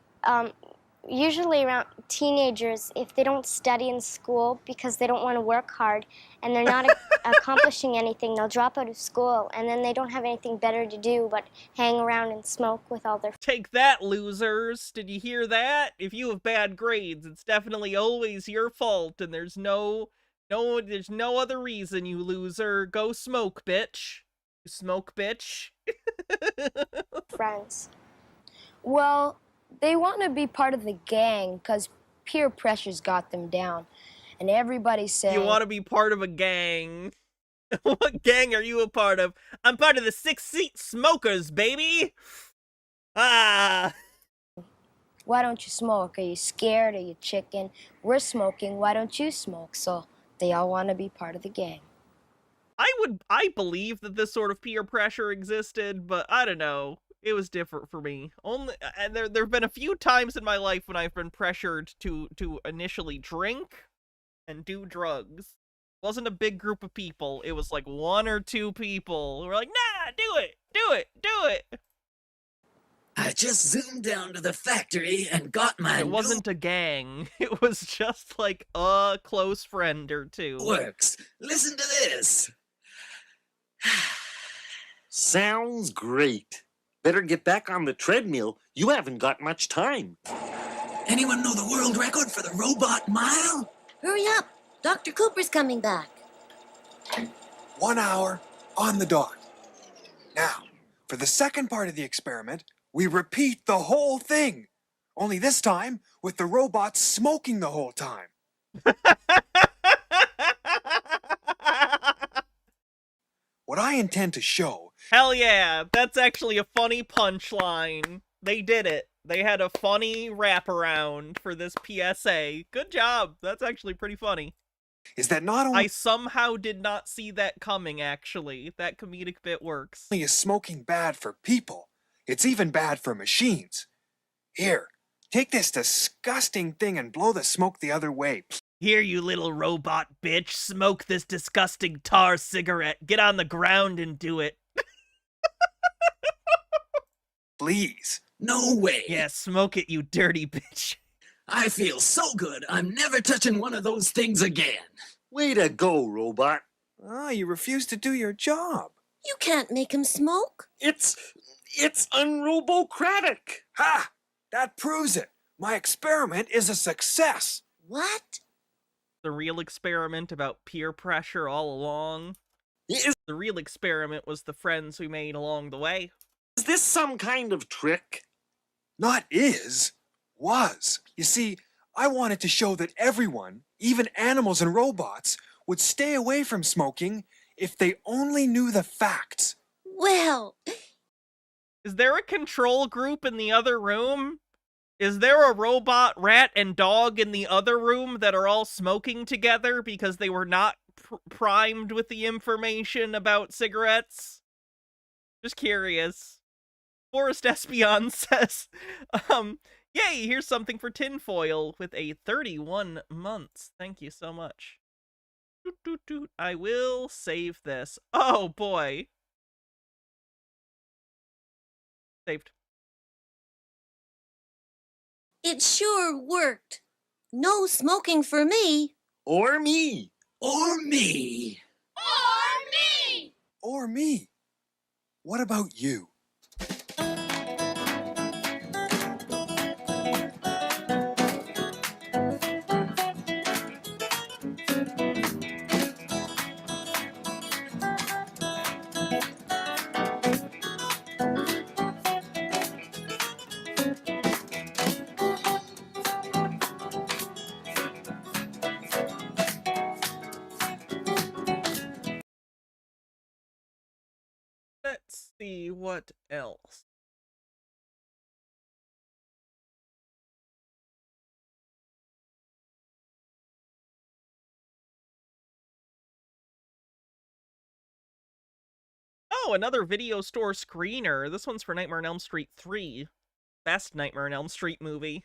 usually around teenagers, if they don't study in school because they don't want to work hard and they're not accomplishing anything, they'll drop out of school and then they don't have anything better to do but hang around and smoke with all their... Take that, losers! Did you hear that? If you have bad grades, it's definitely always your fault, and there's no other reason, you loser. Go smoke, bitch. You smoke, bitch. Friends. Well, they want to be part of the gang because peer pressure's got them down. and everybody's saying, You want to be part of a gang. What gang are you a part of? I'm part of the 6-seat smokers, baby! Ah! why don't you smoke? Are you scared? Are you chicken? We're smoking, why don't you smoke? So they all want to be part of the gang. I believe that this sort of peer pressure existed, but I don't know. It was different for me. And there've been a few times in my life when I've been pressured to initially drink and do drugs. It wasn't a big group of people. It was like 1 or 2 people who were like, nah, do it. I just zoomed down to the factory and got my It wasn't a gang. It was just like a close friend or 2. Works. Listen to this. Sounds great. Better get back on the treadmill. You haven't got much time. Anyone know the world record for the robot mile? Hurry up. Dr. Cooper's coming back. 1 hour on the dot. Now, for the second part of the experiment, we repeat the whole thing. Only this time, with the robots smoking the whole time. What I intend to show... Hell yeah, that's actually a funny punchline. They did it. They had a funny wraparound for this PSA. Good job. That's actually pretty funny. Is that not only... I somehow did not see that coming, actually. That comedic bit works. Not only is smoking bad for people, it's even bad for machines. Here, take this disgusting thing and blow the smoke the other way. Here, you little robot bitch. Smoke this disgusting tar cigarette. Get on the ground and do it. Please. No way. Yeah, smoke it, you dirty bitch. I feel so good, I'm never touching one of those things again. Way to go, robot. Ah, you refuse to do your job. You can't make him smoke. It's unrobocratic. Ha! That proves it. My experiment is a success. What? The real experiment about peer pressure all along. The real experiment was the friends we made along the way. Is this some kind of trick? Not is. Was. You see, I wanted to show that everyone, even animals and robots, would stay away from smoking if they only knew the facts. Well... Is there a control group in the other room? Is there a robot, rat, and dog in the other room that are all smoking together because they were not primed with the information about cigarettes? Just curious. Forrest Espion says, yay, here's something for tinfoil with a 31 months. Thank you so much. Doot, doot, doot. I will save this. Oh, boy. Saved. It sure worked. No smoking for me. Or me. Or me. Or me. Or me. What about you? Let's see what else. Oh, another video store screener. This one's for Nightmare on Elm Street 3. Best Nightmare on Elm Street movie.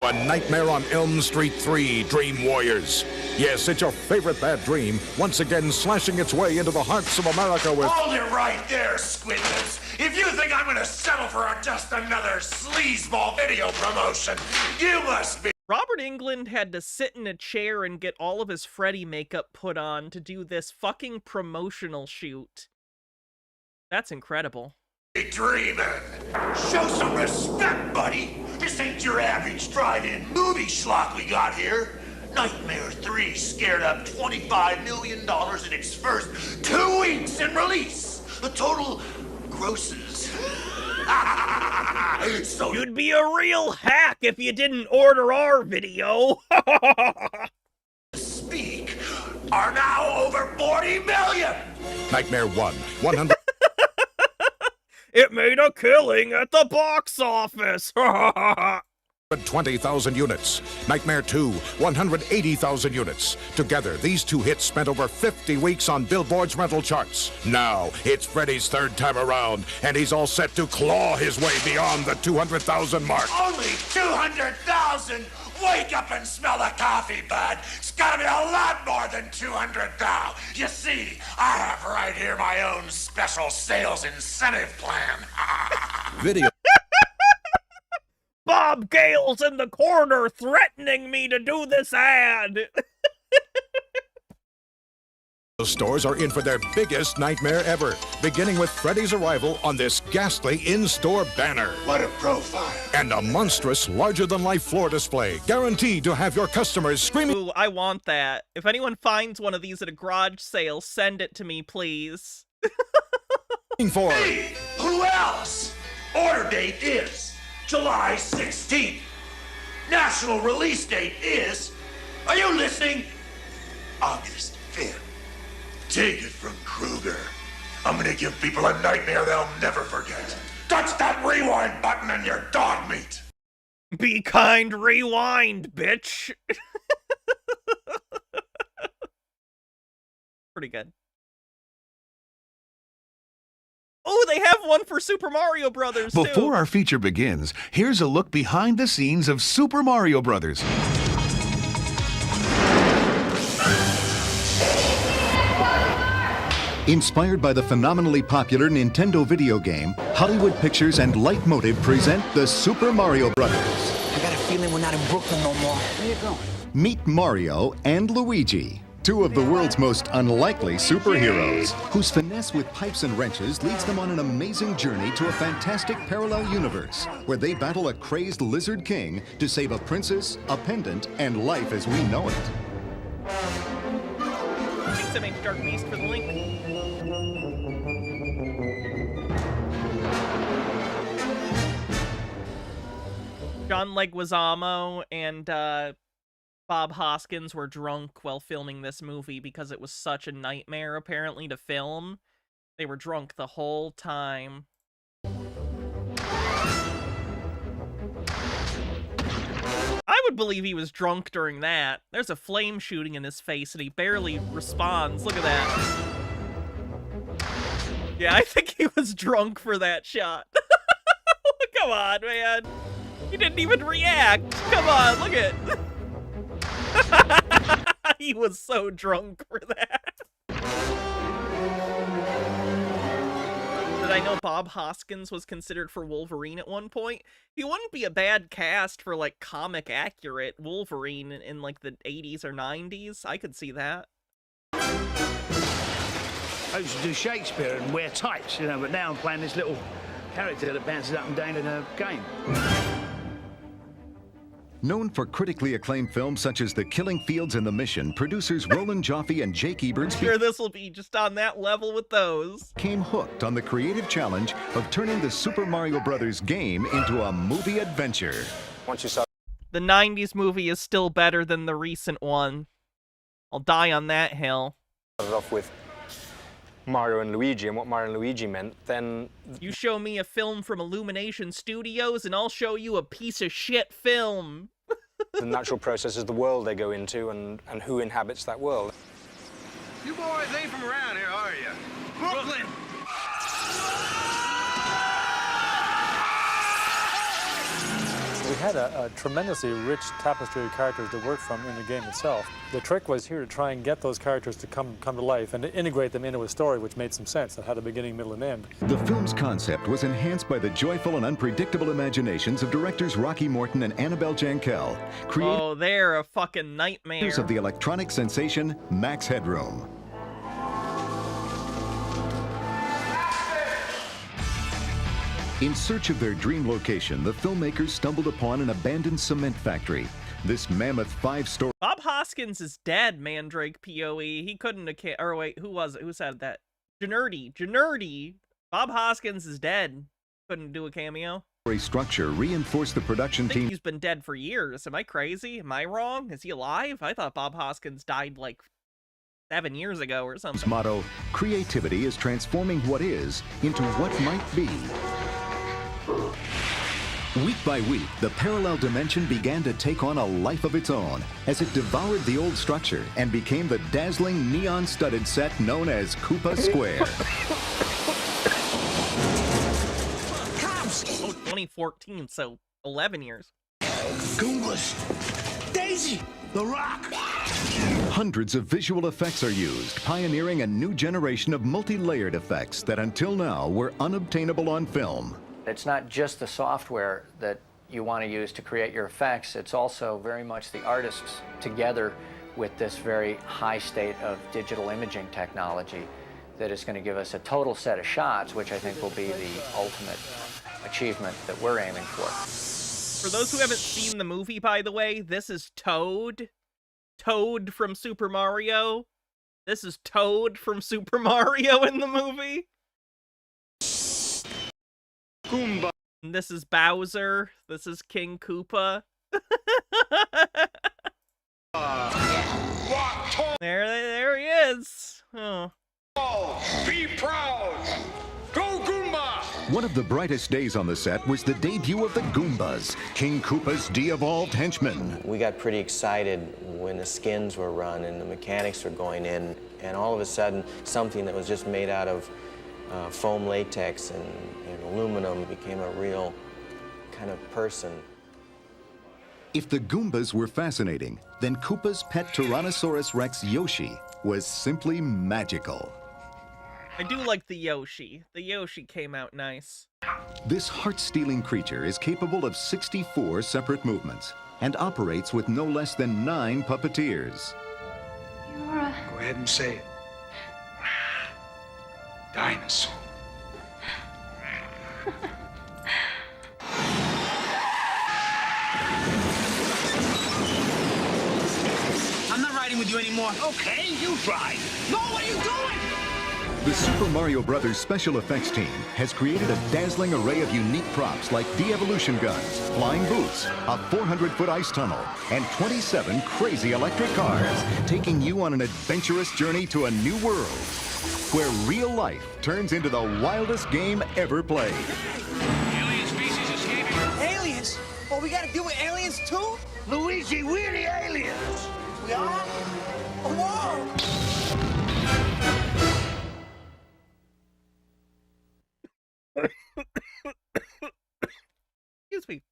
A Nightmare on Elm Street 3, Dream Warriors. Yes, it's your favorite bad dream, once again slashing its way into the hearts of America with... Hold it right there, Squidlips. If you think I'm gonna settle for just another sleazeball video promotion, you must be... Robert Englund had to sit in a chair and get all of his Freddy makeup put on to do this fucking promotional shoot. That's incredible. Dreaming. Show some respect, buddy. This ain't your average drive-in movie schlock we got here. Nightmare 3 scared up $25 million in its first 2 weeks in release. The total grosses So You'd be a real hack if you didn't order our video. speak are now over 40 million. Nightmare 1, 100. It made a killing at the box office. 20,000 units. Nightmare 2, 180,000 units. Together, these two hits spent over 50 weeks on Billboard's rental charts. Now, it's Freddy's third time around, and he's all set to claw his way beyond the 200,000 mark. Only 200,000? Wake up and smell the coffee, bud. It's gotta be a lot more than 200,000. You see, I have right here my own special sales incentive plan. Video. Bob Gale's in the corner threatening me to do this ad. The stores are in for their biggest nightmare ever, beginning with Freddy's arrival on this ghastly in-store banner. What a profile. And a monstrous, larger-than-life floor display, guaranteed to have your customers screaming. Ooh, I want that. If anyone finds one of these at a garage sale, send it to me, please. For me? Who else? Order date is July 16th. National release date is, are you listening? August 5th. Take it from Kruger. I'm gonna give people a nightmare they'll never forget. Touch that rewind button and your dog meat. Be kind, rewind, bitch. Pretty good. Oh, they have one for Super Mario Brothers, too. Before our feature begins, here's a look behind the scenes of Super Mario Brothers. Inspired by the phenomenally popular Nintendo video game, Hollywood Pictures and Leitmotiv present the Super Mario Brothers. I got a feeling we're not in Brooklyn no more. Where you going? Meet Mario and Luigi, two of the world's most unlikely superheroes, whose finesse with pipes and wrenches leads them on an amazing journey to a fantastic parallel universe, where they battle a crazed lizard king to save a princess, a pendant, and life as we know it. Thanks, MH Dark Beast, for the link. John Leguizamo and Bob Hoskins were drunk while filming this movie because it was such a nightmare, apparently, to film. They were drunk the whole time. I would believe he was drunk during that. There's a flame shooting in his face and he barely responds. Look at that. Yeah, I think he was drunk for that shot. Come on, man. He didn't even react. Come on, look at. He was so drunk for that. Did I know Bob Hoskins was considered for Wolverine at one point? He wouldn't be a bad cast for, like, comic accurate Wolverine in like, the 80s or 90s. I could see that. I used to do Shakespeare and wear tights, you know, but now I'm playing this little character that bounces up and down in a game. Known for critically acclaimed films such as The Killing Fields and The Mission, producers Roland Joffe and Jake Eberts Sure, this will be just on that level with those. Became hooked on the creative challenge of turning the Super Mario Brothers game into a movie adventure. Once you saw the 90s movie is still better than the recent one. I'll die on that hill. Started off with Mario and Luigi and what Mario and Luigi meant, then... You show me a film from Illumination Studios and I'll show you a piece of shit film. The natural process is the world they go into and who inhabits that world. You boys ain't from around here, are you? Brooklyn! We had a tremendously rich tapestry of characters to work from in the game itself. The trick was here to try and get those characters to come to life and to integrate them into a story which made some sense, that had a beginning, middle, and end. The film's concept was enhanced by the joyful and unpredictable imaginations of directors Rocky Morton and Annabelle Jankel, Oh, they're a fucking nightmare. creators of the electronic sensation Max Headroom. In search of their dream location, the filmmakers stumbled upon an abandoned cement factory. This mammoth 5-story... Bob Hoskins is dead, Mandrake PoE. He couldn't have... Or wait, who was it? Who said that? Janurdi. Bob Hoskins is dead. Couldn't do a cameo. structure reinforced the production I think team. he's been dead for years. Am I crazy? Am I wrong? Is he alive? I thought Bob Hoskins died like 7 years ago or something. Motto, creativity is transforming what is into what might be. Week by week, the parallel dimension began to take on a life of its own as it devoured the old structure and became the dazzling neon-studded set known as Koopa Square. 2014, so 11 years. Goombas. Daisy. The Rock. Hundreds of visual effects are used, pioneering a new generation of multi-layered effects that until now were unobtainable on film. It's not just the software that you want to use to create your effects, it's also very much the artists together with this very high state of digital imaging technology that is going to give us a total set of shots, which I think will be the ultimate achievement that we're aiming for. For those who haven't seen the movie, by the way, this is Toad. Toad from Super Mario. This is Toad from Super Mario in the movie. Goomba. And this is Bowser. This is King Koopa. There he is. Oh. Be proud. Go Goomba. One of the brightest days on the set was the debut of the Goombas, King Koopa's de-evolved henchmen. We got pretty excited when the skins were run and the mechanics were going in, and all of a sudden something that was just made out of foam latex and aluminum became a real kind of person. If the Goombas were fascinating, then Koopa's pet Tyrannosaurus Rex Yoshi was simply magical. I do like the Yoshi. The Yoshi came out nice. This heart-stealing creature is capable of 64 separate movements and operates with no less than 9 puppeteers. Go ahead and say it. Dinosaur. I'm not riding with you anymore. Okay, you drive. No, what are you doing? The Super Mario Bros. Special effects team has created a dazzling array of unique props like de-evolution guns, flying boots, a 400-foot ice tunnel, and 27 crazy electric cars, taking you on an adventurous journey to a new world where real life turns into the wildest game ever played. Alien species escaping. Aliens? Oh, we gotta deal with aliens too? Luigi, we're the aliens. We are? Whoa! Excuse me.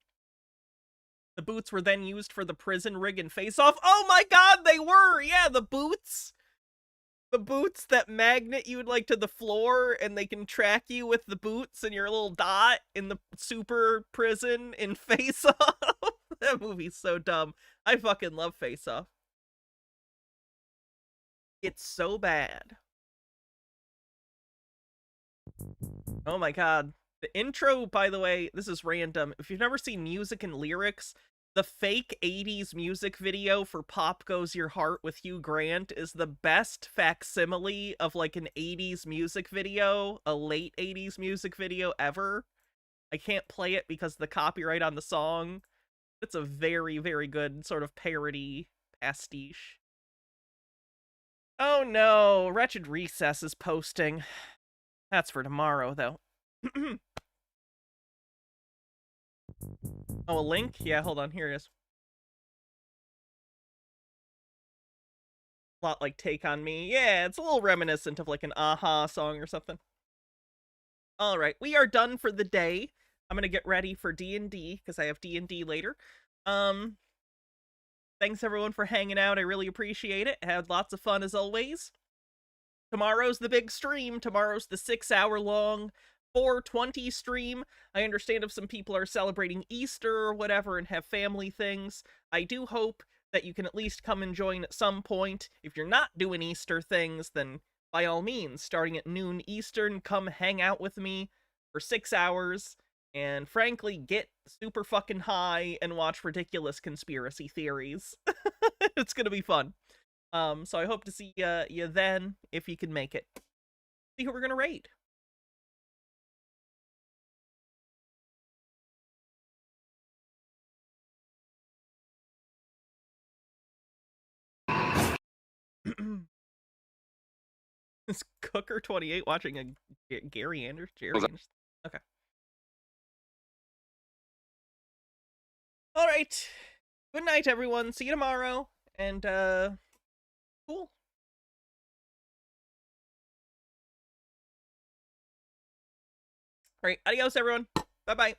The boots were then used for the prison rig and face-off. Oh my god, they were! Yeah, the boots! The boots that magnet you like to the floor, and they can track you with the boots and your little dot in the super prison in Face-Off. That movie's so dumb. I fucking love Face-Off. It's so bad. Oh my god. The intro, by the way, this is random. If you've never seen Music and Lyrics, the fake 80s music video for Pop Goes Your Heart with Hugh Grant is the best facsimile of like an 80s music video, a late 80s music video ever. I can't play it because of the copyright on the song. It's a very, very good sort of parody pastiche. Oh no, Wretched Recess is posting. That's for tomorrow, though. Oh, a link? Yeah, hold on, here it is. A lot like Take On Me. Yeah, it's a little reminiscent of like an Aha song or something. Alright, we are done for the day. I'm gonna get ready for D&D, because I have D&D later. Thanks everyone for hanging out, I really appreciate it. Had lots of fun as always. Tomorrow's the big stream. Tomorrow's the 6-hour-long 420 stream. I understand if some people are celebrating Easter or whatever and have family things. I do hope that you can at least come and join at some point. If you're not doing Easter things, then by all means, starting at noon Eastern, come hang out with me for 6 hours and frankly get super fucking high and watch ridiculous conspiracy theories. It's gonna be fun. So I hope to see you then, if you can make it. See who we're gonna raid. Is Cooker 28 watching a Gary Anders? Jerry Was that- Anders? Okay. All right. Good night, everyone. See you tomorrow. And, cool. All right. Adios, everyone. Bye-bye.